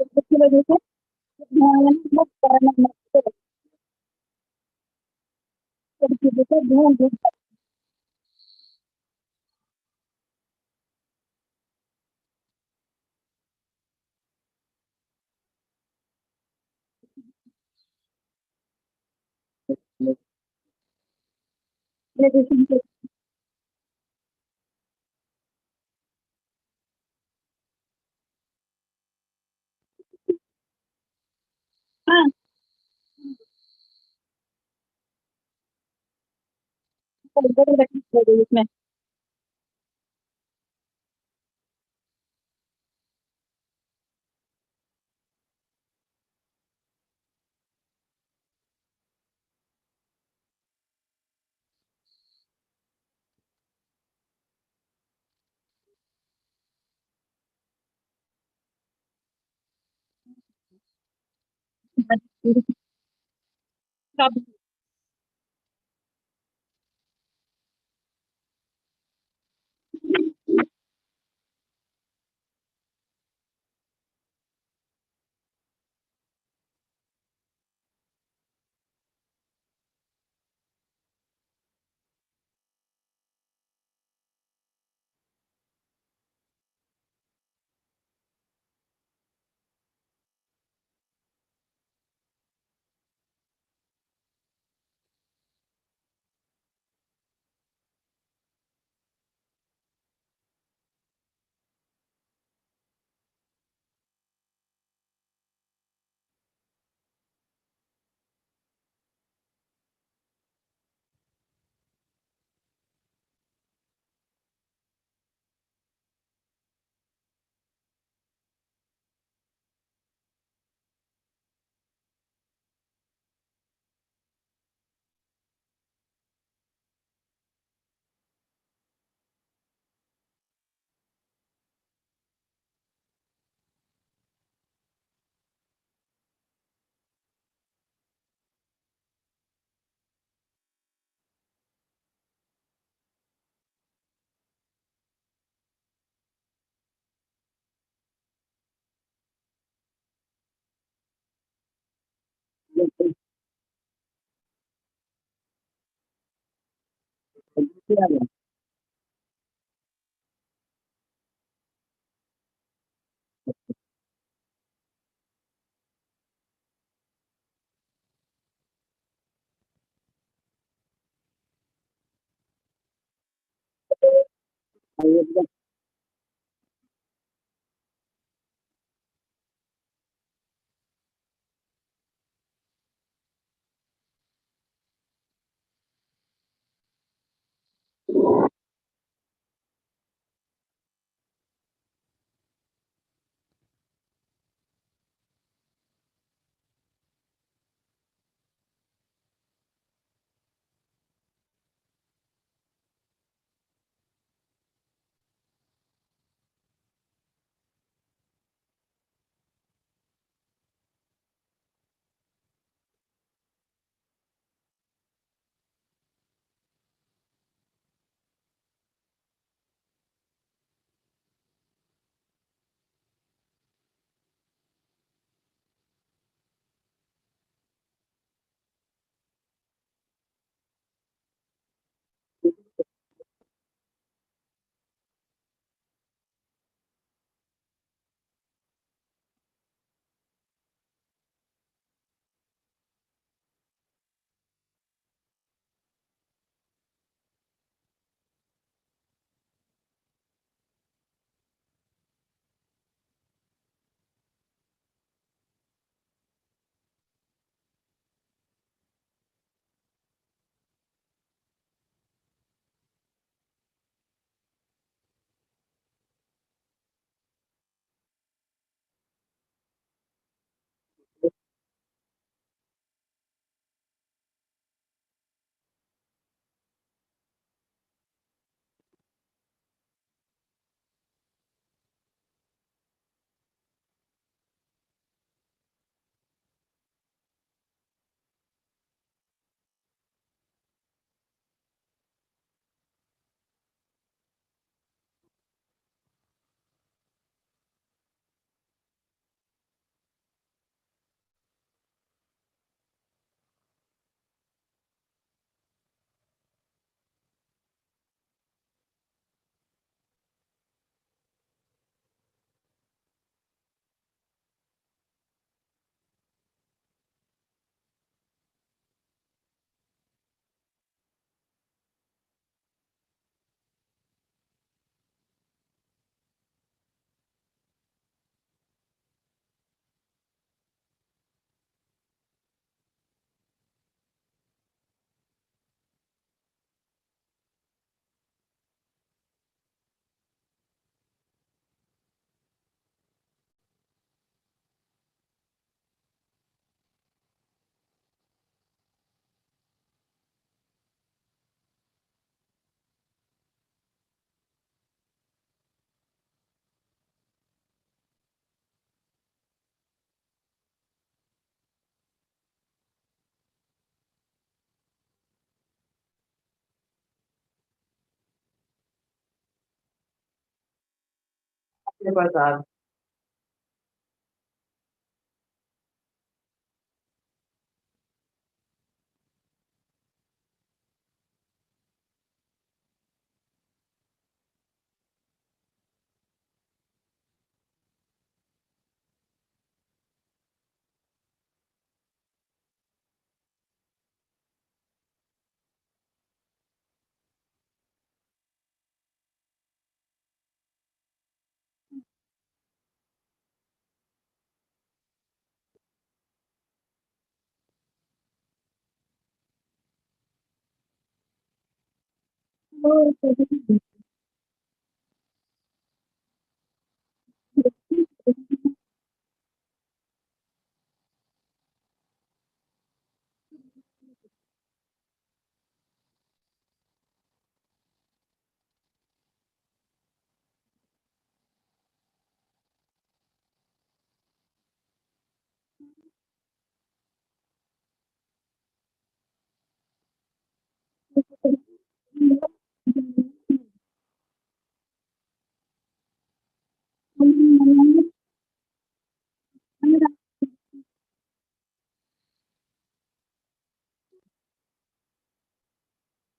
इसकी वजह से ध्यान बहुत करना चीजों का ध्यान देना मेडिटेशन के हाँ बड़े रखने इसमें प्रसाद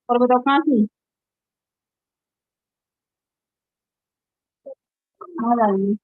और बताओ कहाँ थी कहाँ जा रही है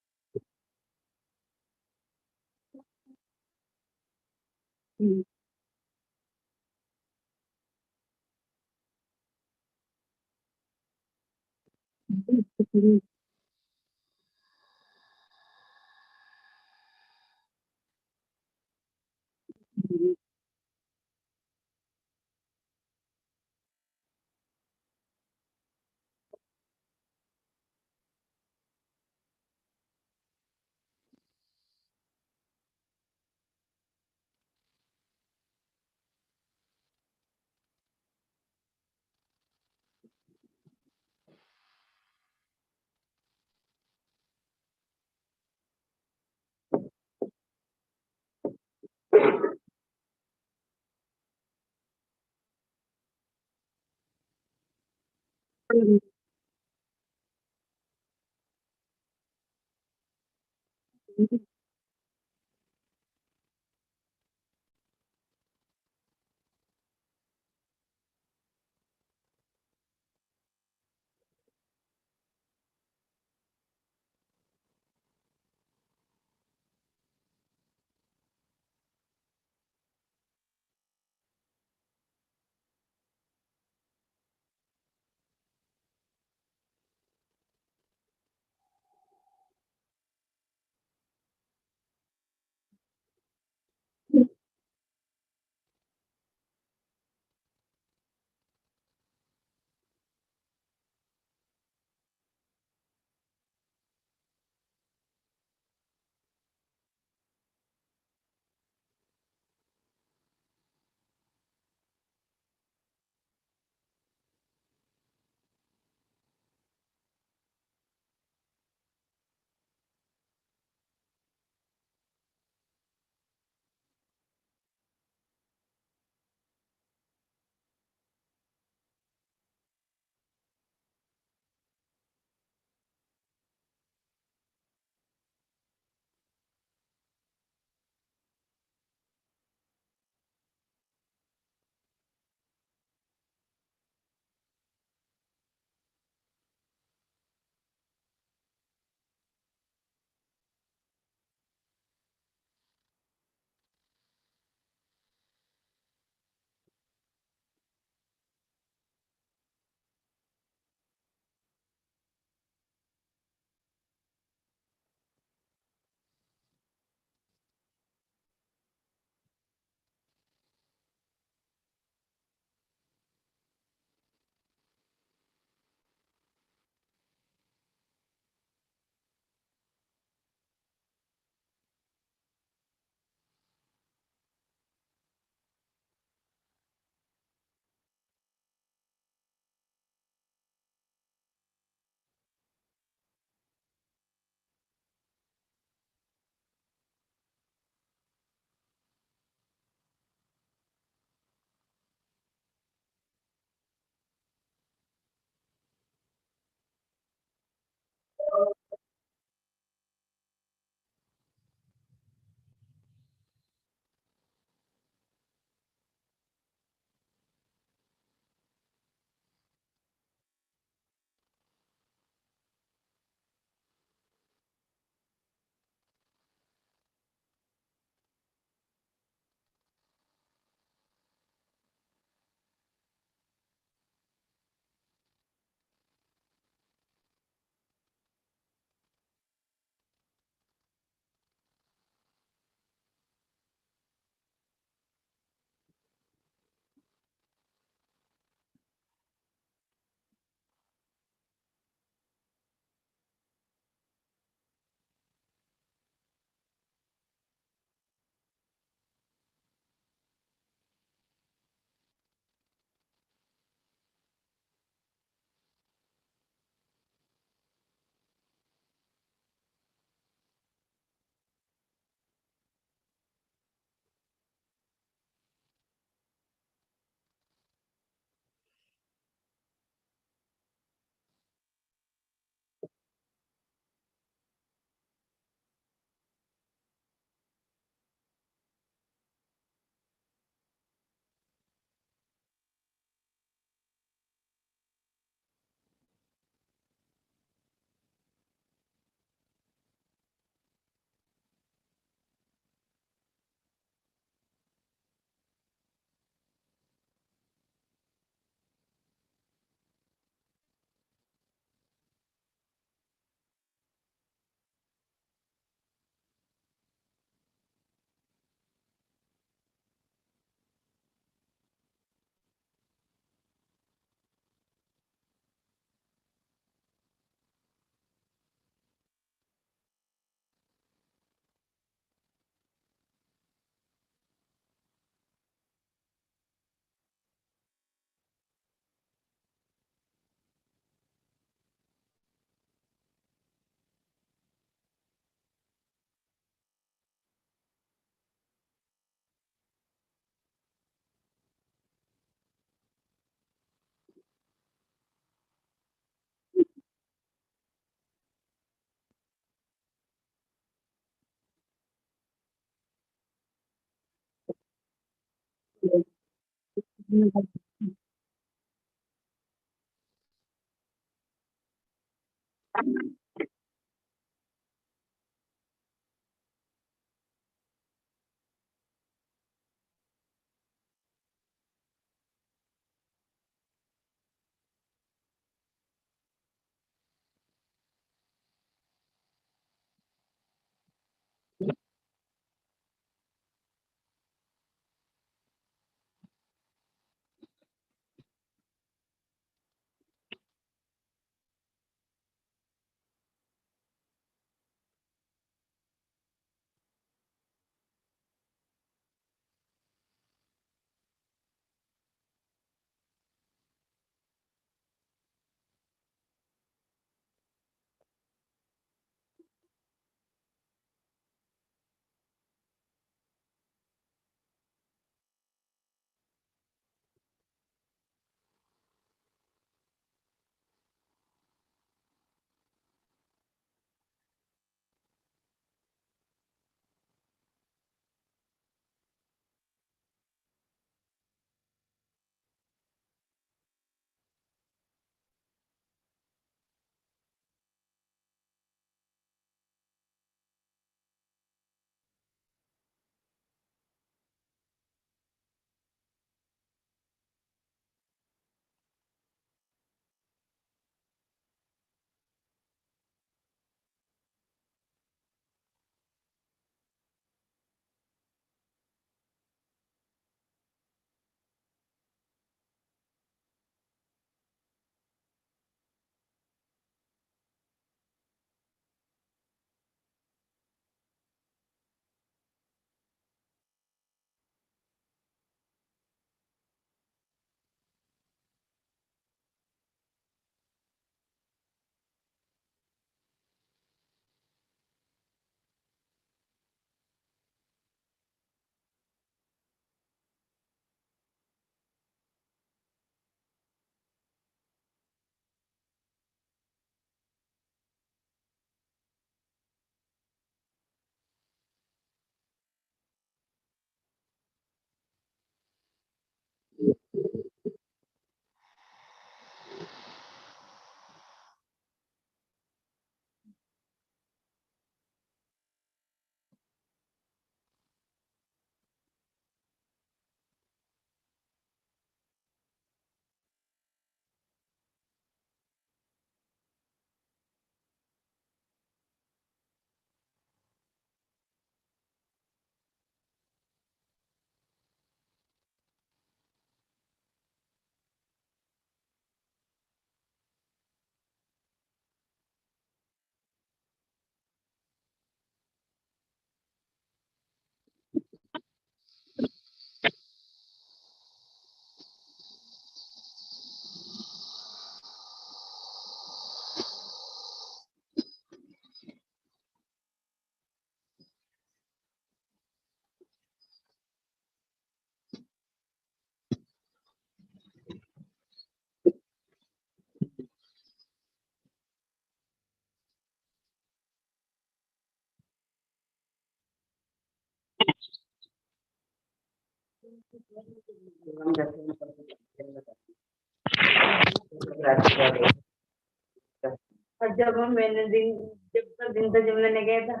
और जब मैंने दिन तो जब मैंने गया था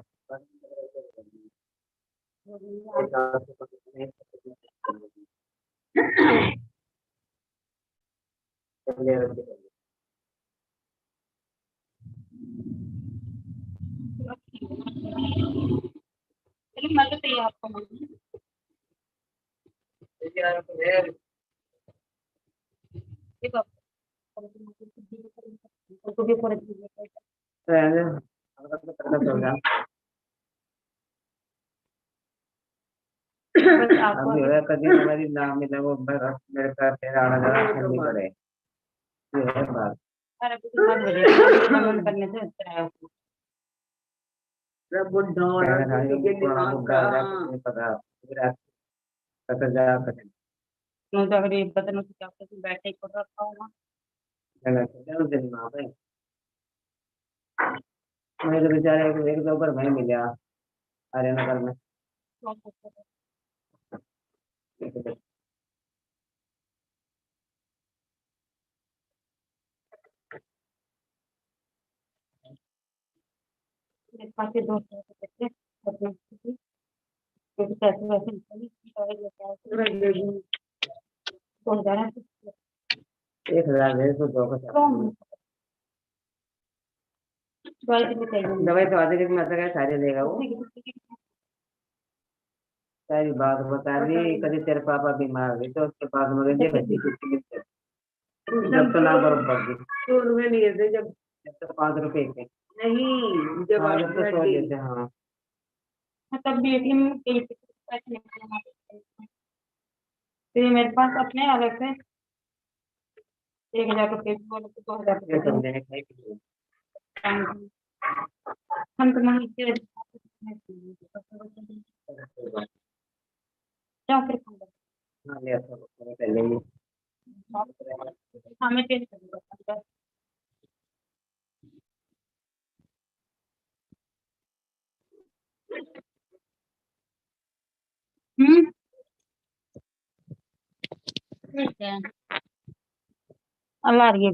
मैं तो तैयार कभी हमारी नाम मिला वो मेरे पास तेरा आना जाना ठंडी पड़े ये है बात करने से अच्छा है बुढ़ा पता पता जा कठिन क्यों तो अगर ये बतन उसके क्या बैठे को रखा होगा उस दिन वहाँ पे मैं तो बेचारे एक दो बार वहीं मिला हरियाणा में पास दो बच्चे पैसे वैसे कौन जा रहा है 1000 दे तो 2 का दवाई कितनी चाहिए दवाई तो आधे दिन में आता है सारे देगा वो सारी बात बता रही कभी तेरे पापा बीमार हुए तो उसके पास मगर जे बच्ची छुट्टी जब तो ना बरोबर दी तो रुपए लिए थे जब तो 5 रुपए के नहीं जब आप तो 100 देते हाँ तब भी एटीएम में पैसे निकालना फिर मेरे पास अपने अलग से 1000 रुपये बोले तो 2000 ये रुपये समझने का है हम तो नहीं क्या फिर हाँ ले अच्छा पहले ही हमें चेंज कर ठीक है अल्लाह रही है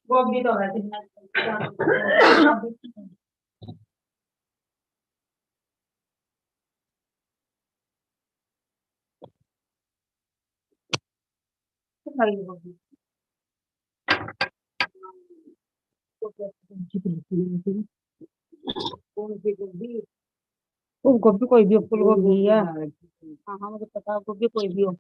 वो भी तो है फूल गोभी कोई भी हो फूल गोभी है हाँ हाँ मुझे पता है गोभी कोई भी हो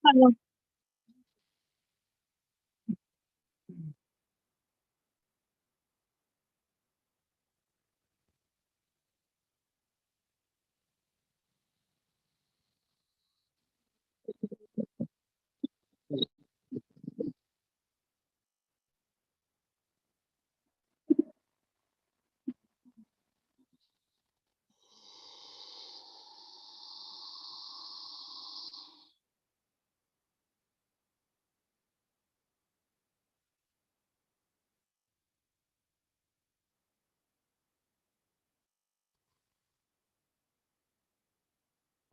Hello.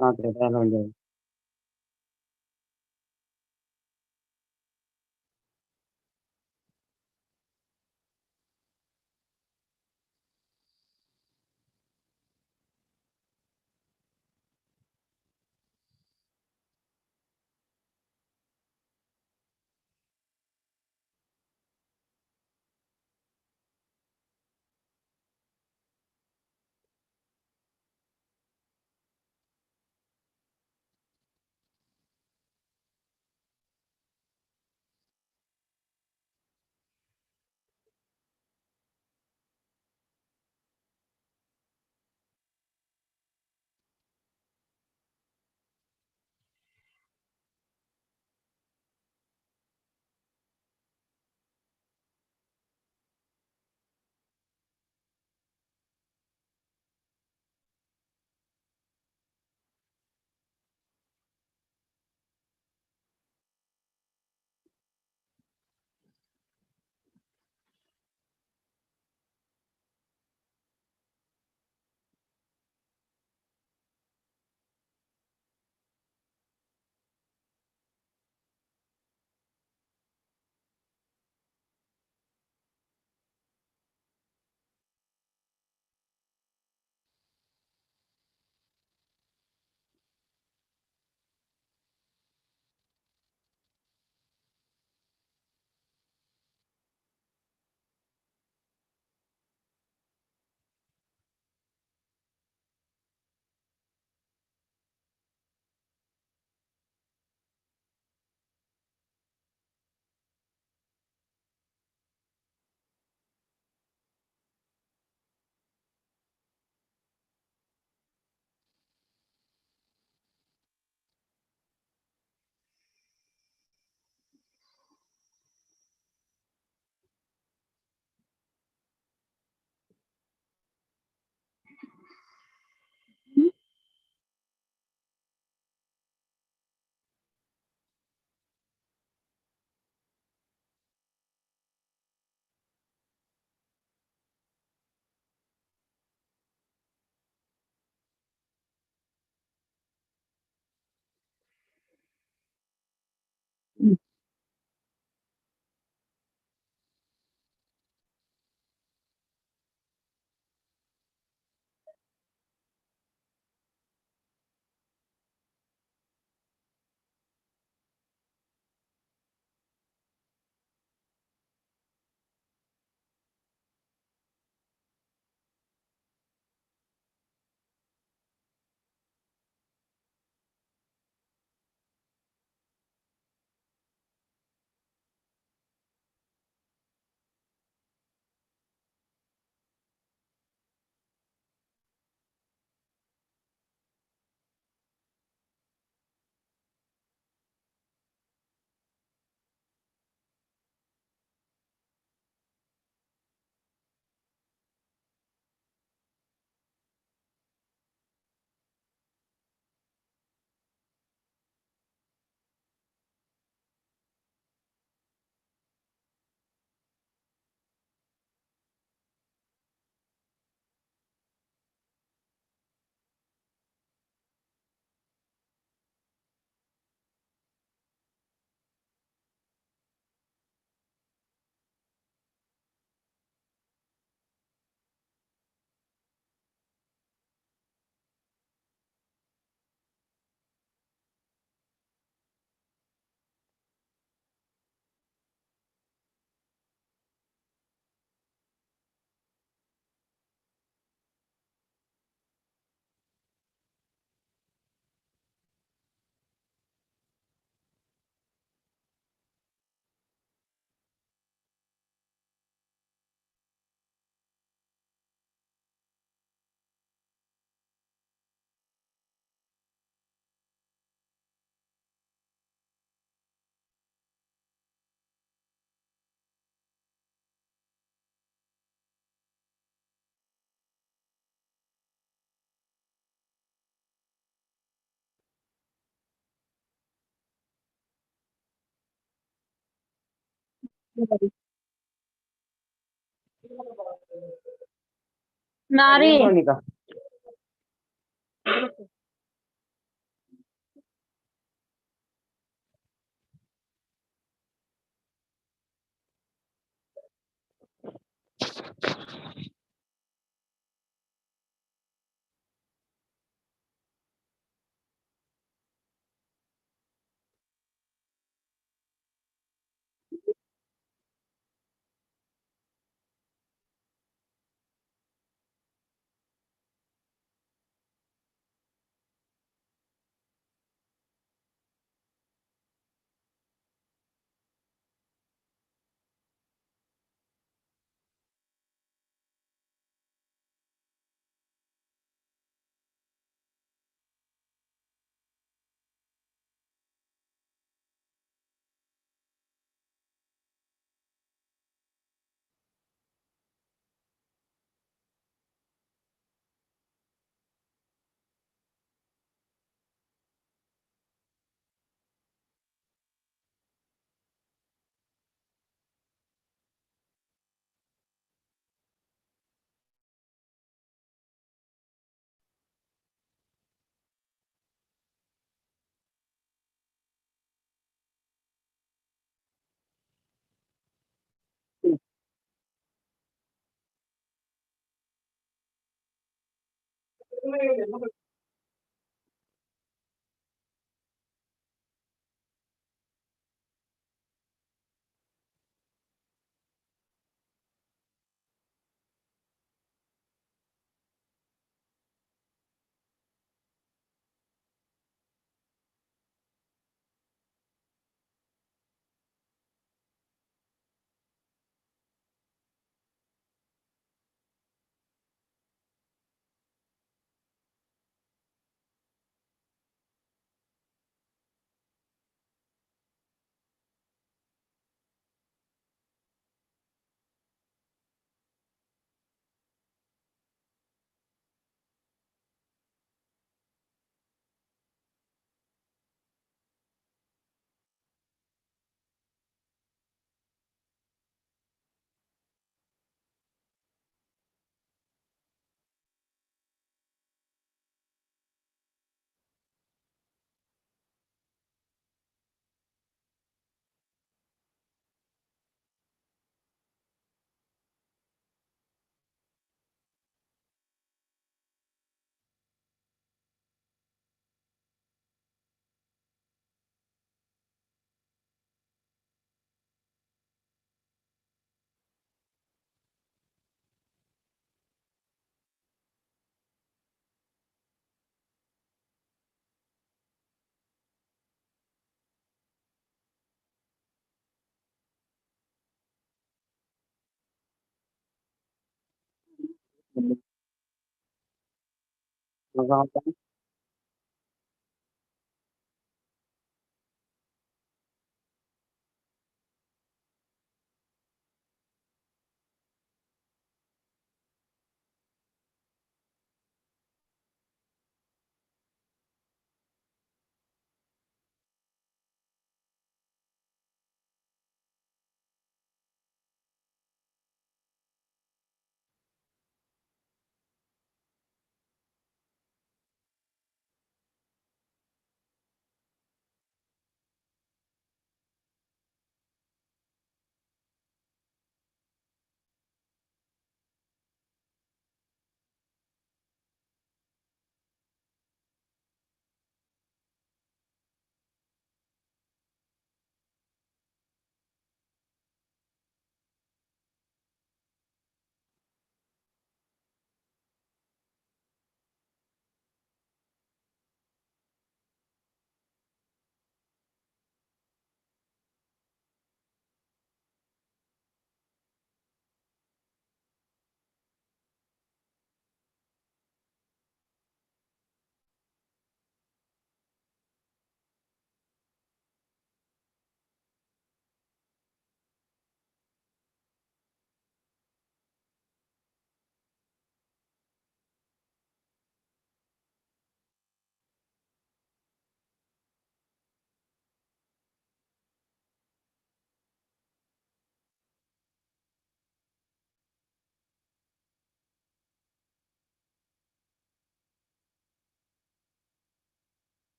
हाँ तो पहले हो जाएगा। नारी मोनिका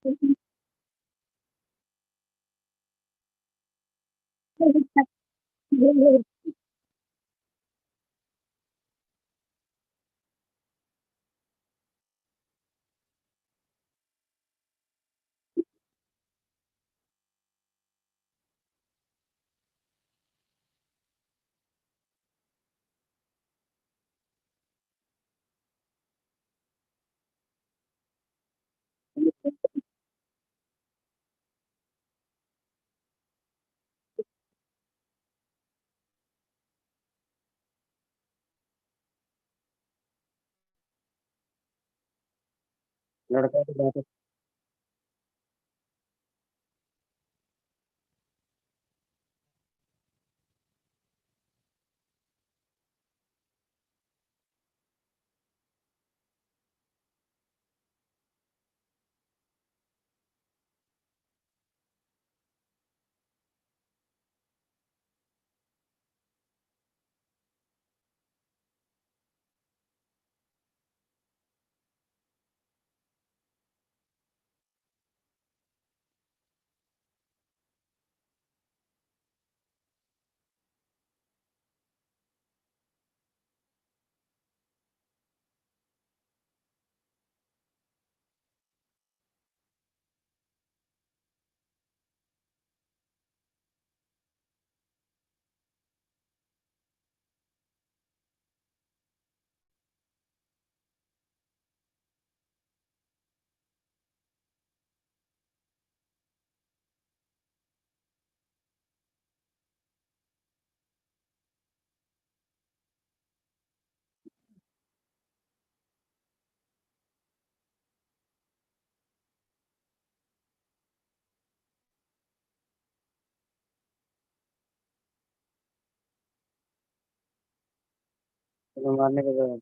लड़का तो बात है। तो मारने का जवाब।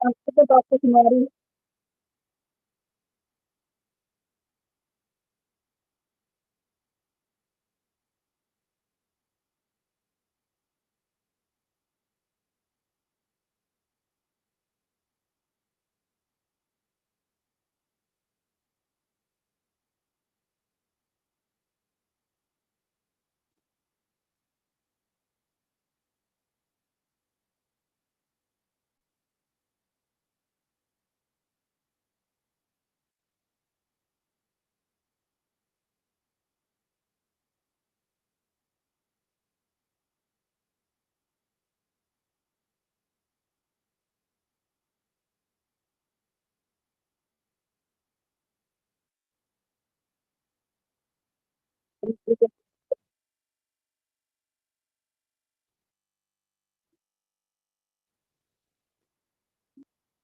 आपको तो बात तुम्हारी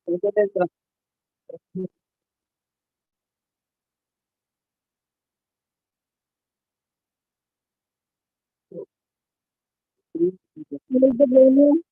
Where is the brain?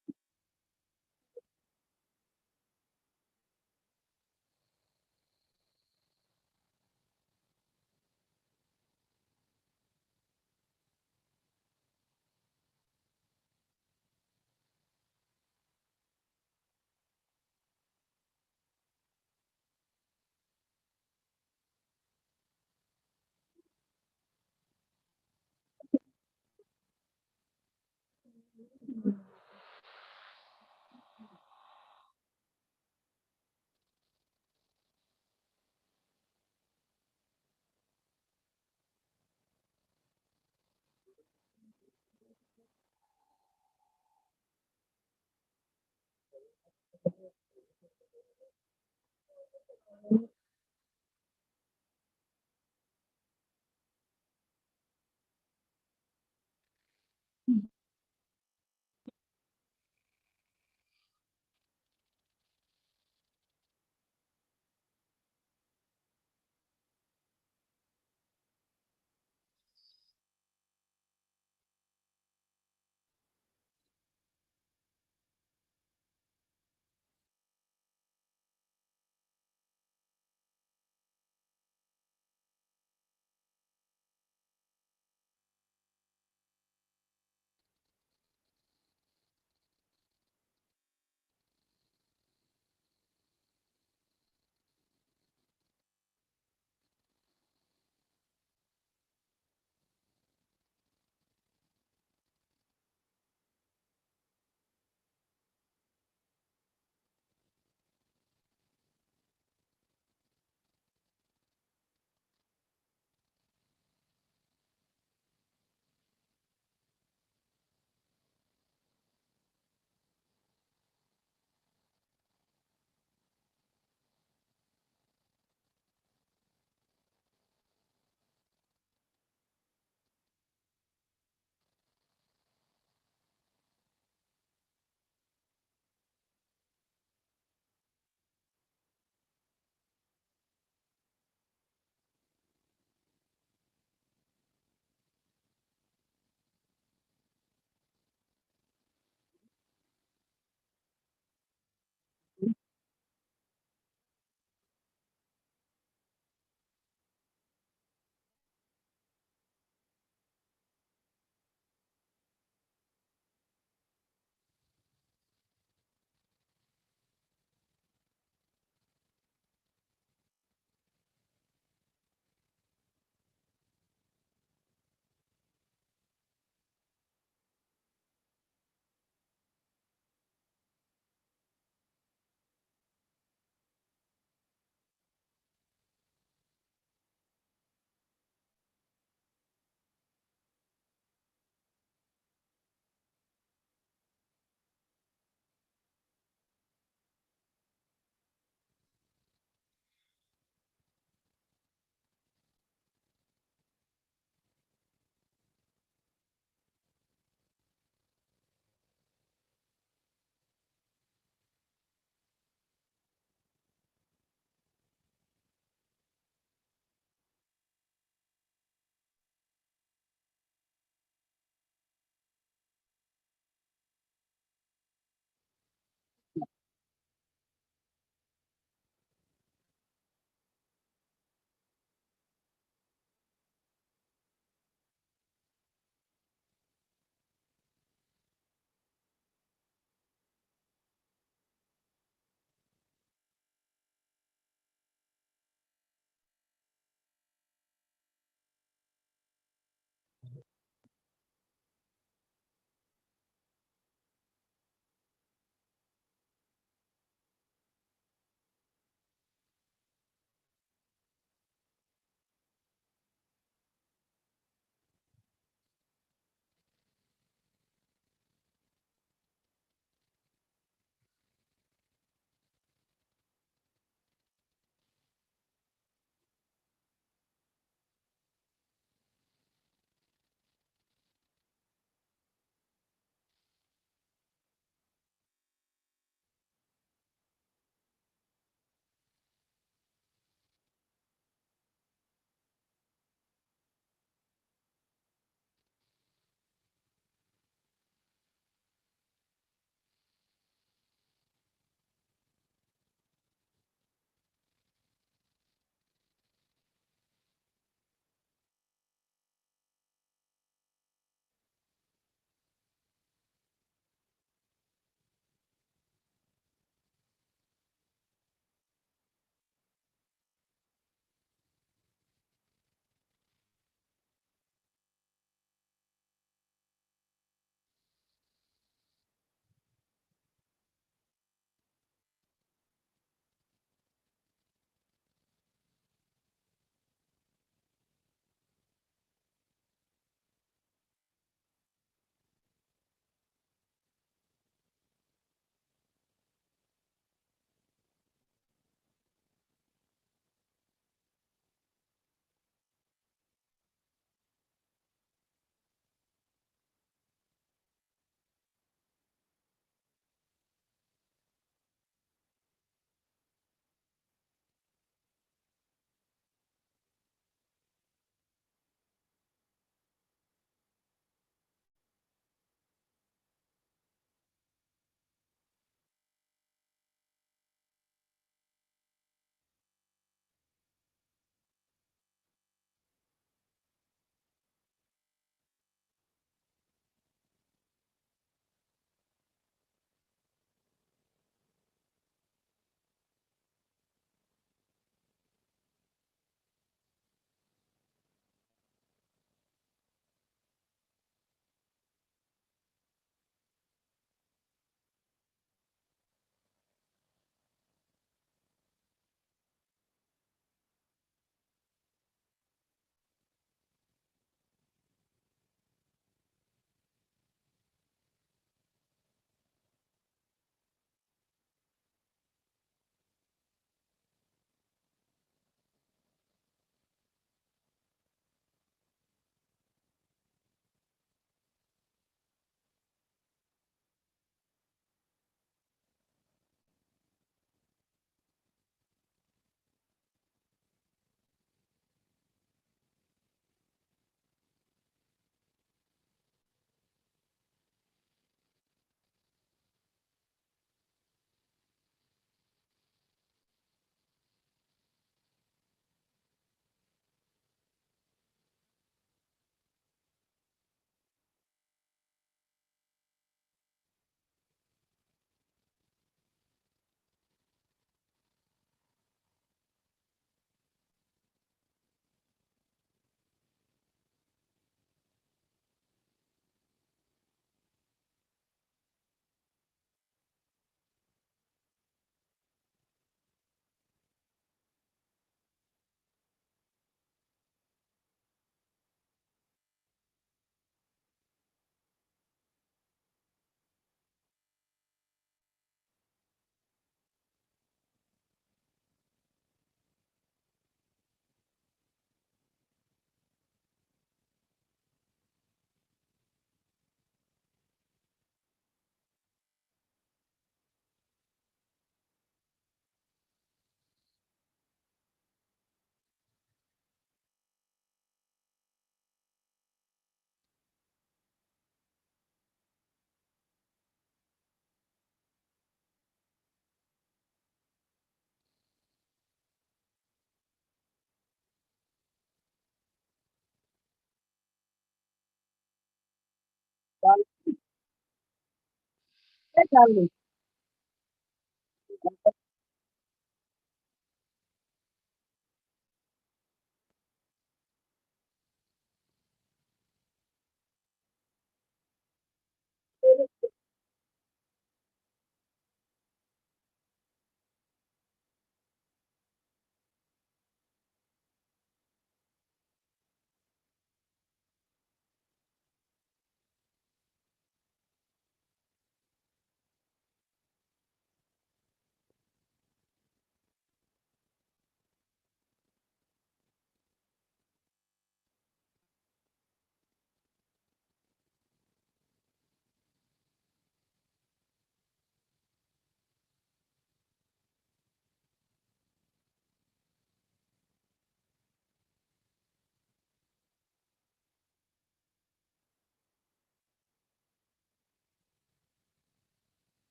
Yes, lovely.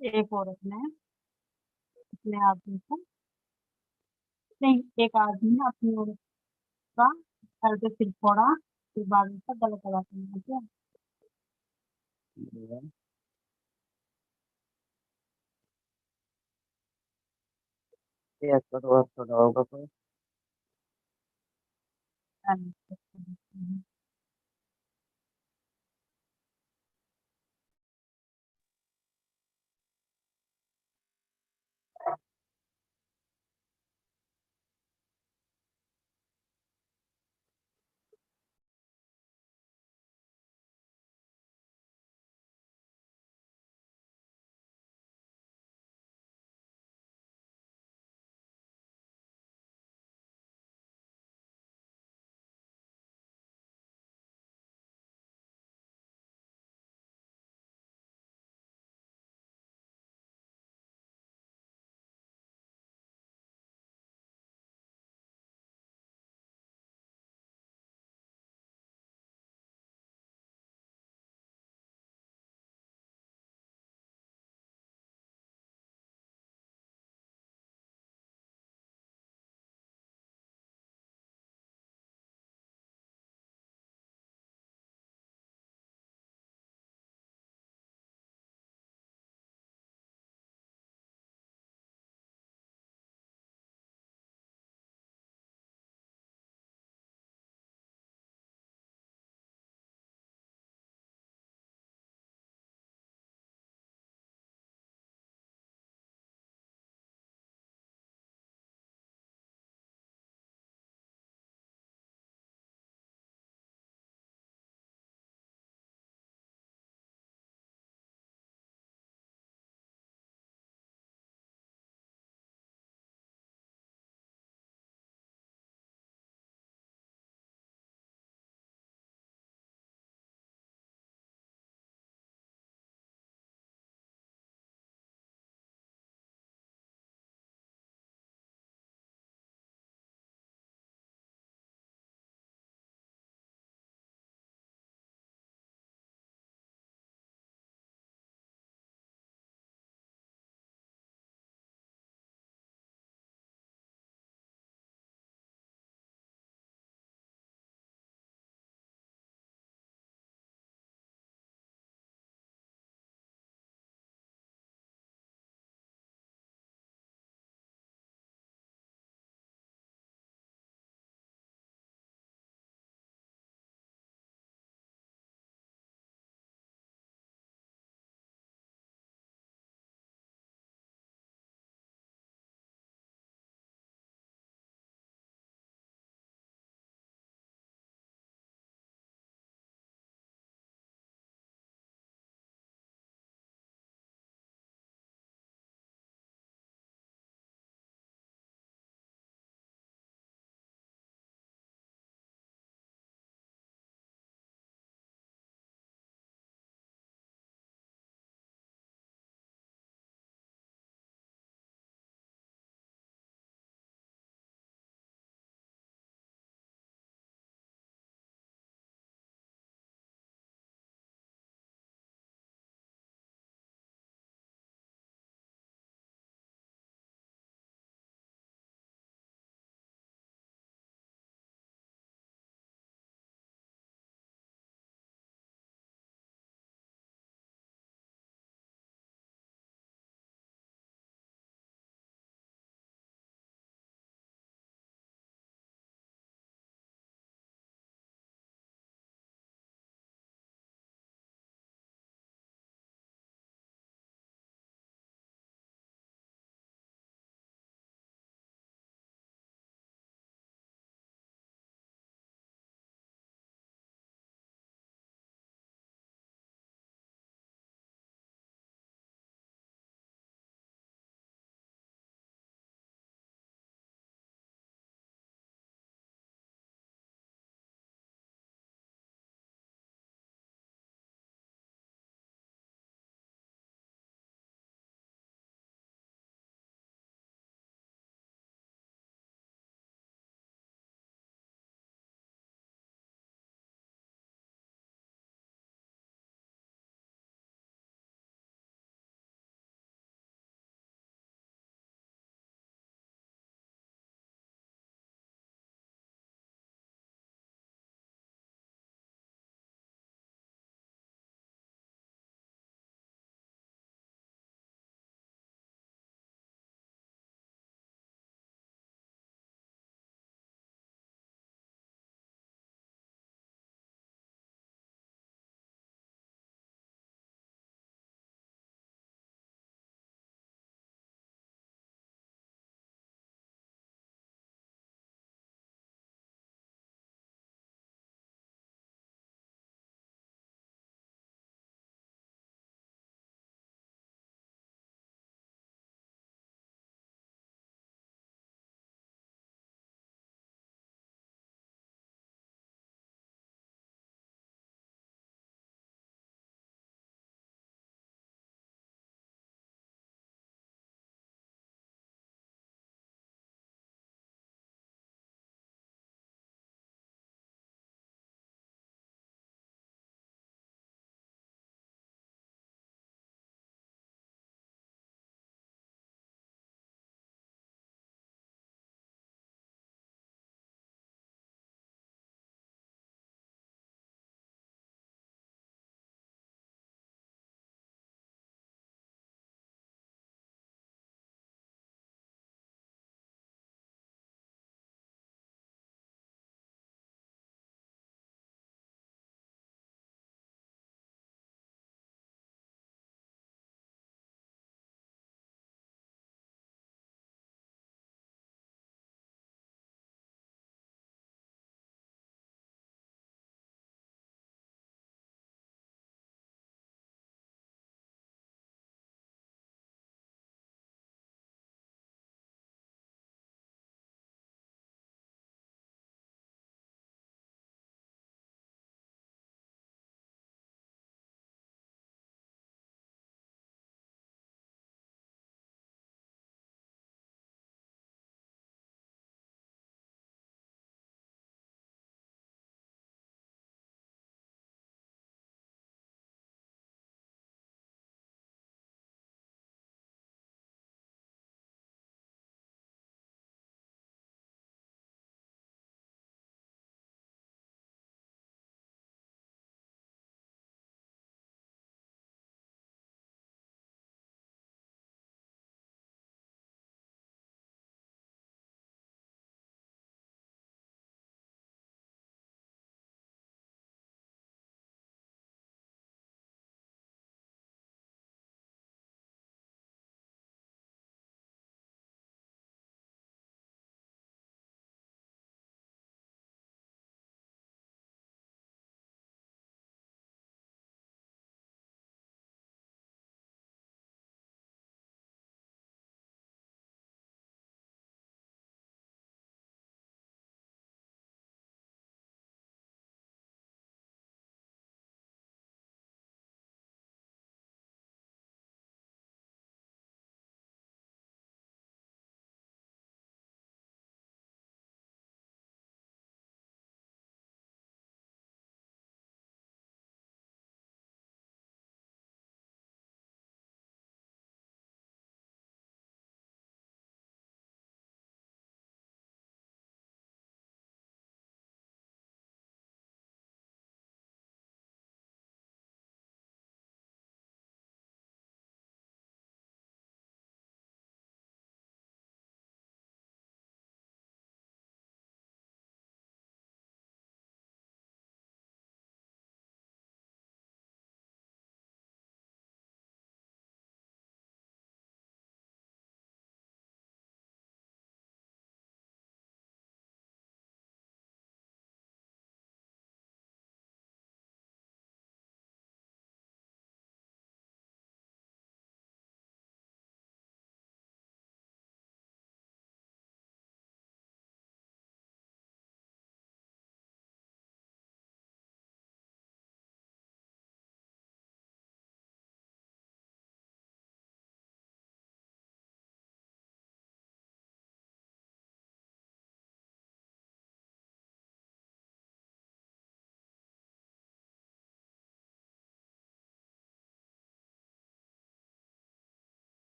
एक औरत ने अपने आदमी को, नहीं, एक आदमी ने अपनी औरत का सर पे सिर फोड़ा, फिर बाद में उसका गला दबा दिया, क्या? ये थोड़ा होगा कोई। हाँ,